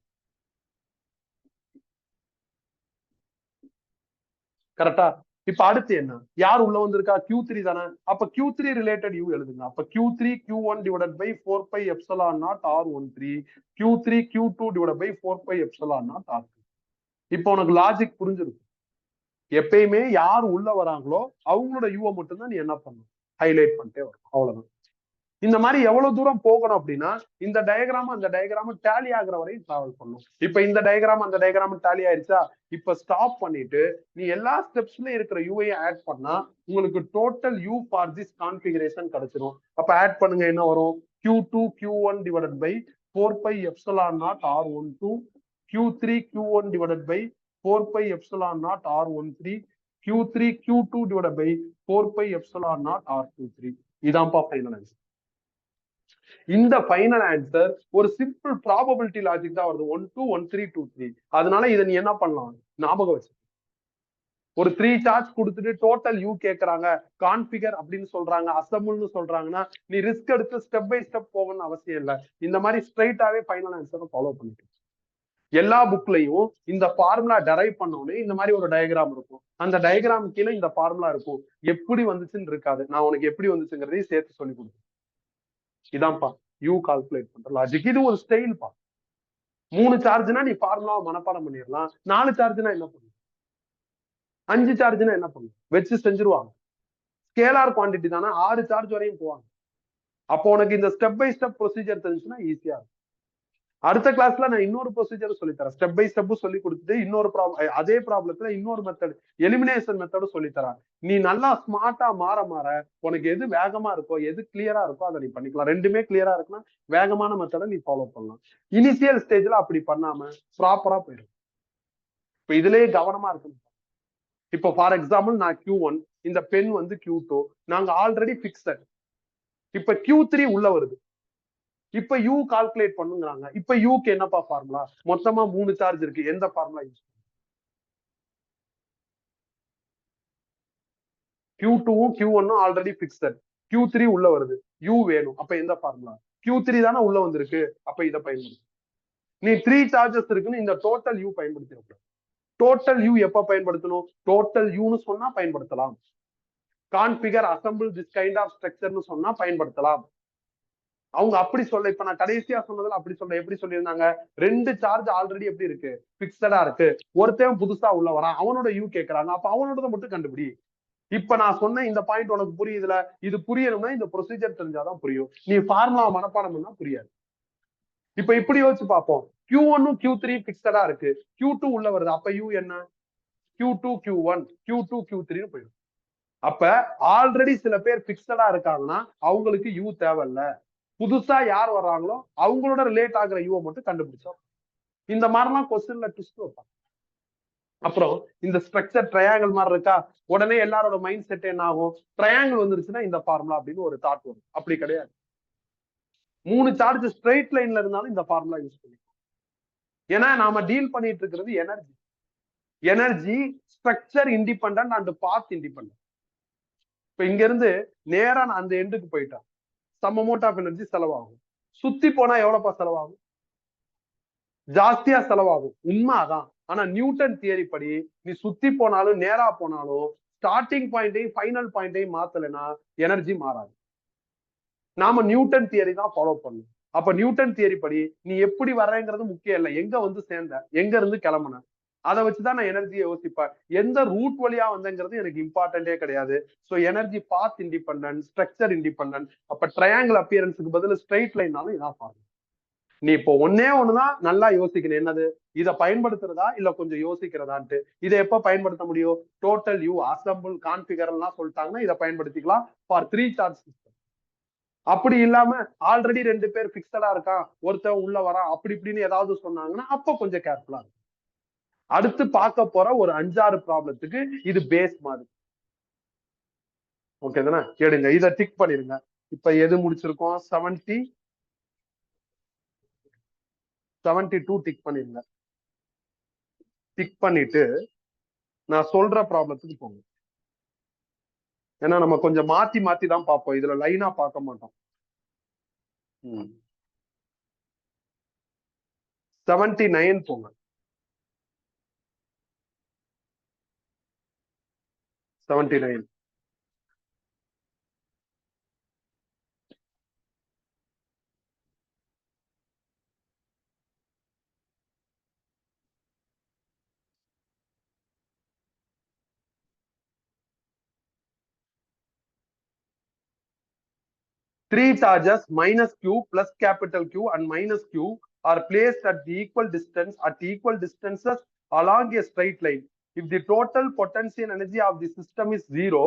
கரெக்டா? இப்ப அடுத்து என்ன? யார் உள்ள வந்திருக்கா? Q3 தானே. அப்ப Q3 ரிலேட்டட் U எழுதுங்க. அப்ப Q3 Q1 divided by 4 by epsilon naught R13, Q3 Q2 divided by 4 by epsilon naught R2. இப்போ உனக்கு லாஜிக் புரிஞ்சிருக்கும். எப்பயுமே யார் உள்ள வராங்களோ அவங்களோட யூவை மட்டும்தான் நீ என்ன பண்ணணும், ஹைலைட் பண்ணிட்டே வரும். அவ்வளவுதான். இந்த மாதிரி எவ்வளவு தூரம் போகணும் அப்படின்னா, இந்த டயக்ராம் அந்த டயக்ராம் டேலி ஆகுற வரையும் டிராவல் பண்ணும். இப்ப இந்த டயக்ராம் அந்த டயக்ராம் டேலி ஆயிடுச்சா, இப்ப ஸ்டாப் பண்ணிட்டு நீ எல்லா ஸ்டெப்ஸ்லயும் இருக்கிற யூவையும் ஆட் பண்ணா உங்களுக்கு total U for this configuration கிடைச்சிரும். அப்ப ஆட் பண்ணுங்க, என்ன வரும்? Q2 Q1 divided by 4 by epsilon naught R12, Q3 Q1 divided by 4 by epsilon naught R13, Q3 Q2 divided by 4 by epsilon naught R23. இதான்ப்பா final answer. இந்த final answer ஒரு simple probability logic தான் வருது. 1 2 1 3 2 3. அதனால இதை நீ என்ன பண்ணலாம், ஞாபகம் வச்சு. ஒரு 3 சார்ஜ் கொடுத்துட்டு டோட்டல் யூ கேட்கறாங்க, கான்பிகர் அப்படின்னு சொல்றாங்க, அசம்பிள்னு சொல்றாங்கன்னா நீ ரிஸ்க் எடுத்து ஸ்டெப் பை ஸ்டெப் போகணும்னு அவசியம் இல்லை. இந்த மாதிரி ஸ்ட்ரைட்டாவே ஃபைனல் ஆன்சரை ஃபாலோ பண்ணிட்டு எல்லா புக்லயும் இந்த ஃபார்முலா டெரைவ் பண்ணோடனே இந்த மாதிரி ஒரு டயக்ராம் இருக்கும். அந்த டயக்ராம் கீழே இந்த ஃபார்முலா இருக்கும். எப்படி வந்துச்சுன்னு இருக்காது. நான் உனக்கு எப்படி வந்துச்சுங்கிறதையும் சேர்த்து சொல்லி கொடுத்தேன். இதான்ப்பா யூ கால்குலேட் பண்ற லாஜிக். இது ஒரு ஸ்டைல்ப்பா. 3 சார்ஜ்னா நீ ஃபார்முலாவை மனப்பாடம் பண்ணிடலாம். 4 சார்ஜ்னா என்ன பண்ணும், 5 சார்ஜ்னா என்ன பண்ணும் வச்சு செஞ்சிருவாங்க. ஸ்கேலார் குவான்டிட்டி தானே, 6 சார்ஜ் வரையும் போவாங்க. அப்போ உனக்கு இந்த ஸ்டெப் பை ஸ்டெப் ப்ரொசீஜர் தெரிஞ்சுன்னா ஈஸியா இருக்கும். அடுத்த கிளாஸ்ல நான் இன்னொரு ப்ரொசீஜர் சொல்லி தரேன். ஸ்டெப் பை ஸ்டெப் சொல்லி கொடுத்துட்டு இன்னொரு அதே ப்ராப்ளத்துல இன்னொரு மெத்தட், எலிமினேஷன் மெத்தடும் சொல்லி தரேன். நீ நல்லா ஸ்மார்ட்டா மாற மாற உனக்கு எது வேகமா இருக்கோ, எது கிளியரா இருக்கோ அதை நீ பண்ணிக்கலாம். ரெண்டுமே கிளியரா இருக்குன்னா வேகமான மெத்தடை நீ ஃபாலோ பண்ணலாம். இனிஷியல் ஸ்டேஜ்ல அப்படி பண்ணாம ப்ராப்பரா போயிடும். இப்ப இதுலயே கவனமா இருக்கணும். இப்போ ஃபார் எக்ஸாம்பிள் நான் Q1, இந்த பென் வந்து Q2, நாங்க ஆல்ரெடி பிக்சட். இப்ப Q3 உள்ள வருது. இப்ப யூ கால்குலேட் பண்ணுங்கிறாங்க. இப்ப யூக்கு என்னப்பா ஃபார்முலா? மொத்தமா 3 சார்ஜ் இருக்கு. எந்த ஃபார்முலா யூஸ்? Q2வும் Q1ம் ஆல்ரெடி பிக்சட். Q3 உள்ள வருது. யூ வேணும். அப்ப எந்த ஃபார்முலா? Q3 தானே உள்ள வந்திருக்கு. அப்ப இதை பயன்படுத்து. நீ 3 சார்ஜஸ் இருக்குன்னு இந்த டோட்டல் யூ பயன்படுத்தி. டோட்டல் யூ எப்ப பயன்படுத்தணும்? டோட்டல் யூன்னு சொன்னா பயன்படுத்தலாம். Configure assemble this kind of ஸ்ட்ரக்சர்னு சொன்னா பயன்படுத்தலாம். அவங்க அப்படி சொல்ல, இப்ப நான் கடைசியா சொன்னதுல அப்படி சொல்ல, எப்படி சொல்லியிருந்தாங்க? 2 சார்ஜ் ஆல்ரெடி எப்படி இருக்கு, பிக்சடா இருக்கு. ஒருத்தன் புதுசா உள்ள வரான், அவனோட யூ கேட்கறாங்க. அப்ப அவனோட மட்டும் கண்டுபிடி. இப்ப நான் சொன்ன இந்த பாயிண்ட் உனக்கு புரியுதுல? இது புரியணும்னா இந்த ப்ரொசீஜர் தெரிஞ்சாதான் புரியும். நீ ஃபார்முலா மனப்பாடம் பண்ணா புரியாது. இப்ப இப்படி யோசிச்சு பார்ப்போம். Q1ம் Q3 பிக்சடா இருக்கு. Q2 உள்ள வருது. அப்ப யூ என்ன? Q2 Q1, Q2 Q3ன்னு போயிடும். அப்ப ஆல்ரெடி சில பேர் பிக்சடா இருக்காங்கன்னா அவங்களுக்கு யூ தேவையில்ல. புதுசா யார் வர்றாங்களோ அவங்களோட ரிலேட் ஆகுற யூவை மட்டும் கண்டுபிடிச்சோம். இந்த மாதிரிலாம் கொஸ்டின்ல ட்விஸ்ட் வைப்பாங்க. அப்புறம் இந்த ஸ்ட்ரக்சர் ட்ரையாங்கிள் மாதிரி இருக்கா, உடனே எல்லாரோட மைண்ட் செட் என்ன ஆகும்? ட்ரையாங்கிள் வந்துருச்சுன்னா இந்த ஃபார்முலா அப்படின்னு ஒரு தாட் வரும். அப்படி கிடையாது. 3 சார்ஜ் ஸ்ட்ரெயிட் லைன்ல இருந்தாலும் இந்த ஃபார்முலா யூஸ் பண்ணிக்கலாம். ஏன்னா நாம டீல் பண்ணிட்டு இருக்கிறது energy. Energy structure independent and path independent. இப்ப இங்க இருந்து நேரா நான் அந்த எண்டுக்கு போயிட்டேன், சம் அமௌண்ட் ஆஃப் எனர்ஜி செலவாகும். சுத்தி போனா எவ்வளவுப்பா செலவாகும்? ஜாஸ்தியா செலவாகும். உண்மை அதான். ஆனா நியூட்டன் தியரி படி நீ சுத்தி போனாலும் நேரா போனாலும் ஸ்டார்டிங் பாயிண்டையும் ஃபைனல் பாயிண்டையும் மாத்தலைன்னா எனர்ஜி மாறாது. நாம நியூட்டன் தியரி தான் ஃபாலோ பண்ணணும். அப்ப நியூட்டன் தியரி படி நீ எப்படி வர்றேங்கிறது முக்கியம் இல்லை, எங்க வந்து சேர்ந்த, எங்க இருந்து கிளம்புன, அதை வச்சுதான் நான் எனர்ஜியை யோசிப்பேன். எந்த ரூட் வழியா வந்தேங்கிறது எனக்கு இம்பார்ட்டன்டே கிடையாது. So energy path independent, structure independent. அப்ப ட்ரையாங்கிள் அப்பியரன்ஸுக்கு பதில் ஸ்ட்ரெயிட் லைன்னாலும் இதான் ஃபார்முலா. நீ இப்போ ஒன்னே ஒண்ணுதான் நல்லா யோசிக்கணும். என்னது? இதை பயன்படுத்துறதா இல்ல கொஞ்சம் யோசிக்கிறதான்ட்டு. இதை எப்ப பயன்படுத்த முடியும்? டோட்டல் யூ, அசம்பிள், கான்பிகர் எல்லாம் சொல்லிட்டாங்கன்னா இதை பயன்படுத்திக்கலாம் ஃபார் 3 சார்ஜ் சிஸ்டம். அப்படி இல்லாம ஆல்ரெடி 2 பேர் பிக்சடா இருக்கான், ஒருத்தன் உள்ள வரான், அப்படி இப்படின்னு ஏதாவது சொன்னாங்கன்னா அப்ப கொஞ்சம் கேர்ஃபுல்லா இருக்கும். அடுத்து பார்க்க போற ஒரு 5-6 ப்ராப்ளத்துக்கு இது பேஸ் மாதிரி. ஓகே தானே? கேடுங்க, இதை டிக் பண்ணிருங்க. இப்ப எது முடிச்சிருக்கோம்? 72 டிக் பண்ணிருங்க. டிக் பண்ணிட்டு நான் சொல்ற ப்ராப்ளத்துக்கு போங்க. ஏன்னா நம்ம கொஞ்சம் மாத்தி மாத்தி தான் பார்ப்போம், இதுல லைனா பார்க்க மாட்டோம். 79 போங்க. 79. Three charges minus Q plus capital Q and minus Q are placed at the equal distances along a straight line. If the total potential energy of the system is 0,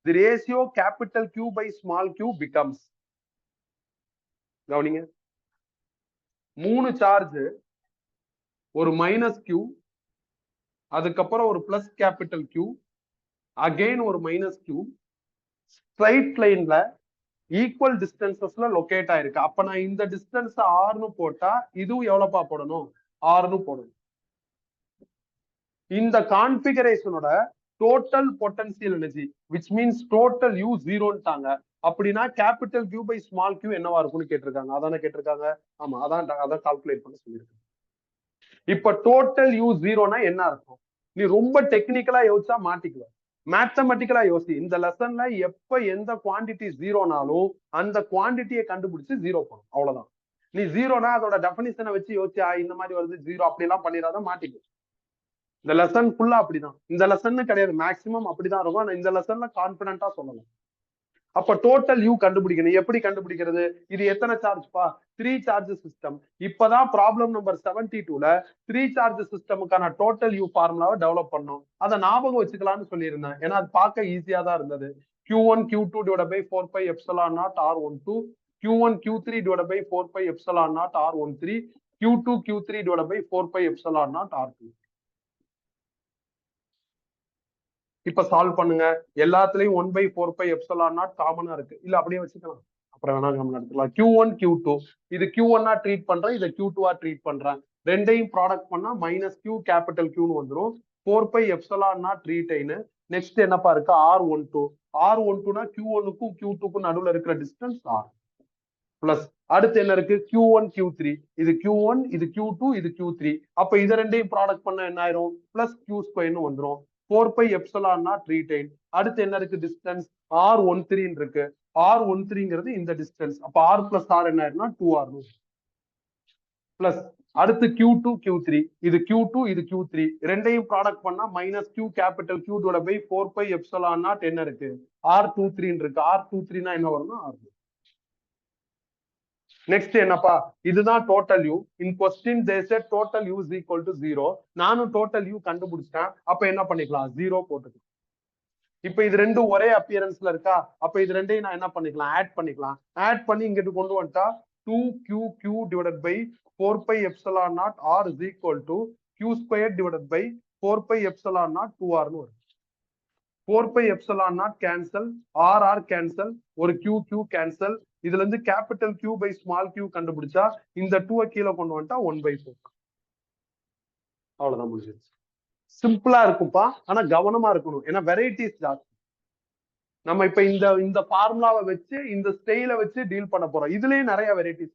the ratio capital Q by small q becomes. கவனிங்க, 3 charge, ஒரு minus Q, அதுக்கப்புறம் ஒரு plus capital Q, again ஒரு minus Q, straight லைன்ல equal டிஸ்டன்சஸ்ல locate ஆயிருக்கு. அப்ப நான் இந்த டிஸ்டன்ஸ் ஆர்னு போட்டா இதுவும் எவ்வளவுப்பா போடணும்? ஆர்னு போடணும். இந்த கான்பிகரேஷனோட total potential energy which means total U ஜீரோன்ட்டாங்க. அப்படின்னா capital Q by small q என்னவா இருக்கும்னு கேட்டிருக்காங்க. அதானே கேட்டிருக்காங்க. ஆமா, அதான் கால்குலேட் பண்ண சொல்லியிருக்காங்க. இப்ப டோட்டல் யூ ஜீரோனா என்ன அர்த்தம்? நீ ரொம்ப டெக்னிக்கலா யோசிச்சா மாட்டிக்குவ. மேத்தமெட்டிக்கலா யோசி. இந்த லெசன்ல எப்ப எந்த குவான்டிட்டி ஜீரோனாலும் அந்த குவான்டிட்டியை கண்டுபிடிச்சு ஜீரோ பண்ணும். அவ்வளவுதான். நீ ஜீரோனா அதோட டெபினிஷனை வச்சு யோசிச்சா இந்த மாதிரி வருது ஜீரோ அப்படி எல்லாம் பண்ணிடாத மாட்டிக்கும். இந்த லெசன் ஃபுல்லா அப்படிதான். இந்த லெசன் கிடையாது, மேக்சிமம் அப்படிதான் இருக்கும். ஆனா இந்த லெசன்ல கான்பிடண்டா சொல்லலாம். அப்ப டோட்டல் யூ கண்டுபிடிக்கணும். எப்படி கண்டுபிடிக்கிறது? இது எத்தனை சார்ஜ்பா? 3 சார்ஜ் சிஸ்டம். இப்பதான் ப்ராப்ளம் நம்பர் 72ல 3 சார்ஜ் சிஸ்டமுக்கான டோட்டல் யூ ஃபார்முலாவை டெவலப் பண்ணோம். அதை ஞாபகம் வச்சுக்கலாம்னு சொல்லியிருந்தேன். ஏன்னா அது பார்க்க ஈஸியா தான் இருந்தது. Q1 Q2 divided by 4 pi epsilon naught R12, Q1 Q3 divided by 4 pi epsilon naught R13, Q2 Q3 divided by 4 pi epsilon naught R2. இப்ப சால்வ் பண்ணுங்க. எல்லாத்துலயும் 1/4 எப்சிலான் நாட் காமனா இருக்கு. இல்ல அப்படியே வச்சுக்கலாம். அப்புறம் வேணா காமன் எடுத்துக்கலாம். Q1 Q2 இது Q1 ட்ரீட் பண்றேன், இதை Q2 ட்ரீட் பண்றேன். ரெண்டையும் ப்ராடக்ட் பண்ணா மைனஸ் Q கேபிட்டல் Qன்னு வந்துடும். 4 எப்சிலான் நாட் ரீடைன். நெக்ஸ்ட் என்னப்பா இருக்கு? R12. R12னா Q1க்கும் Q2க்கும் நடுவுல இருக்கிற டிஸ்டன்ஸ் R பிளஸ் அடுத்து என்ன இருக்கு? Q1 Q3. இது Q1, இது Q2, இது Q3. அப்ப இதை ரெண்டையும் ப்ராடக்ட் பண்ண என்ன ஆயிரும்? பிளஸ் Q ஸ்கொயர்னு வந்துடும். 4 எப்சிலான் நாட் ரீடைன். அடுத்து என்ன இருக்கு? டிஸ்டன்ஸ் R13 இருக்கு. R13ங்கிறது இந்த டிஸ்டன்ஸ். அப்ப R பிளஸ் R என்ன ஆயிரும்னா 2R பிளஸ் அடுத்து Q2 Q3. இது Q2, இது Q3. ரெண்டையும் ப்ராடக்ட் பண்ணா minus Q capital Q divide by 4 epsilon naught என்ன இருக்கு? R23 இருக்கு. R23னா என்ன வரும்னா R. நெக்ஸ்ட் என்னப்பா? இதுதான் total you. In question they said total you is equal to 0. நானும் டோட்டல் யூ கண்டுபிடிச்சிட்டேன். அப்ப என்ன பண்ணிக்கலாம்? 0 போட்டுக்கலாம். இப்ப இது ரெண்டும் ஒரே அப்பியரன்ஸ்ல இருக்கா? அப்ப இது ரெண்டையும் நான் என்ன பண்ணிக்கலாம்? ஆட் பண்ணிக்கலாம். ஆட் பண்ணி இங்கிட்டு கொண்டு வந்துட்டா 2QQ divided by 4 epsilon naught R is equal to Q squared divided by 4 epsilon naught 2R னு வரும். 4 epsilon naught cancel, RR cancel, ஒரு QQ கேன்சல். இதுல இருந்து capital Q by small Q கண்டுபிடிச்சா இந்த 2 கீழே கொண்டு வந்துட்டா 1/4. அவ்வளவுதான் முடிஞ்சிருச்சு. சிம்பிளா இருக்கும்பா, ஆனா கவனமா இருக்கணும். ஏன்னா வெரைட்டிஸ் ஜாஸ்தி. நம்ம இப்ப இந்த ஃபார்முலாவை வச்சு இந்த ஸ்டைல வச்சு டீல் பண்ண போறோம். இதுலயும் நிறைய வெரைட்டிஸ்.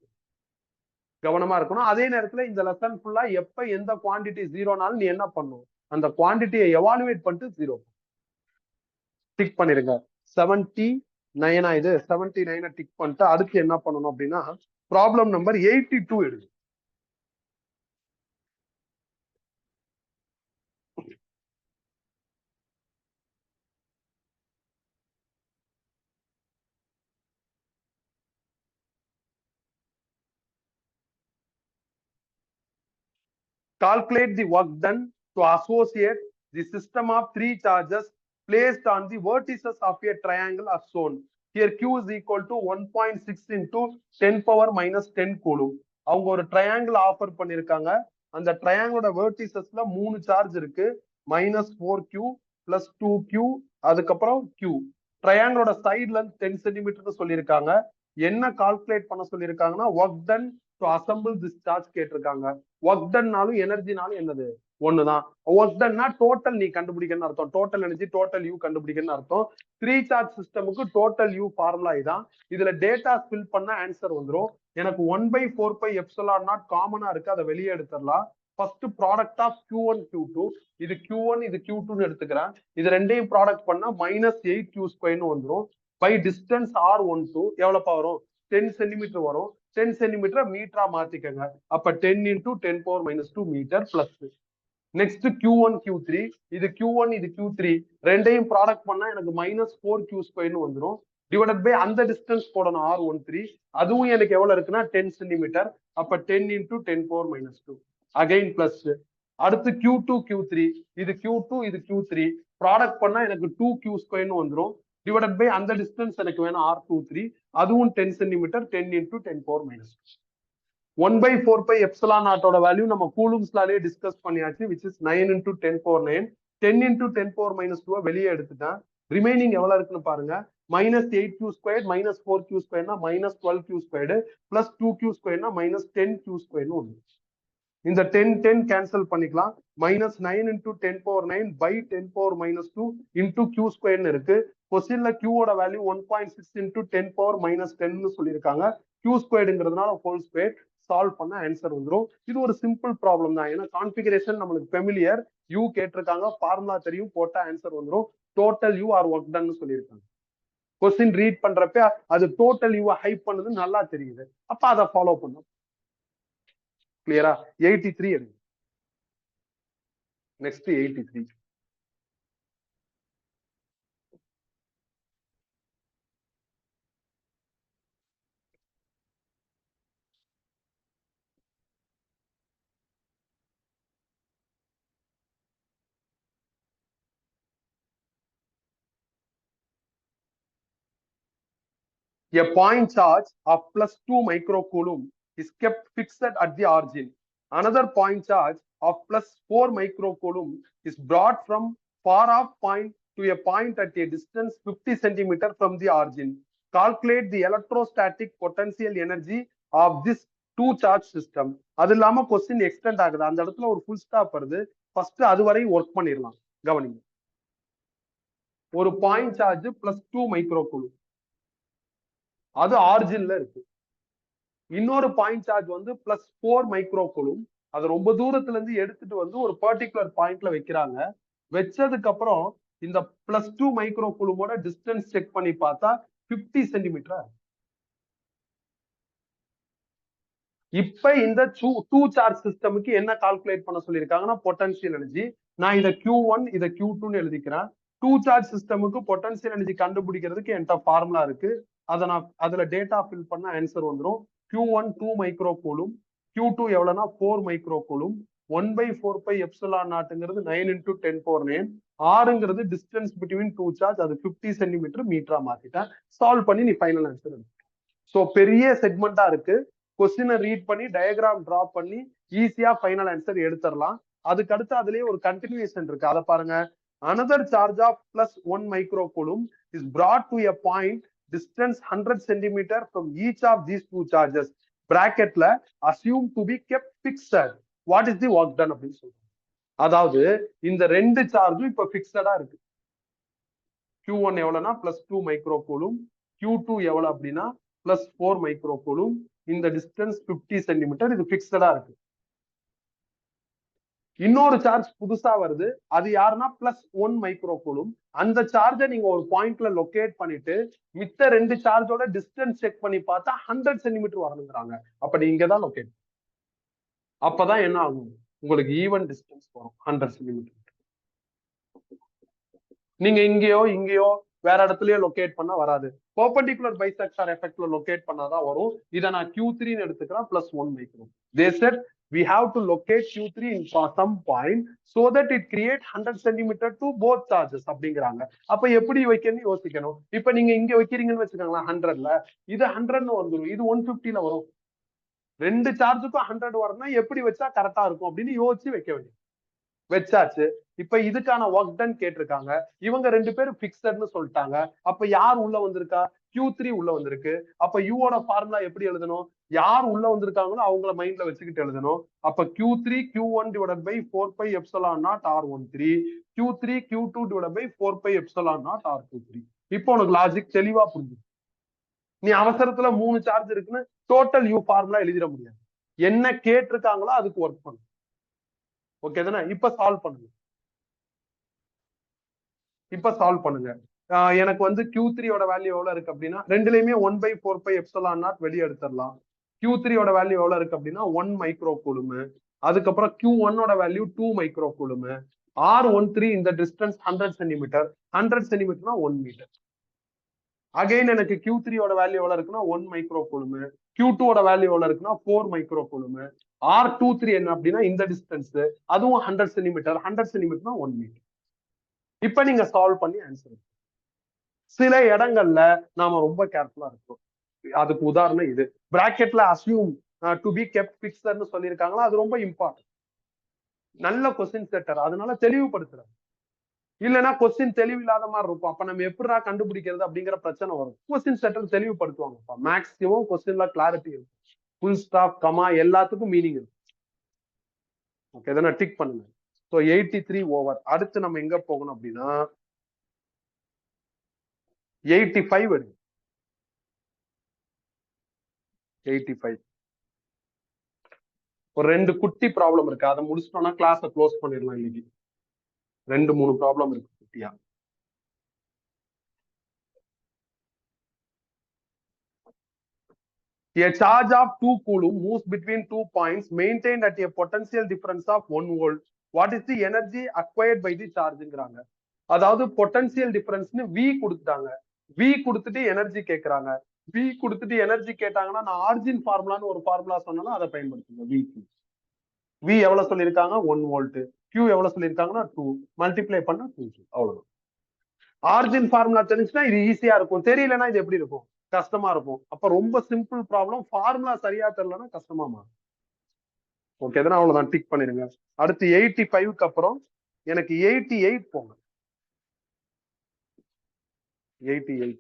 கவனமா இருக்கணும். அதே நேரத்துல இந்த லெசன் ஃபுல்லா எப்ப எந்த குவான்டிட்டி ஜீரோனாலும் நீ என்ன பண்ணும்? அந்த குவான்டிட்டியை எவாலுவேட் பண்ணிட்டு ஜீரோ டிக் பண்ணிருங்க. 79 இது 79 டிக் பண்ணிட்டு அடுத்து என்ன பண்ணணும் அப்படின்னா ப்ராப்ளம் நம்பர் 82 எடுங்க. Calculate the work done to associate the system of 3 charges placed on the vertices of a triangle as shown. Here Q is equal to 1.6 into 10 power minus 10 coulomb. அவங்க ஒரு triangle offer பண்ணிருக்காங்க. அந்த ட்ரையாங்கிளோட வெர்டிசஸ்ல 3 charge இருக்கு. -4Q plus 2Q அதுக்கப்புறம் Q. ட்ரையாங்கிளோட சைட்ல 10 centimetre சொல்லியிருக்காங்க. என்ன calculate பண்ண சொல்லியிருக்காங்கன்னா work done to assemble this charge கேட்டிருக்காங்க. ஒர்க் டன்னாலும் எனர்ஜினாலும் என்னது? ஒண்ணுதான். ஒர்க் டன்னா டோட்டல் நீ கண்டுபிடிக்கணும்னு அர்த்தம். டோட்டல் எனர்ஜி டோட்டல் யூ கண்டுபிடிக்கணும்னு அர்த்தம். 3 சார்ஜ் சிஸ்டமுக்கு டோட்டல் யூ ஃபார்முலா இதான். இதுல டேட்டா ஃபில் பண்ண ஆன்சர் வந்துடும். எனக்கு 1/4 எப்சிலான் நாட் காமனா இருக்கு, அதை வெளியே எடுத்துடலாம். First product of Q1 Q2. இது Q1 இது Q2ன்னு எடுத்துக்கிறேன். இது ரெண்டையும் ப்ராடக்ட் பண்ணா -8Q ஸ்கொயர்னு வந்துடும். பை டிஸ்டன்ஸ் R12 எவ்வளவுப்பா வரும்? 10 சென்டிமீட்டர் வரும். 10 சென்டிமீட்டர் மீட்டரா மாத்திக்கங்க. அப்ப 10 into 10 power minus 2 metre plus. Next Q1 Q3. இது Q1 இது Q3. ரெண்டையும் ப்ராடக்ட் பண்ணா எனக்கு -4Q ஸ்கொயர்னு வந்துடும். டிவைடட் பை அந்த டிஸ்டன்ஸ் போடணும் R13. அதுவும் எனக்கு எவ்வளவு இருக்குன்னா 10 சென்டிமீட்டர். அப்ப 10 into 10 power minus 2 again plus. அடுத்து Q2 Q3. இது Q2 இது Q3. ப்ராடக்ட் பண்ணா எனக்கு 2Q ஸ்கொயர்னு வந்துடும். டிவைடட் பை அந்த டிஸ்டன்ஸ் எனக்கு வேணும் R23. அதுவும் 10 centimetre. 10 into 10 power minus 2. 1/4 epsilon நாட்டோட வேல்யூ நம்ம கூலும்ஸ்லாலே டிஸ்கஸ் பண்ணியாச்சு. which is 9 into 10 power 9. 10 into 10 power minus 2 வெளியே எடுத்துட்டேன். ரிமைனிங் எவ்வளவு இருக்குன்னு பாருங்க. -8Q square -4Q ஸ்கொயர்னா -12Q squared plus 2Q ஸ்கொயர்னா -10Q ஸ்கொயர்னு ஒண்ணு. இந்த 10 கேன்சல் பண்ணிக்கலாம். -9 × 10⁻9 by 10⁻2 into q ஸ்கொயர்னு இருக்கு. கொஸ்டின்ல q ஓட வேல்யூ 1.6 × 10⁻−10 சொல்லியிருக்காங்க. q ஸ்கொயர்டுங்கிறதுனால ஹோல் ஸ்கொயர். சால்வ் பண்ண ஆன்சர் வந்துடும். இது ஒரு சிம்பிள் ப்ராப்ளம் தான். ஏன்னா கான்ஃபிகரேஷன் நம்மளுக்கு ஃபெமிலியர். யூ கேட்டிருக்காங்க, ஃபார்முலா தெரியும், போட்டா ஆன்சர் வந்துடும். Total you are work done சொல்லியிருக்காங்க. கொஸ்டின் ரீட் பண்றப்ப அது டோட்டல் யூ ஹைப் பண்ணது நல்லா தெரியுது. அப்ப அதை ஃபாலோ பண்ணும். கிளியரா? 83 எடுங்க. Next 83. A point charge of +2 microcoulomb is kept fixed at the origin. Another point charge of +4 microcoulomb is brought from far off point to a point at a distance 50 cm from the origin. Calculate the electrostatic potential energy of this two charge system. அது இல்லாம question extend ஆகுது. அந்த இடத்துல ஒரு full stop வருது. First அது வரை work பண்ணிடலாம். கவனிங்க. ஒரு பாயிண்ட் சார்ஜ் +2 மைக்ரோகூலும், அது ஆரிஜின்ல இருக்கு. இன்னொரு பாயிண்ட் சார்ஜ் வந்து +4 மைக்ரோகூலும், அது ரொம்ப தூரத்துல இருந்து எடுத்துட்டு வந்து ஒரு பர்டிகுலர் பாயிண்ட்ல வைக்கிறாங்க. வச்சதுக்கு அப்புறம் இந்த +2 மைக்ரோகூலுமோட டிஸ்டன்ஸ் செக் பண்ணி பார்த்தா 50 சென்டிமீட்டர். இப்ப இந்த டூ சார்ஜ் சிஸ்டமுக்கு என்ன கால்குலேட் பண்ண சொல்லியிருக்காங்கன்னா பொட்டன்ஷியல் எனர்ஜி. நான் இதை Q1 இதை Q2ன்னு எழுதிக்கிறேன். டூ சார்ஜ் சிஸ்டமுக்கு பொட்டன்ஷியல் எனர்ஜி கண்டுபிடிக்கிறதுக்கு என்கிட்ட ஃபார்முலா இருக்கு. அதை நான் அதுல டேட்டா ஃபில் பண்ண ஆன்சர் வந்துடும். Q1 2 மைக்ரோகூலும், Q2 எவ்வளவுனா 4 மைக்ரோகூலும். 1/4πε0ங்கிறது 9 × 10⁻9. ஆறுங்கிறது டிஸ்டன்ஸ் பிட்வீன் டூ சார்ஜ், அது 50 சென்டிமீட்டர் மீட்டரா மாத்திட்டேன். சால்வ் பண்ணி நீ ஃபைனல் ஆன்சர் எடுத்து. ஸோ பெரிய செக்மெண்டா இருக்கு. கொஸ்டினை ரீட் பண்ணி டயக்ராம் டிரா பண்ணி ஈஸியா ஃபைனல் ஆன்சர் எடுத்துடலாம். அதுக்கு அடுத்து அதுலயே ஒரு கண்டினியூஷன் இருக்கு. அதை பாருங்க. another charge of +1 microcoulomb is brought to a point distance 100 cm from each of these two charges. bracketல assume to be kept fixed. what is the work done அப்படின்னு சொல்றாங்க. அதாவது இந்த ரெண்டு சார்ஜும் இப்ப பிக்ஸடா இருக்கு. Q1 எவ்வளவுனா +2 மைக்ரோகூலும், Q2 எவ்வளவு அப்படின்னா +4 மைக்ரோகூலும். இந்த டிஸ்டன்ஸ் 50 சென்டிமீட்டர். இது பிக்ஸடா இருக்கு. இன்னொரு சார்ஜ் புதுசா வருது. அது யாருன்னா +1 மைக்ரோகூலும். அந்த சார்ஜை நீங்க ஒரு பாயிண்ட்ல லொகேட் பண்ணிட்டு மித்த ரெண்டு சார்ஜோட டிஸ்டன்ஸ் செக் பண்ணி பார்த்தா 100 சென்டிமீட்டர் வரணுங்கிறாங்க. அப்ப நீங்க தான் லொகேட். அப்பதான் என்ன ஆகும், உங்களுக்கு ஈவன் டிஸ்டன்ஸ் வரும் 100 சென்டிமீட்டர். நீங்க இங்கேயோ வேற இடத்துலயோ லொகேட் பண்ணா வராது. பெர்பெண்டிகுலர் பைசெக்டார் எஃபெக்ட்ல லொகேட் பண்ணாதான் வரும். இதை நான் Q3ன்னு எடுத்துக்கிறேன். +1 micro. they said we have to locate Q3 in some point so that it create 100 cm to both charges அப்படிங்கிறாங்க. அப்ப எப்படி வைக்கணும்னு யோசிக்கணும். இப்ப நீங்க இங்க வைக்கிறீங்கன்னு வச்சுக்கோங்களேன் 100ல, இது 100ன்னு வந்துடும், இது 150ல வரும். ரெண்டு சார்ஜுக்கும் 100 வரணும்னா எப்படி வச்சா கரெக்டா இருக்கும் அப்படின்னு யோசிச்சு வைக்க வேண்டியது. வச்சாச்சு. இப்ப இதுக்கான ஒர்க் டன் கேட்டிருக்காங்க. இவங்க ரெண்டு பேரும் பிக்சட்னு சொல்லிட்டாங்க. அப்ப யார் உள்ள வந்திருக்கா? Q3 உள்ள வந்திருக்கு. அப்ப யூவோட ஃபார்முலா எப்படி எழுதணும்? யார் உள்ள வந்திருக்காங்களோ அவங்கள மைண்ட்ல வச்சுக்கிட்டு எழுதணும். அப்ப Q3 Q1 / 4πε0 R13, Q3 Q2 / 4πε0 R23. இப்போ உனக்கு லாஜிக் தெளிவா புரிஞ்சு. நீ அவசரத்துல 3 சார்ஜ் இருக்குன்னு டோட்டல் யூ ஃபார்முலா எழுதிட முடியாது. என்ன கேட்டிருக்காங்களோ அதுக்கு ஒர்க் பண்ணும். ஓகே தானே? இப்ப சால்வ் பண்ணுங்க. எனக்கு வந்து Q3 ஓட வேல்யூ எவ்வளவு இருக்கு அப்படின்னா ரெண்டுலயுமே 1/4πε0 வெளியே எடுத்துடலாம். Q3 ஓட வேல்யூ எவ்வளவு இருக்கு அப்படின்னா 1 மைக்ரோகூலும். அதுக்கப்புறம் Q1 ஓட வேல்யூ 2 மைக்ரோகூலும். R13 இந்த டிஸ்டன்ஸ் 100 சென்டிமீட்டர். 100 சென்டிமீட்டர்னா 1 மீட்டர். அகைன் எனக்கு Q3 ஓட வேல்யூ எவ்வளவு இருக்குன்னா 1 மைக்ரோகூலும். Q2 ஓட வேல்யூ எவ்வளவு இருக்குன்னா 4 மைக்ரோகூலும். R23 என்ன அப்படின்னா இந்த டிஸ்டன்ஸ், அதுவும் 100 சென்டிமீட்டர். 100 சென்டிமீட்டர்னா 1 மீட்டர். இப்ப நீங்க சால்வ் பண்ணி ஆன்சர். சில இடங்கள்ல நாம ரொம்ப கேர்ஃபுல்லா இருக்கோம். அதுக்கு உதாரணம் இது. பிராக்கெட்ல அஸ்யூம் டு பி கெப்ட் ஃபிக்ஸ்ட்னு சொல்லியிருக்காங்களா, அது ரொம்ப இம்பார்ட்டன்ட். நல்ல கொஸ்டின் செட்டர், அதனால தெளிவுபடுத்துறாரு. இல்லைன்னா கொஸ்டின் தெளிவில்லாத மாதிரி இருக்கும். அப்ப நம்ம எப்படிடா கண்டுபிடிக்கிறது அப்படிங்கிற பிரச்சனை வரும். கொஸ்டின் செட்டர் தெளிவுபடுத்துவாங்கப்பா. மேக்ஸிமம் கொஸ்டின்ல கிளாரிட்டி இருக்கும். ஃபுல் ஸ்டாப், கமா எல்லாத்துக்கும் மீனிங் இருக்கும். ஓகே, இதை நான் டிக் பண்ணுங்க. So 83 over. அடுத்து நம்ம எங்க போகணும் அப்படின்னா 85 எடுங்க. 85 ஒரு 2 குட்டி ப்ராப்ளம் இருக்கு, அதை முடிச்சிட்டோம்னா கிளாஸை க்ளோஸ் பண்ணிடலாம். இன்னைக்கு 2-3 ப்ராப்ளம் இருக்கு குட்டியா. A charge of 2 coulomb moves between 2 points maintained at a potential difference of 1 volt. What is the energy acquired by the chargeங்கறாங்க. அதாவது பொட்டன்ஷியல் டிஃபரன்ஸ்னு V கொடுத்துட்டாங்க. V கொடுத்துட்டு எனர்ஜி கேக்குறாங்க. V கொடுத்துட்டு எனர்ஜி கேட்டாங்கன்னா நான் ஆர்ஜின் ஃபார்முலான்னு ஒரு ஃபார்முலா சொன்னாலும் அதை பயன்படுத்துங்க. V எவ்வளவு சொல்லியிருக்காங்க 1 வோல்ட், Q எவ்வளவு சொல்லியிருக்காங்கன்னா 2, மல்டிப்ளை பண்ணா 2 அவ்வளவுதான். ஆர்ஜின் ஃபார்முலா தெரிஞ்சுன்னா இது ஈஸியா இருக்கும், தெரியலன்னா இது எப்படி இருக்கும், கஷ்டமா இருக்கும். அப்ப ரொம்ப சிம்பிள் ப்ராப்ளம், ஃபார்முலா சரியா தெரியலன்னா கஷ்டமா மாறும். ஓகே, இதெல்லாம் அவ்வளவுதான், டிக் பண்ணிருங்க. அடுத்து 85க்கு அப்புறம் எனக்கு 88 போங்க. 88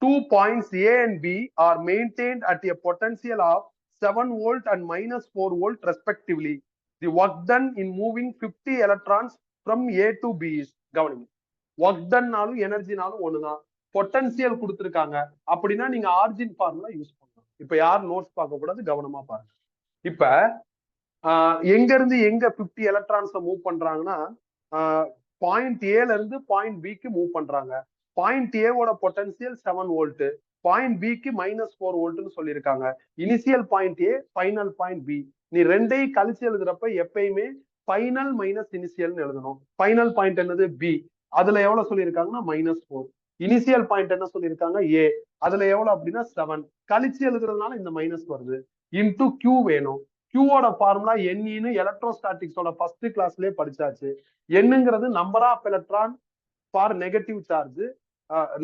2 points A and B are maintained at a potential of 7 volt and minus 4 volt respectively. The work done in moving 50 electrons from A to B is கவனிங்க. ஒர்க் டன்னாலும் எனர்ஜினாலும் ஒண்ணுதான். பொட்டன்சியல் கொடுத்துருக்காங்க அப்படின்னா நீங்க ஆர்ஜின் ஃபார்முலா யூஸ் பண்ணலாம். இப்ப யார் notes பார்க்க கூடாது, கவனமா பாருங்க. இப்ப எங்க இருந்து எங்க 50 எலக்ட்ரான்ஸ் மூவ் பண்றாங்கன்னா பாயிண்ட் ஏல இருந்து பாயிண்ட் பிக்கு மூவ் பண்றாங்க. பாயிண்ட் ஏவோட பொட்டன்சியல் 7 வோல்ட், பாயிண்ட் பிக்கு -4 வோல்ட்னு சொல்லியிருக்காங்க. Initial point A, final point B. நீ ரெண்டையும் கழிச்சு எழுதுறப்ப எப்பயுமே ஃபைனல் மைனஸ் இனிஷியல்னு எழுதணும். ஃபைனல் பாயிண்ட் என்னது பி, அதுல எவ்வளவு சொல்லியிருக்காங்கன்னா -4. இனிஷியல் பாயிண்ட் என்ன சொல்லியிருக்காங்க ஏ, அதுல எவ்வளவு அப்படின்னா 7. கழிச்சு எழுதுறதுனால இந்த மைனஸ் வருது. இன்டு Q வேணும். Qவோட ஃபார்முலா Neன்னு எலக்ட்ரோஸ்டாட்டிக்ஸோட ஃபர்ஸ்ட் கிளாஸ்லயே படிச்சாச்சு. Nங்கிறது number of electron for negative charge,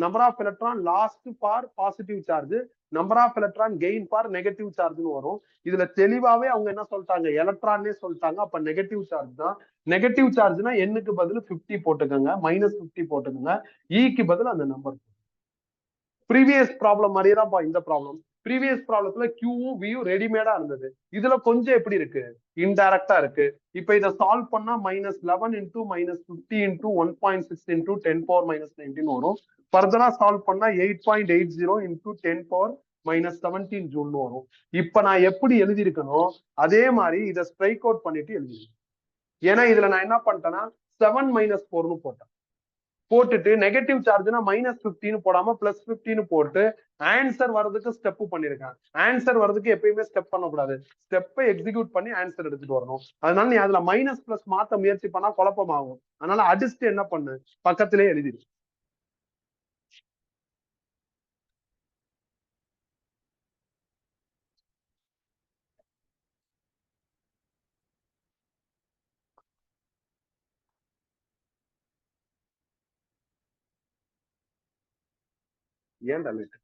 number of electron lost for positive charge, number of electron gain for negative சார்ஜ்னு வரும். இதுல தெளிவாவே அவங்க என்ன சொல்லிட்டாங்க, எலக்ட்ரான்னே சொல்லிட்டாங்க. அப்ப நெகட்டிவ் சார்ஜ் தான். நெகட்டிவ் சார்ஜ்னா Nக்கு பதில் 50 போட்டுக்கோங்க, -50 போட்டுக்கோங்க. க்கு பதில் அந்த நம்பர். ப்ரீவியஸ் ப்ராப்ளம் மாதிரியே தான் இந்த ப்ராப்ளம். ப்ரீவியஸ் ப்ராப்ளத்துல Qவும் Vயும் ரெடிமேடா இருந்தது. இதுல கொஞ்சம் எப்படி இருக்கு, இன்டைரக்டா இருக்கு. இப்ப இதை சால்வ் பண்ணா -11 இன்டூ -50 இன்டூ 1.6 இன்டூ 10⁻−19 வரும். ஃபர்தரா சால்வ் பண்ணா 8.80 இன்டூ 10⁻17 ஜூல்னு வரும். இப்ப நான் எப்படி எழுதியிருக்கணும் அதே மாதிரி இதை ஸ்ட்ரைக் அவுட் பண்ணிட்டு எழுதிருக்கேன். ஏன்னா இதுல நான் என்ன பண்ணிட்டேன்னா 7-4ன்னு போட்டேன். போட்டுட்டு நெகட்டிவ் சார்ஜ்னா -15 போடாம +15 போட்டு ஆன்சர் வர்றதுக்கு ஸ்டெப் பண்ணிருக்கேன். ஆன்சர் வர்றதுக்கு எப்பயுமே ஸ்டெப் பண்ணக்கூடாது, ஸ்டெப்பை எக்ஸிக்யூட் பண்ணி ஆன்சர் எடுத்துட்டு வரணும். அதனால நீ அதுல மைனஸ் பிளஸ் மாத்த முயற்சி பண்ணா குழப்பம் ஆகும். அதனால அடிச்சுட்டு என்ன பண்ணு, பக்கத்திலே எழுதிடு. ஏன்டா லேட்?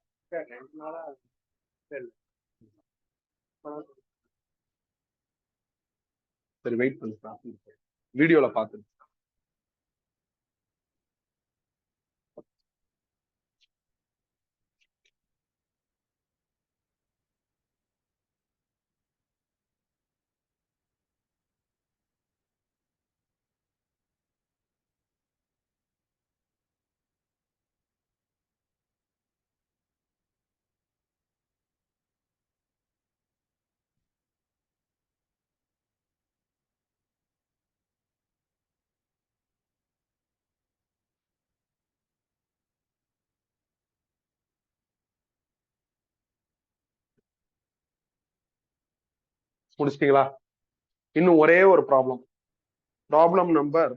சரி வெயிட் பண்ணு, வீடியோல பாத்து. முடிச்சிட்டீங்களா? இன்னும் ஒரே ஒரு problem, problem number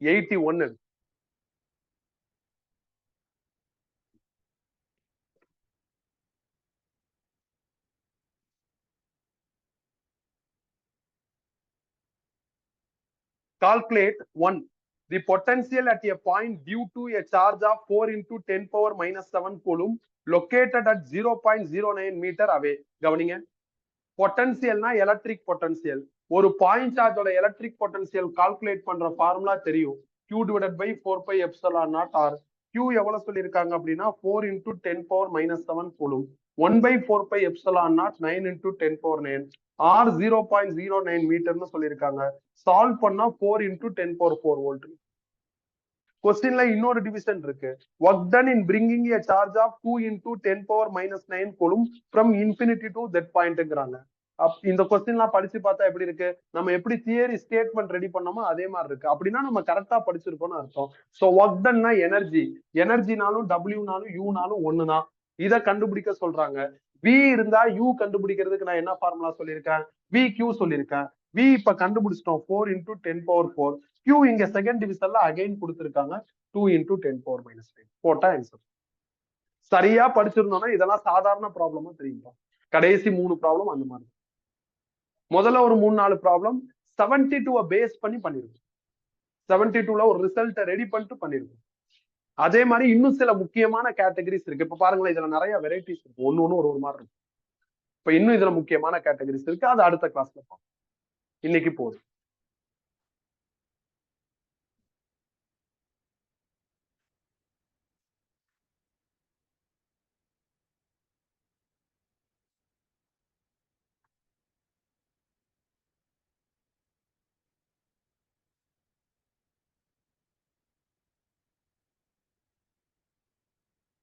81. Calculate 1. The potential at a point due to a charge of 4 into 10⁻−7 coulomb located at 0.09 meter away. கவனிங்க, பொட்டன்சியல்னா எலக்ட்ரிக் பொட்டன்சியல், ஒரு பாயிண்ட் சார்ஜோட எலக்ட்ரிக் பொட்டன்சியல் கால்குலேட் பண்ற ஃபார்முலா தெரியும். Q divided by 4 pi epsilon naught r. Q எவ்வளவு சொல்லியிருக்காங்க அப்படின்னா 4 into 10 power minus 7 coulomb. 1 by 4 pi epsilon naught 9 into 10 power 9. R 0.09 மீட்டர்னு சொல்லியிருக்காங்க. சால்வ் பண்ணா 4 into 10 power 4 வோல்ட். கொஸ்டின்ல இன்னொரு டிவிஷன் இருக்கு. Work done in bringing a charge of 2 into 10 power minus 9 coulomb from infinity to that பாயிண்ட்ங்கிறாங்க. இந்த கொஸ்டின்லாம் படிச்சு பார்த்தா எப்படி இருக்கு? நம்ம எப்படி தியரி ஸ்டேட்மெண்ட் ரெடி பண்ணோமோ அதே மாதிரி இருக்கு. அப்படின்னா நம்ம கரெக்டா படிச்சிருக்கோம்னு அர்த்தம். சோ ஒர்க் டன்னா எனர்ஜி, எனர்ஜினாலும் டபிள்யூனாலும் யூனாலும் ஒண்ணுதான். இதை கண்டுபிடிக்க சொல்றாங்க. வி இருந்தா யூ கண்டுபிடிக்கிறதுக்கு நான் என்ன ஃபார்முலா சொல்லியிருக்கேன்? வி கியூ சொல்லியிருக்கேன். வி இப்ப கண்டுபிடிச்சிட்டோம் 4 into 10 power 4. கியூ இங்க செகண்ட் டிவிஷன்ல அகைன் கொடுத்திருக்காங்க 2 into 10 power minus 9. போட்டா ஆன்சர். சரியா படிச்சிருந்தோம்னா இதெல்லாம் சாதாரண ப்ராப்ளமா தெரியுமா? கடைசி 3 ப்ராப்ளம் அந்த மாதிரி. முதல்ல ஒரு 3-4 ப்ராப்ளம் 72 பேஸ் பண்ணி பண்ணிருக்கோம். 72ல ஒரு ரிசல்ட்டை ரெடி பண்ணிட்டு பண்ணிருக்கோம். அதே மாதிரி இன்னும் சில முக்கியமான கேட்டகரிஸ் இருக்கு. இப்ப பாருங்களேன், இதுல நிறைய வெரைட்டிஸ் இருக்கு. ஒன்னு ஒரு மாதிரி இருக்கும். இப்ப இன்னும் இதுல முக்கியமான கேட்டகரிஸ் இருக்கு. அது அடுத்த கிளாஸ்ல பார்ப்போம். இன்னைக்கு போதும்.